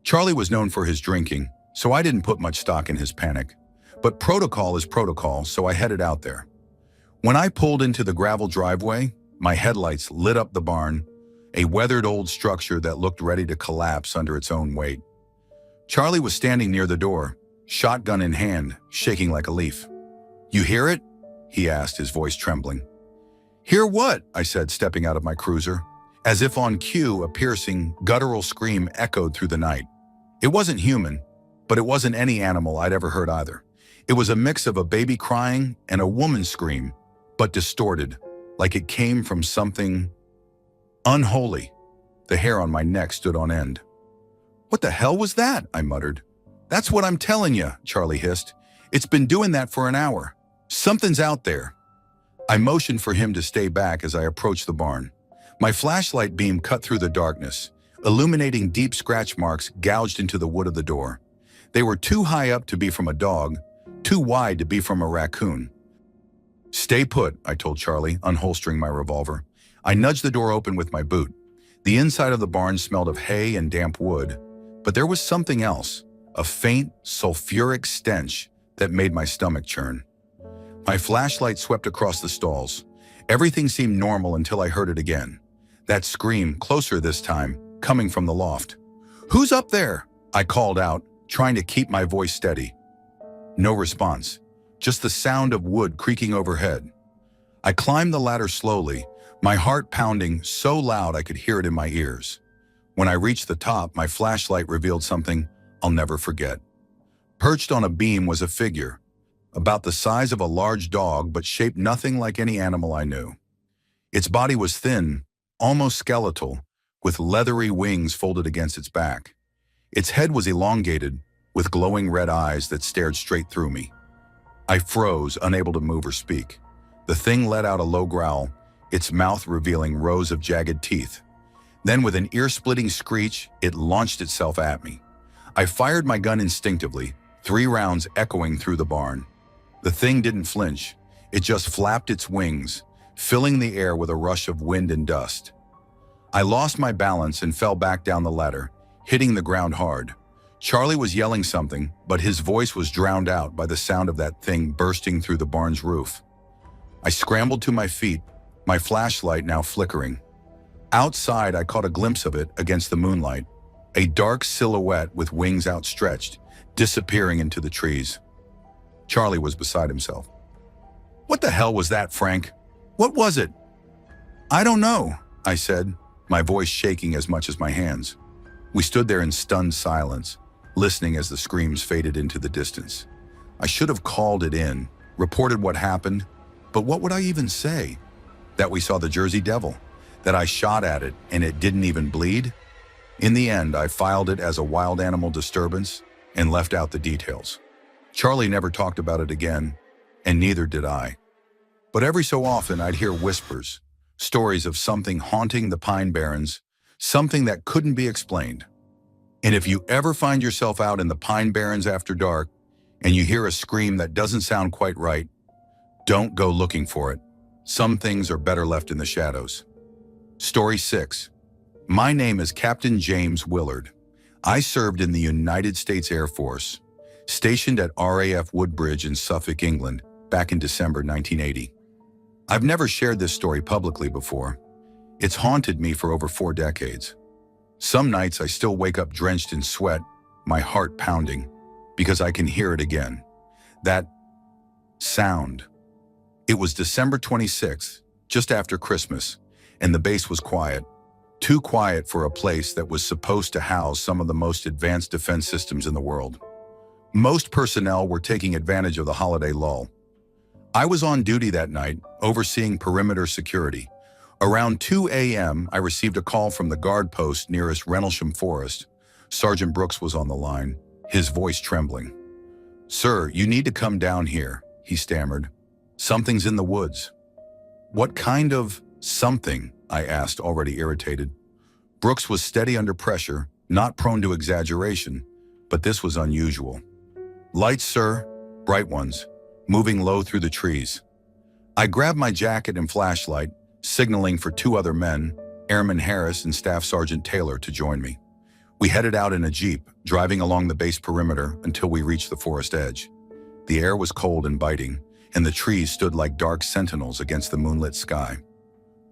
Charlie was known for his drinking, so I didn't put much stock in his panic. But protocol is protocol, so I headed out there. When I pulled into the gravel driveway, my headlights lit up the barn, a weathered old structure that looked ready to collapse under its own weight. Charlie was standing near the door, shotgun in hand, shaking like a leaf. "You hear it?" he asked, his voice trembling. "Hear what?" I said, stepping out of my cruiser. As if on cue, a piercing, guttural scream echoed through the night. It wasn't human, but it wasn't any animal I'd ever heard either. It was a mix of a baby crying and a woman's scream, but distorted, like it came from something unholy. The hair on my neck stood on end. "What the hell was that?" I muttered. "That's what I'm telling you," Charlie hissed. "It's been doing that for an hour. Something's out there." I motioned for him to stay back as I approached the barn. My flashlight beam cut through the darkness, illuminating deep scratch marks gouged into the wood of the door. They were too high up to be from a dog, too wide to be from a raccoon. "Stay put," I told Charlie, unholstering my revolver. I nudged the door open with my boot. The inside of the barn smelled of hay and damp wood, but there was something else, a faint, sulfuric stench that made my stomach churn. My flashlight swept across the stalls. Everything seemed normal until I heard it again. That scream, closer this time, coming from the loft. "Who's up there?" I called out, trying to keep my voice steady. No response, just the sound of wood creaking overhead. I climbed the ladder slowly, my heart pounding so loud I could hear it in my ears. When I reached the top, my flashlight revealed something I'll never forget. Perched on a beam was a figure, about the size of a large dog but shaped nothing like any animal I knew. Its body was thin, almost skeletal, with leathery wings folded against its back. Its head was elongated, with glowing red eyes that stared straight through me. I froze, unable to move or speak. The thing let out a low growl, its mouth revealing rows of jagged teeth. Then with an ear-splitting screech, it launched itself at me. I fired my gun instinctively, 3 rounds echoing through the barn. The thing didn't flinch. It just flapped its wings, filling the air with a rush of wind and dust. I lost my balance and fell back down the ladder, hitting the ground hard. Charlie was yelling something, but his voice was drowned out by the sound of that thing bursting through the barn's roof. I scrambled to my feet, my flashlight now flickering. Outside, I caught a glimpse of it against the moonlight, a dark silhouette with wings outstretched, disappearing into the trees. Charlie was beside himself. "What the hell was that, Frank? What was it?" "I don't know," I said, my voice shaking as much as my hands. We stood there in stunned silence, listening as the screams faded into the distance. I should have called it in, reported what happened, but what would I even say? That we saw the Jersey Devil? That I shot at it and it didn't even bleed? In the end, I filed it as a wild animal disturbance and left out the details. Charlie never talked about it again, and neither did I. But every so often I'd hear whispers, stories of something haunting the Pine Barrens, something that couldn't be explained. And if you ever find yourself out in the Pine Barrens after dark and you hear a scream that doesn't sound quite right, don't go looking for it. Some things are better left in the shadows. Story 6. My name is Captain James Willard. I served in the United States Air Force, stationed at RAF Woodbridge in Suffolk, England, back in December 1980. I've never shared this story publicly before. It's haunted me for over 4 decades. Some nights I still wake up drenched in sweat, my heart pounding, because I can hear it again. That sound. It was December 26th, just after Christmas, and the base was quiet. Too quiet for a place that was supposed to house some of the most advanced defense systems in the world. Most personnel were taking advantage of the holiday lull. I was on duty that night, overseeing perimeter security. Around 2 a.m., I received a call from the guard post nearest Rendlesham Forest. Sergeant Brooks was on the line, his voice trembling. "Sir, you need to come down here," he stammered. "Something's in the woods." "What kind of something?" I asked, already irritated. Brooks was steady under pressure, not prone to exaggeration, but this was unusual. "Lights, sir, bright ones, moving low through the trees." I grabbed my jacket and flashlight, signaling for 2 other men, Airman Harris and Staff Sergeant Taylor, to join me. We headed out in a jeep, driving along the base perimeter until we reached the forest edge. The air was cold and biting, and the trees stood like dark sentinels against the moonlit sky.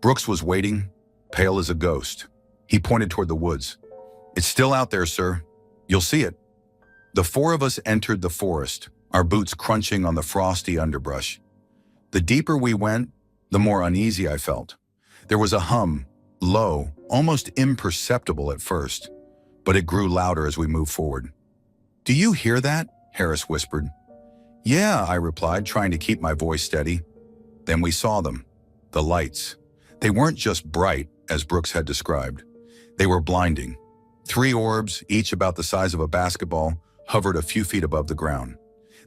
Brooks was waiting, pale as a ghost. He pointed toward the woods. "It's still out there, sir. You'll see it." The 4 of us entered the forest, our boots crunching on the frosty underbrush. The deeper we went, the more uneasy I felt. There was a hum, low, almost imperceptible at first, but it grew louder as we moved forward. "Do you hear that?" Harris whispered. Yeah, I replied, trying to keep my voice steady. Then we saw them. The lights. They weren't just bright, as Brooks had described. They were blinding. 3 orbs, each about the size of a basketball, hovered a few feet above the ground.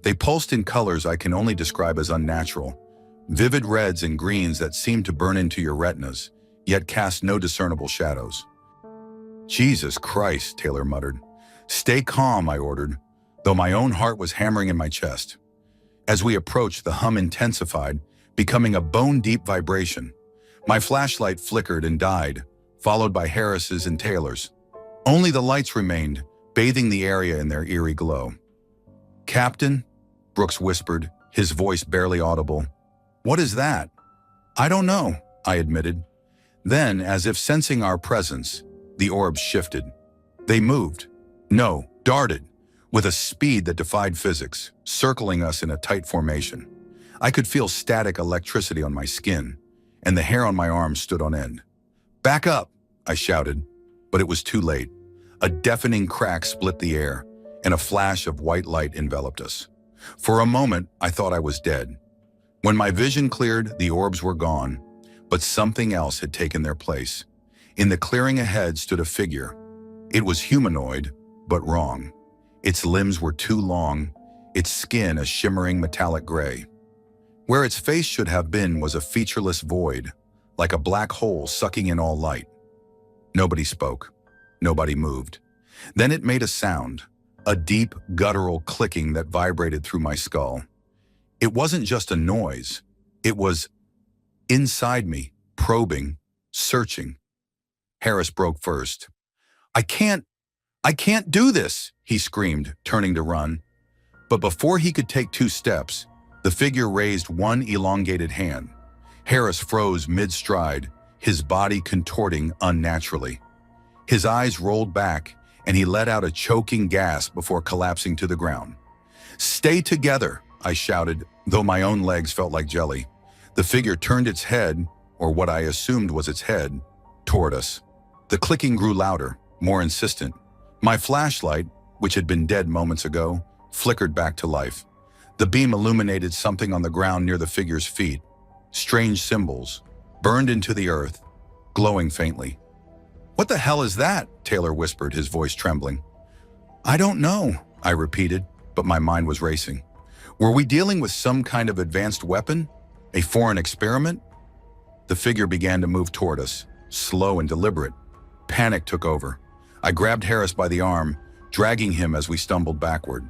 They pulsed in colors I can only describe as unnatural. Vivid reds and greens that seemed to burn into your retinas, yet cast no discernible shadows. Jesus Christ, Taylor muttered. Stay calm, I ordered, though my own heart was hammering in my chest. As we approached, the hum intensified, becoming a bone-deep vibration. My flashlight flickered and died, followed by Harris's and Taylor's. Only the lights remained, bathing the area in their eerie glow. Captain, Brooks whispered, his voice barely audible. What is that? I don't know, I admitted. Then, as if sensing our presence, the orbs shifted. They moved. No, darted, with a speed that defied physics, circling us in a tight formation. I could feel static electricity on my skin, and the hair on my arms stood on end. Back up, I shouted, but it was too late. A deafening crack split the air, and a flash of white light enveloped us. For a moment, I thought I was dead. When my vision cleared, the orbs were gone, but something else had taken their place. In the clearing ahead stood a figure. It was humanoid, but wrong. Its limbs were too long, its skin a shimmering metallic gray. Where its face should have been was a featureless void, like a black hole sucking in all light. Nobody spoke. Nobody moved. Then it made a sound, a deep, guttural clicking that vibrated through my skull. It wasn't just a noise. It was inside me, probing, searching. Harris broke first. I can't do this, he screamed, turning to run. But before he could take 2 steps, the figure raised one elongated hand. Harris froze mid-stride, his body contorting unnaturally. His eyes rolled back, and he let out a choking gasp before collapsing to the ground. Stay together, I shouted, though my own legs felt like jelly. The figure turned its head, or what I assumed was its head, toward us. The clicking grew louder, more insistent. My flashlight, which had been dead moments ago, flickered back to life. The beam illuminated something on the ground near the figure's feet. Strange symbols, burned into the earth, glowing faintly. What the hell is that? Taylor whispered, his voice trembling. I don't know, I repeated, but my mind was racing. Were we dealing with some kind of advanced weapon? A foreign experiment? The figure began to move toward us, slow and deliberate. Panic took over. I grabbed Harris by the arm, dragging him as we stumbled backward.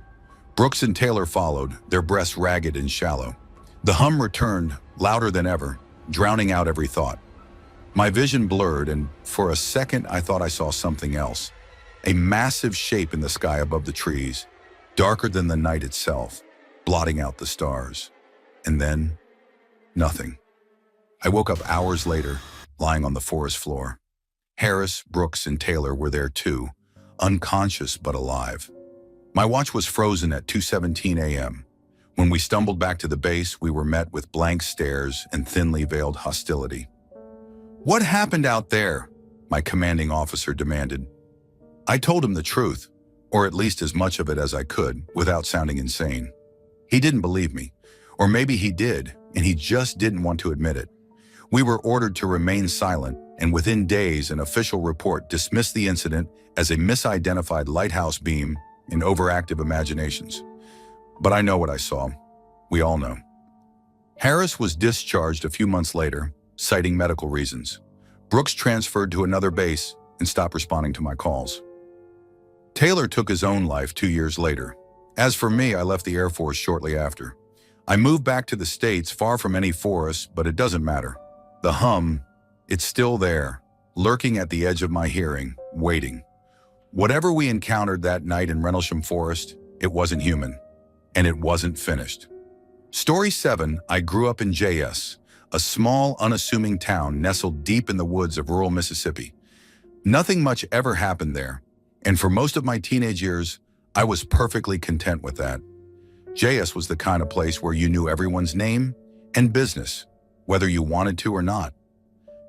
Brooks and Taylor followed, their breasts ragged and shallow. The hum returned, louder than ever, drowning out every thought. My vision blurred, and for a second I thought I saw something else. A massive shape in the sky above the trees, darker than the night itself, blotting out the stars. And then, nothing. I woke up hours later, lying on the forest floor. Harris, Brooks, and Taylor were there too, unconscious but alive. My watch was frozen at 2:17 a.m. When we stumbled back to the base, we were met with blank stares and thinly veiled hostility. What happened out there? My commanding officer demanded. I told him the truth, or at least as much of it as I could, without sounding insane. He didn't believe me, or maybe he did, and he just didn't want to admit it. We were ordered to remain silent, and within days an official report dismissed the incident as a misidentified lighthouse beam in overactive imaginations. But I know what I saw. We all know. Harris was discharged a few months later, citing medical reasons. Brooks transferred to another base and stopped responding to my calls. Taylor took his own life 2 years later. As for me, I left the Air Force shortly after. I moved back to the States, far from any forest, but it doesn't matter. The hum, it's still there, lurking at the edge of my hearing, waiting. Whatever we encountered that night in Rendlesham Forest, it wasn't human, and it wasn't finished. Story 7, I grew up in JS, a small, unassuming town nestled deep in the woods of rural Mississippi. Nothing much ever happened there, and for most of my teenage years, I was perfectly content with that. JS was the kind of place where you knew everyone's name and business, whether you wanted to or not.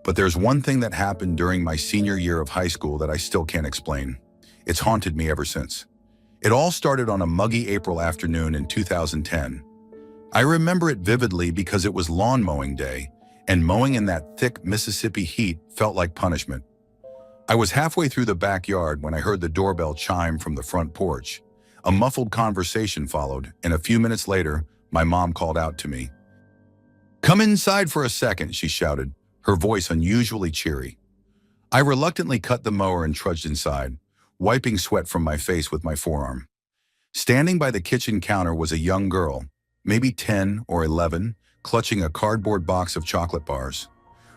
But there's one thing that happened during my senior year of high school that I still can't explain. It's haunted me ever since. It all started on a muggy April afternoon in 2010. I remember it vividly because it was lawn mowing day, and mowing in that thick Mississippi heat felt like punishment. I was halfway through the backyard when I heard the doorbell chime from the front porch. A muffled conversation followed, and a few minutes later, my mom called out to me. "Come inside for a second," she shouted, her voice unusually cheery. I reluctantly cut the mower and trudged inside, wiping sweat from my face with my forearm. Standing by the kitchen counter was a young girl, maybe 10 or 11, clutching a cardboard box of chocolate bars.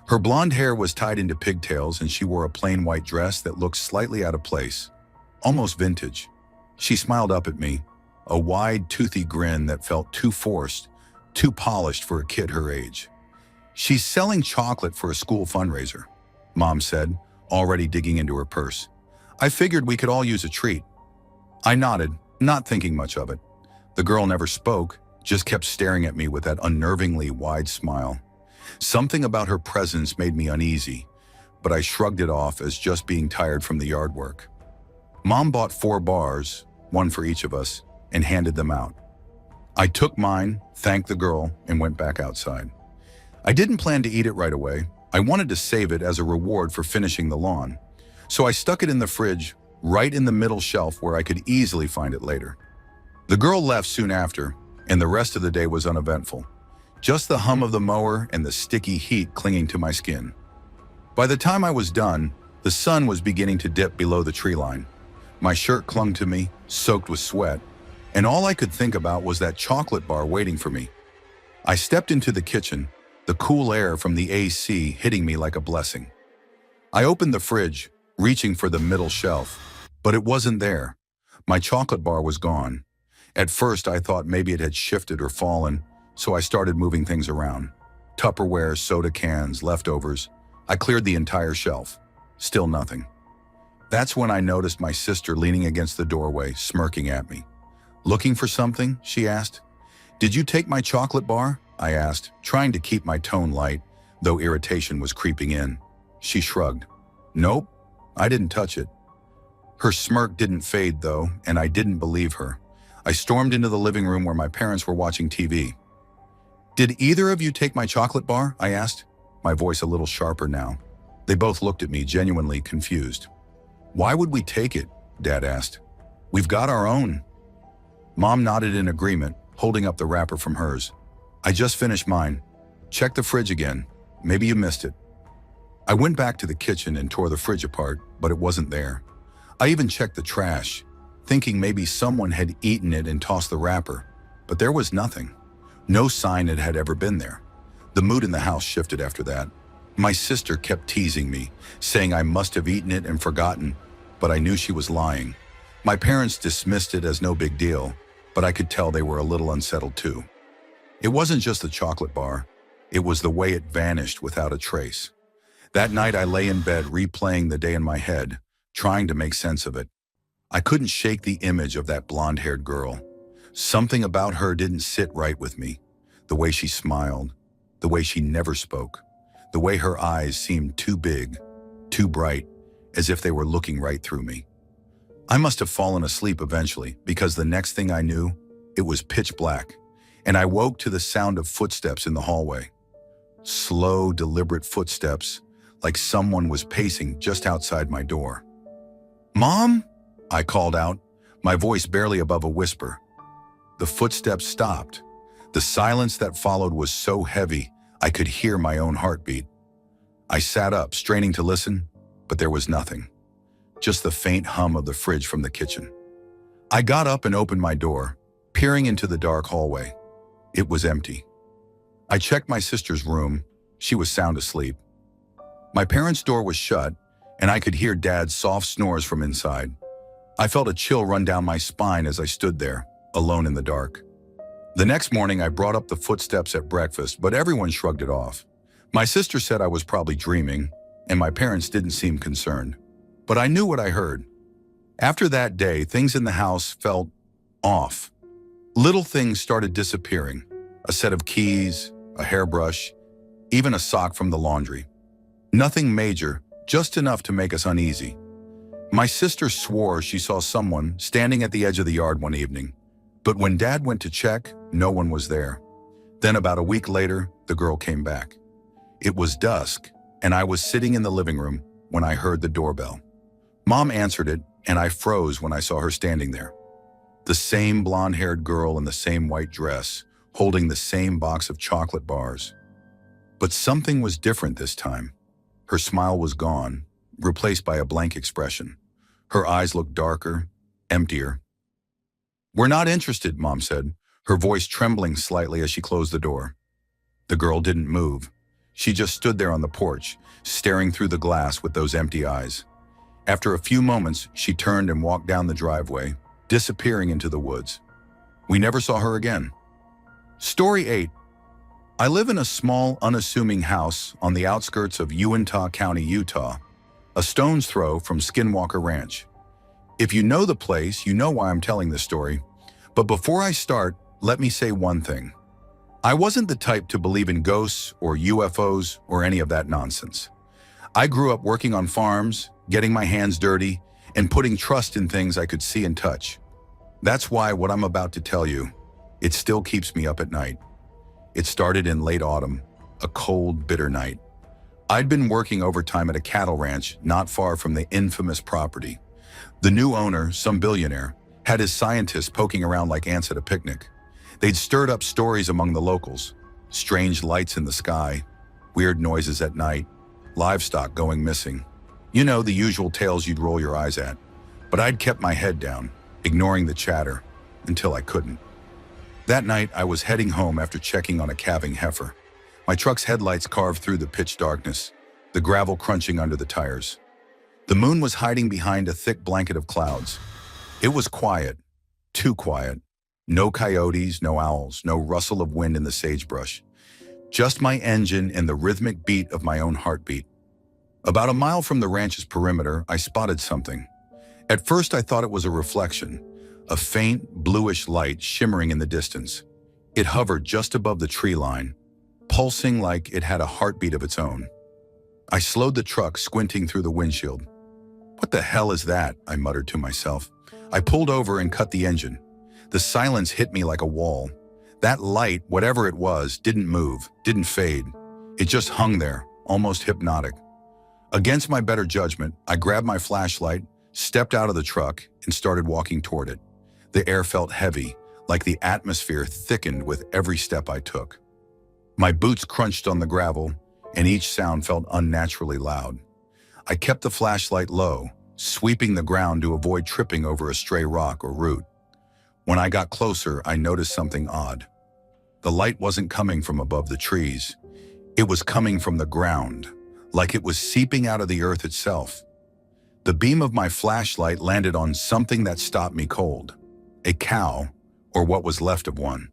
Her blonde hair was tied into pigtails and she wore a plain white dress that looked slightly out of place, almost vintage. She smiled up at me, a wide, toothy grin that felt too forced, too polished for a kid her age. "She's selling chocolate for a school fundraiser," Mom said, already digging into her purse. "I figured we could all use a treat." I nodded, not thinking much of it. The girl never spoke, just kept staring at me with that unnervingly wide smile. Something about her presence made me uneasy, but I shrugged it off as just being tired from the yard work. Mom bought 4 bars, one for each of us, and handed them out. I took mine, thanked the girl, and went back outside. I didn't plan to eat it right away. I wanted to save it as a reward for finishing the lawn. So I stuck it in the fridge, right in the middle shelf where I could easily find it later. The girl left soon after, and the rest of the day was uneventful. Just the hum of the mower and the sticky heat clinging to my skin. By the time I was done, the sun was beginning to dip below the tree line. My shirt clung to me, soaked with sweat, and all I could think about was that chocolate bar waiting for me. I stepped into the kitchen, the cool air from the AC hitting me like a blessing. I opened the fridge, reaching for the middle shelf, but it wasn't there. My chocolate bar was gone. At first, I thought maybe it had shifted or fallen, so I started moving things around. Tupperware, soda cans, leftovers. I cleared the entire shelf. Still nothing. That's when I noticed my sister leaning against the doorway, smirking at me. "Looking for something?" she asked. "Did you take my chocolate bar?" I asked, trying to keep my tone light, though irritation was creeping in. She shrugged. "Nope, I didn't touch it." Her smirk didn't fade, though, and I didn't believe her. I stormed into the living room where my parents were watching TV. "Did either of you take my chocolate bar?" I asked, my voice a little sharper now. They both looked at me, genuinely confused. "Why would we take it?" Dad asked. "We've got our own." Mom nodded in agreement, holding up the wrapper from hers. "I just finished mine. Check the fridge again. Maybe you missed it." I went back to the kitchen and tore the fridge apart, but it wasn't there. I even checked the trash, thinking maybe someone had eaten it and tossed the wrapper, but there was nothing. No sign it had ever been there. The mood in the house shifted after that. My sister kept teasing me, saying I must have eaten it and forgotten, but I knew she was lying. My parents dismissed it as no big deal, but I could tell they were a little unsettled too. It wasn't just the chocolate bar, it was the way it vanished without a trace. That night I lay in bed replaying the day in my head, trying to make sense of it. I couldn't shake the image of that blonde-haired girl. Something about her didn't sit right with me. The way she smiled, the way she never spoke, the way her eyes seemed too big, too bright, as if they were looking right through me. I must have fallen asleep eventually, because the next thing I knew, it was pitch black, and I woke to the sound of footsteps in the hallway. Slow, deliberate footsteps, like someone was pacing just outside my door. "Mom?" I called out, my voice barely above a whisper. The footsteps stopped. The silence that followed was so heavy, I could hear my own heartbeat. I sat up, straining to listen, but there was nothing. Just the faint hum of the fridge from the kitchen. I got up and opened my door, peering into the dark hallway. It was empty. I checked my sister's room. She was sound asleep. My parents' door was shut, and I could hear Dad's soft snores from inside. I felt a chill run down my spine as I stood there, alone in the dark. The next morning, I brought up the footsteps at breakfast, but everyone shrugged it off. My sister said I was probably dreaming, and my parents didn't seem concerned. But I knew what I heard. After that day, things in the house felt off. Little things started disappearing. A set of keys, a hairbrush, even a sock from the laundry. Nothing major, just enough to make us uneasy. My sister swore she saw someone standing at the edge of the yard one evening, but when Dad went to check, no one was there. Then about a week later, the girl came back. It was dusk, and I was sitting in the living room when I heard the doorbell. Mom answered it, and I froze when I saw her standing there. The same blonde-haired girl in the same white dress, holding the same box of chocolate bars. But something was different this time. Her smile was gone, replaced by a blank expression. Her eyes looked darker, emptier. "We're not interested," Mom said, her voice trembling slightly as she closed the door. The girl didn't move. She just stood there on the porch, staring through the glass with those empty eyes. After a few moments, she turned and walked down the driveway, disappearing into the woods. We never saw her again. Story 8. I live in a small, unassuming house on the outskirts of Uintah County, Utah, a stone's throw from Skinwalker Ranch. If you know the place, you know why I'm telling this story. But before I start, let me say one thing. I wasn't the type to believe in ghosts or UFOs or any of that nonsense. I grew up working on farms, getting my hands dirty, and putting trust in things I could see and touch. That's why what I'm about to tell you, it still keeps me up at night. It started in late autumn, a cold, bitter night. I'd been working overtime at a cattle ranch not far from the infamous property. The new owner, some billionaire, had his scientists poking around like ants at a picnic. They'd stirred up stories among the locals, strange lights in the sky, weird noises at night, livestock going missing. You know, the usual tales you'd roll your eyes at. But I'd kept my head down, ignoring the chatter, until I couldn't. That night, I was heading home after checking on a calving heifer. My truck's headlights carved through the pitch darkness, the gravel crunching under the tires. The moon was hiding behind a thick blanket of clouds. It was quiet, too quiet. No coyotes, no owls, no rustle of wind in the sagebrush. Just my engine and the rhythmic beat of my own heartbeat. About a mile from the ranch's perimeter, I spotted something. At first, I thought it was a reflection, a faint, bluish light shimmering in the distance. It hovered just above the tree line, pulsing like it had a heartbeat of its own. I slowed the truck, squinting through the windshield. "What the hell is that?" I muttered to myself. I pulled over and cut the engine. The silence hit me like a wall. That light, whatever it was, didn't move, didn't fade. It just hung there, almost hypnotic. Against my better judgment, I grabbed my flashlight, stepped out of the truck, and started walking toward it. The air felt heavy, like the atmosphere thickened with every step I took. My boots crunched on the gravel, and each sound felt unnaturally loud. I kept the flashlight low, sweeping the ground to avoid tripping over a stray rock or root. When I got closer, I noticed something odd. The light wasn't coming from above the trees. It was coming from the ground, like it was seeping out of the earth itself. The beam of my flashlight landed on something that stopped me cold. A cow, or what was left of one.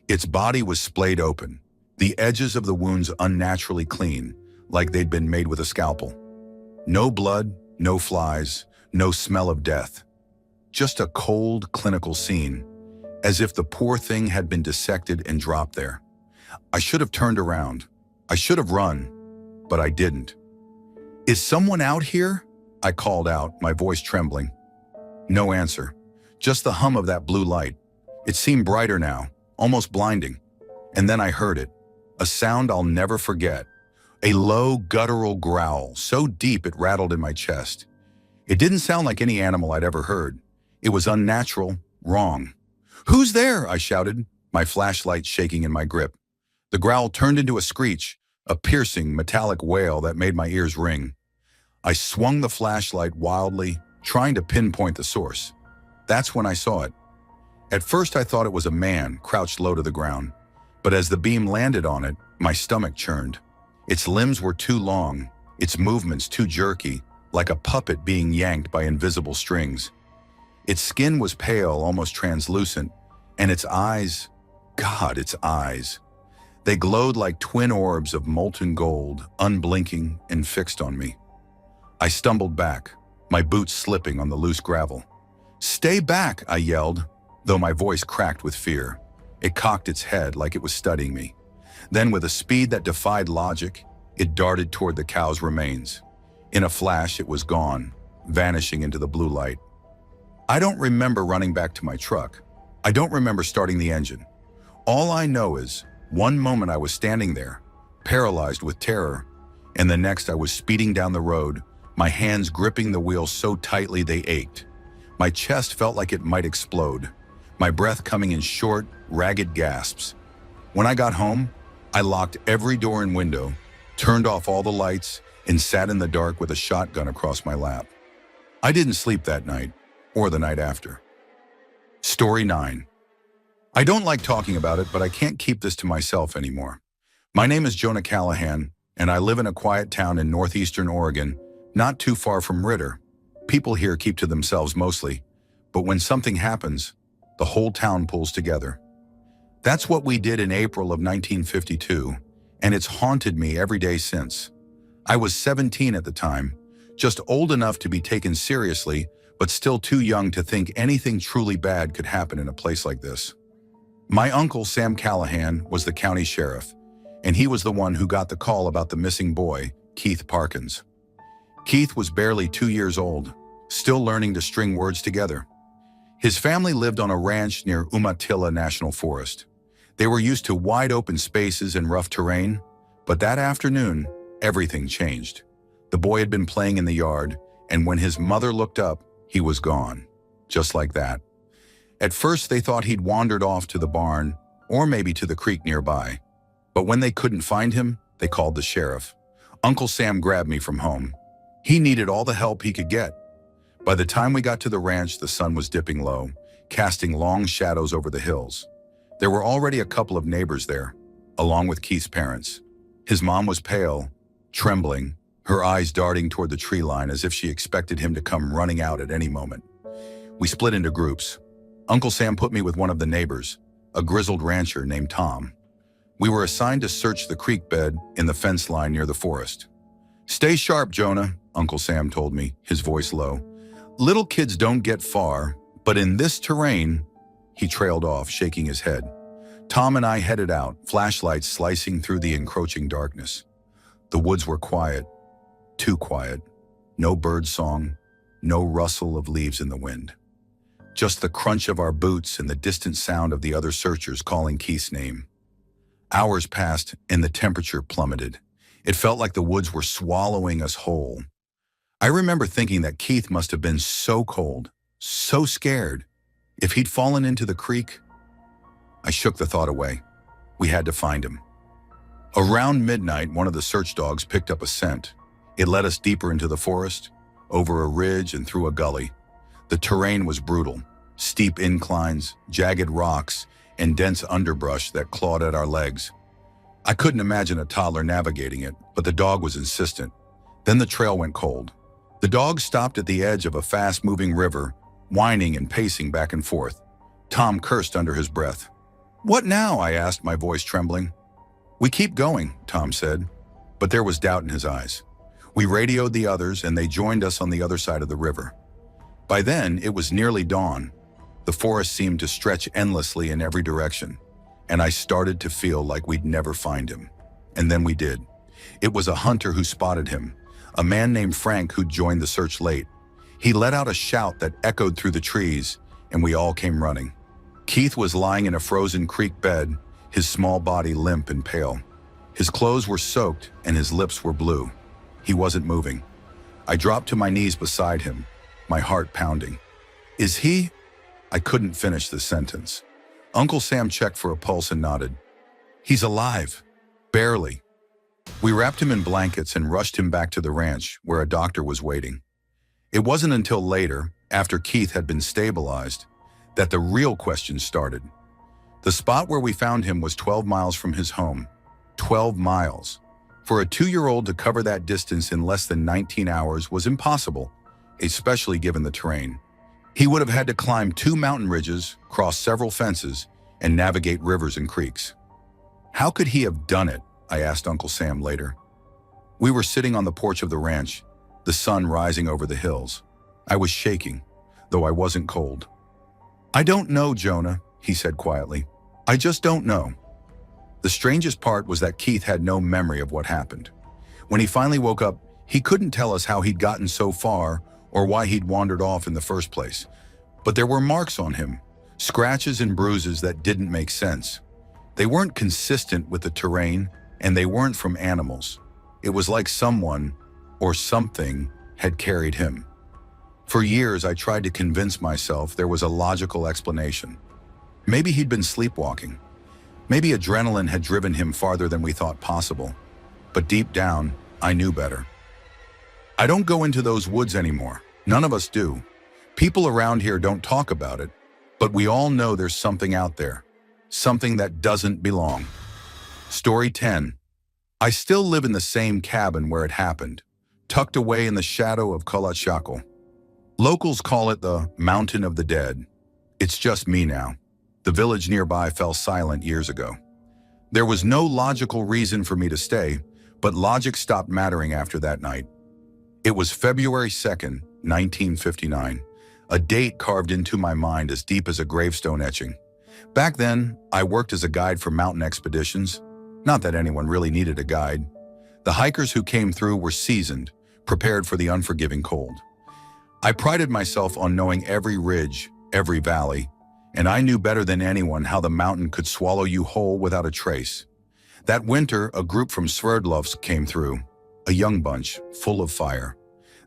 Its body was splayed open, the edges of the wounds unnaturally clean, like they'd been made with a scalpel. No blood, no flies, no smell of death. Just a cold, clinical scene, as if the poor thing had been dissected and dropped there. I should have turned around. I should have run, but I didn't. "Is someone out here?" I called out, my voice trembling. No answer, just the hum of that blue light. It seemed brighter now, almost blinding. And then I heard it, a sound I'll never forget. A low, guttural growl, so deep it rattled in my chest. It didn't sound like any animal I'd ever heard. It was unnatural, wrong. "Who's there?" I shouted, my flashlight shaking in my grip. The growl turned into a screech, a piercing, metallic wail that made my ears ring. I swung the flashlight wildly, trying to pinpoint the source. That's when I saw it. At first, I thought it was a man crouched low to the ground, but as the beam landed on it, my stomach churned. Its limbs were too long, its movements too jerky, like a puppet being yanked by invisible strings. Its skin was pale, almost translucent, and its eyes, God, its eyes. They glowed like twin orbs of molten gold, unblinking and fixed on me. I stumbled back, my boots slipping on the loose gravel. "Stay back," I yelled, though my voice cracked with fear. It cocked its head like it was studying me. Then, with a speed that defied logic, it darted toward the cow's remains. In a flash, it was gone, vanishing into the blue light. I don't remember running back to my truck. I don't remember starting the engine. All I know is, one moment I was standing there, paralyzed with terror, and the next I was speeding down the road, my hands gripping the wheel so tightly they ached. My chest felt like it might explode, my breath coming in short, ragged gasps. When I got home, I locked every door and window, turned off all the lights, and sat in the dark with a shotgun across my lap. I didn't sleep that night, or the night after. Story 9. I don't like talking about it, but I can't keep this to myself anymore. My name is Jonah Callahan, and I live in a quiet town in northeastern Oregon, not too far from Ritter. People here keep to themselves mostly, but when something happens, the whole town pulls together. That's what we did in April of 1952, and it's haunted me every day since. I was 17 at the time, just old enough to be taken seriously, but still too young to think anything truly bad could happen in a place like this. My uncle, Sam Callahan, was the county sheriff, and he was the one who got the call about the missing boy, Keith Parkins. Keith was barely 2 years old, still learning to string words together. His family lived on a ranch near Umatilla National Forest. They were used to wide open spaces and rough terrain, but that afternoon, everything changed. The boy had been playing in the yard, and when his mother looked up, he was gone, just like that. At first, they thought he'd wandered off to the barn, or maybe to the creek nearby. But when they couldn't find him, they called the sheriff. Uncle Sam grabbed me from home. He needed all the help he could get. By the time we got to the ranch, the sun was dipping low, casting long shadows over the hills. There were already a couple of neighbors there, along with Keith's parents. His mom was pale, trembling, her eyes darting toward the tree line as if she expected him to come running out at any moment. We split into groups. Uncle Sam put me with one of the neighbors, a grizzled rancher named Tom. We were assigned to search the creek bed in the fence line near the forest. "Stay sharp, Jonah," Uncle Sam told me, his voice low. "Little kids don't get far, but in this terrain," he trailed off, shaking his head. Tom and I headed out, flashlights slicing through the encroaching darkness. The woods were quiet, too quiet. No bird song, no rustle of leaves in the wind. Just the crunch of our boots and the distant sound of the other searchers calling Keith's name. Hours passed and the temperature plummeted. It felt like the woods were swallowing us whole. I remember thinking that Keith must have been so cold, so scared. If he'd fallen into the creek, I shook the thought away. We had to find him. Around midnight, one of the search dogs picked up a scent. It led us deeper into the forest, over a ridge and through a gully. The terrain was brutal. Steep inclines, jagged rocks, and dense underbrush that clawed at our legs. I couldn't imagine a toddler navigating it, but the dog was insistent. Then the trail went cold. The dog stopped at the edge of a fast-moving river, whining and pacing back and forth. Tom cursed under his breath. "What now?" I asked, my voice trembling. "We keep going," Tom said, but there was doubt in his eyes. We radioed the others, and they joined us on the other side of the river. By then, it was nearly dawn. The forest seemed to stretch endlessly in every direction, and I started to feel like we'd never find him. And then we did. It was a hunter who spotted him, a man named Frank who'd joined the search late. He let out a shout that echoed through the trees, and we all came running. Keith was lying in a frozen creek bed, his small body limp and pale. His clothes were soaked, and his lips were blue. He wasn't moving. I dropped to my knees beside him, my heart pounding. "Is he?" I couldn't finish the sentence. Uncle Sam checked for a pulse and nodded. "He's alive. Barely." We wrapped him in blankets and rushed him back to the ranch, where a doctor was waiting. It wasn't until later, after Keith had been stabilized, that the real questions started. The spot where we found him was 12 miles from his home. 12 miles. For a 2-year-old to cover that distance in less than 19 hours was impossible, especially given the terrain. He would have had to climb 2 mountain ridges, cross several fences, and navigate rivers and creeks. "How could he have done it?" I asked Uncle Sam later. We were sitting on the porch of the ranch, the sun rising over the hills. I was shaking, though I wasn't cold. "I don't know, Jonah," he said quietly. "I just don't know." The strangest part was that Keith had no memory of what happened. When he finally woke up, he couldn't tell us how he'd gotten so far or why he'd wandered off in the first place. But there were marks on him, scratches and bruises that didn't make sense. They weren't consistent with the terrain, and they weren't from animals. It was like someone, or something, had carried him. For years, I tried to convince myself there was a logical explanation. Maybe he'd been sleepwalking. Maybe adrenaline had driven him farther than we thought possible. But deep down, I knew better. I don't go into those woods anymore. None of us do. People around here don't talk about it, but we all know there's something out there. Something that doesn't belong. Story 10. I still live in the same cabin where it happened, tucked away in the shadow of Kolachakal. Locals call it the Mountain of the Dead. It's just me now. The village nearby fell silent years ago. There was no logical reason for me to stay, but logic stopped mattering after that night. It was February 2nd, 1959, a date carved into my mind as deep as a gravestone etching. Back then, I worked as a guide for mountain expeditions. Not that anyone really needed a guide. The hikers who came through were seasoned, prepared for the unforgiving cold. I prided myself on knowing every ridge, every valley, and I knew better than anyone how the mountain could swallow you whole without a trace. That winter, a group from Sverdlovsk came through, a young bunch, full of fire.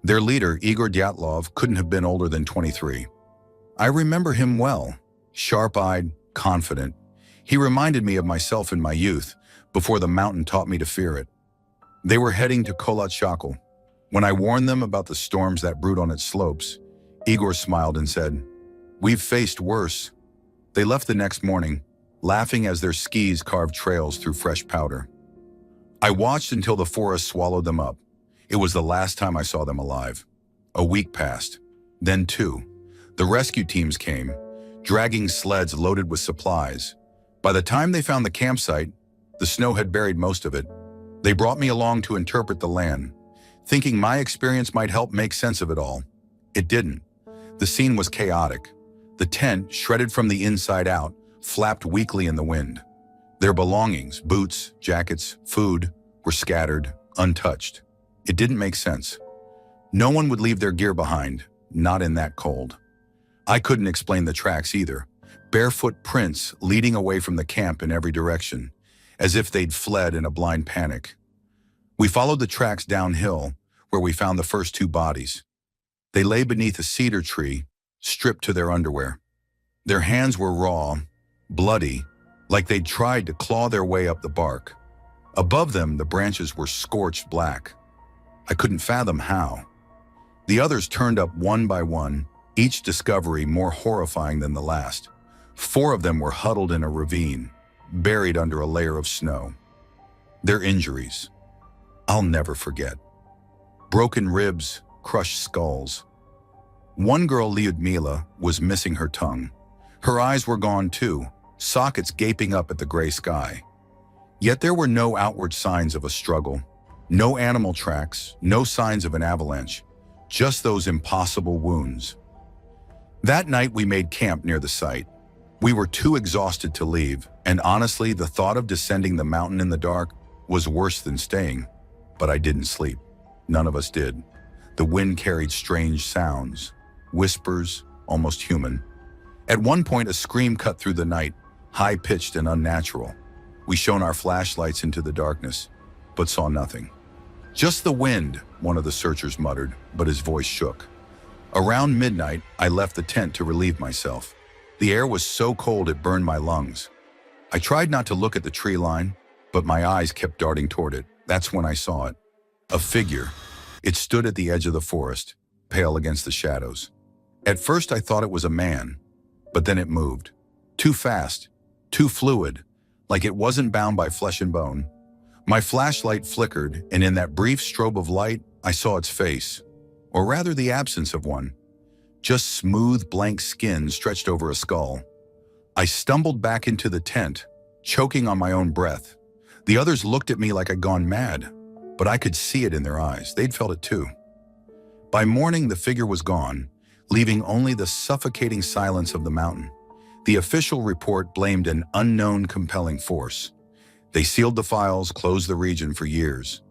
Their leader, Igor Dyatlov, couldn't have been older than 23. I remember him well, sharp-eyed, confident. He reminded me of myself in my youth, before the mountain taught me to fear it. They were heading to Kolachakal. When I warned them about the storms that brewed on its slopes, Igor smiled and said, "We've faced worse." They left the next morning, laughing as their skis carved trails through fresh powder. I watched until the forest swallowed them up. It was the last time I saw them alive. A week passed, then two. The rescue teams came, dragging sleds loaded with supplies. By the time they found the campsite, the snow had buried most of it. They brought me along to interpret the land, thinking my experience might help make sense of it all. It didn't. The scene was chaotic. The tent, shredded from the inside out, flapped weakly in the wind. Their belongings, boots, jackets, food, were scattered, untouched. It didn't make sense. No one would leave their gear behind, not in that cold. I couldn't explain the tracks either. Barefoot prints leading away from the camp in every direction, as if they'd fled in a blind panic. We followed the tracks downhill, where we found the first two bodies. They lay beneath a cedar tree, stripped to their underwear. Their hands were raw, bloody, like they'd tried to claw their way up the bark. Above them, the branches were scorched black. I couldn't fathom how. The others turned up one by one, each discovery more horrifying than the last. 4 of them were huddled in a ravine, buried under a layer of snow. Their injuries, I'll never forget. Broken ribs, crushed skulls. One girl, Lyudmila, was missing her tongue. Her eyes were gone too, sockets gaping up at the gray sky. Yet there were no outward signs of a struggle. No animal tracks, no signs of an avalanche. Just those impossible wounds. That night we made camp near the site. We were too exhausted to leave, and honestly, the thought of descending the mountain in the dark was worse than staying. But I didn't sleep. None of us did. The wind carried strange sounds, whispers, almost human. At one point, a scream cut through the night, high-pitched and unnatural. We shone our flashlights into the darkness, but saw nothing. "Just the wind," one of the searchers muttered, but his voice shook. Around midnight, I left the tent to relieve myself. The air was so cold it burned my lungs. I tried not to look at the tree line, but my eyes kept darting toward it. That's when I saw it. A figure. It stood at the edge of the forest, pale against the shadows. At first I thought it was a man, but then it moved. Too fast, too fluid, like it wasn't bound by flesh and bone. My flashlight flickered, and in that brief strobe of light, I saw its face, or rather the absence of one. Just smooth, blank skin stretched over a skull. I stumbled back into the tent, choking on my own breath. The others looked at me like I'd gone mad, but I could see it in their eyes. They'd felt it too. By morning, the figure was gone, leaving only the suffocating silence of the mountain. The official report blamed an unknown compelling force. They sealed the files, closed the region for years.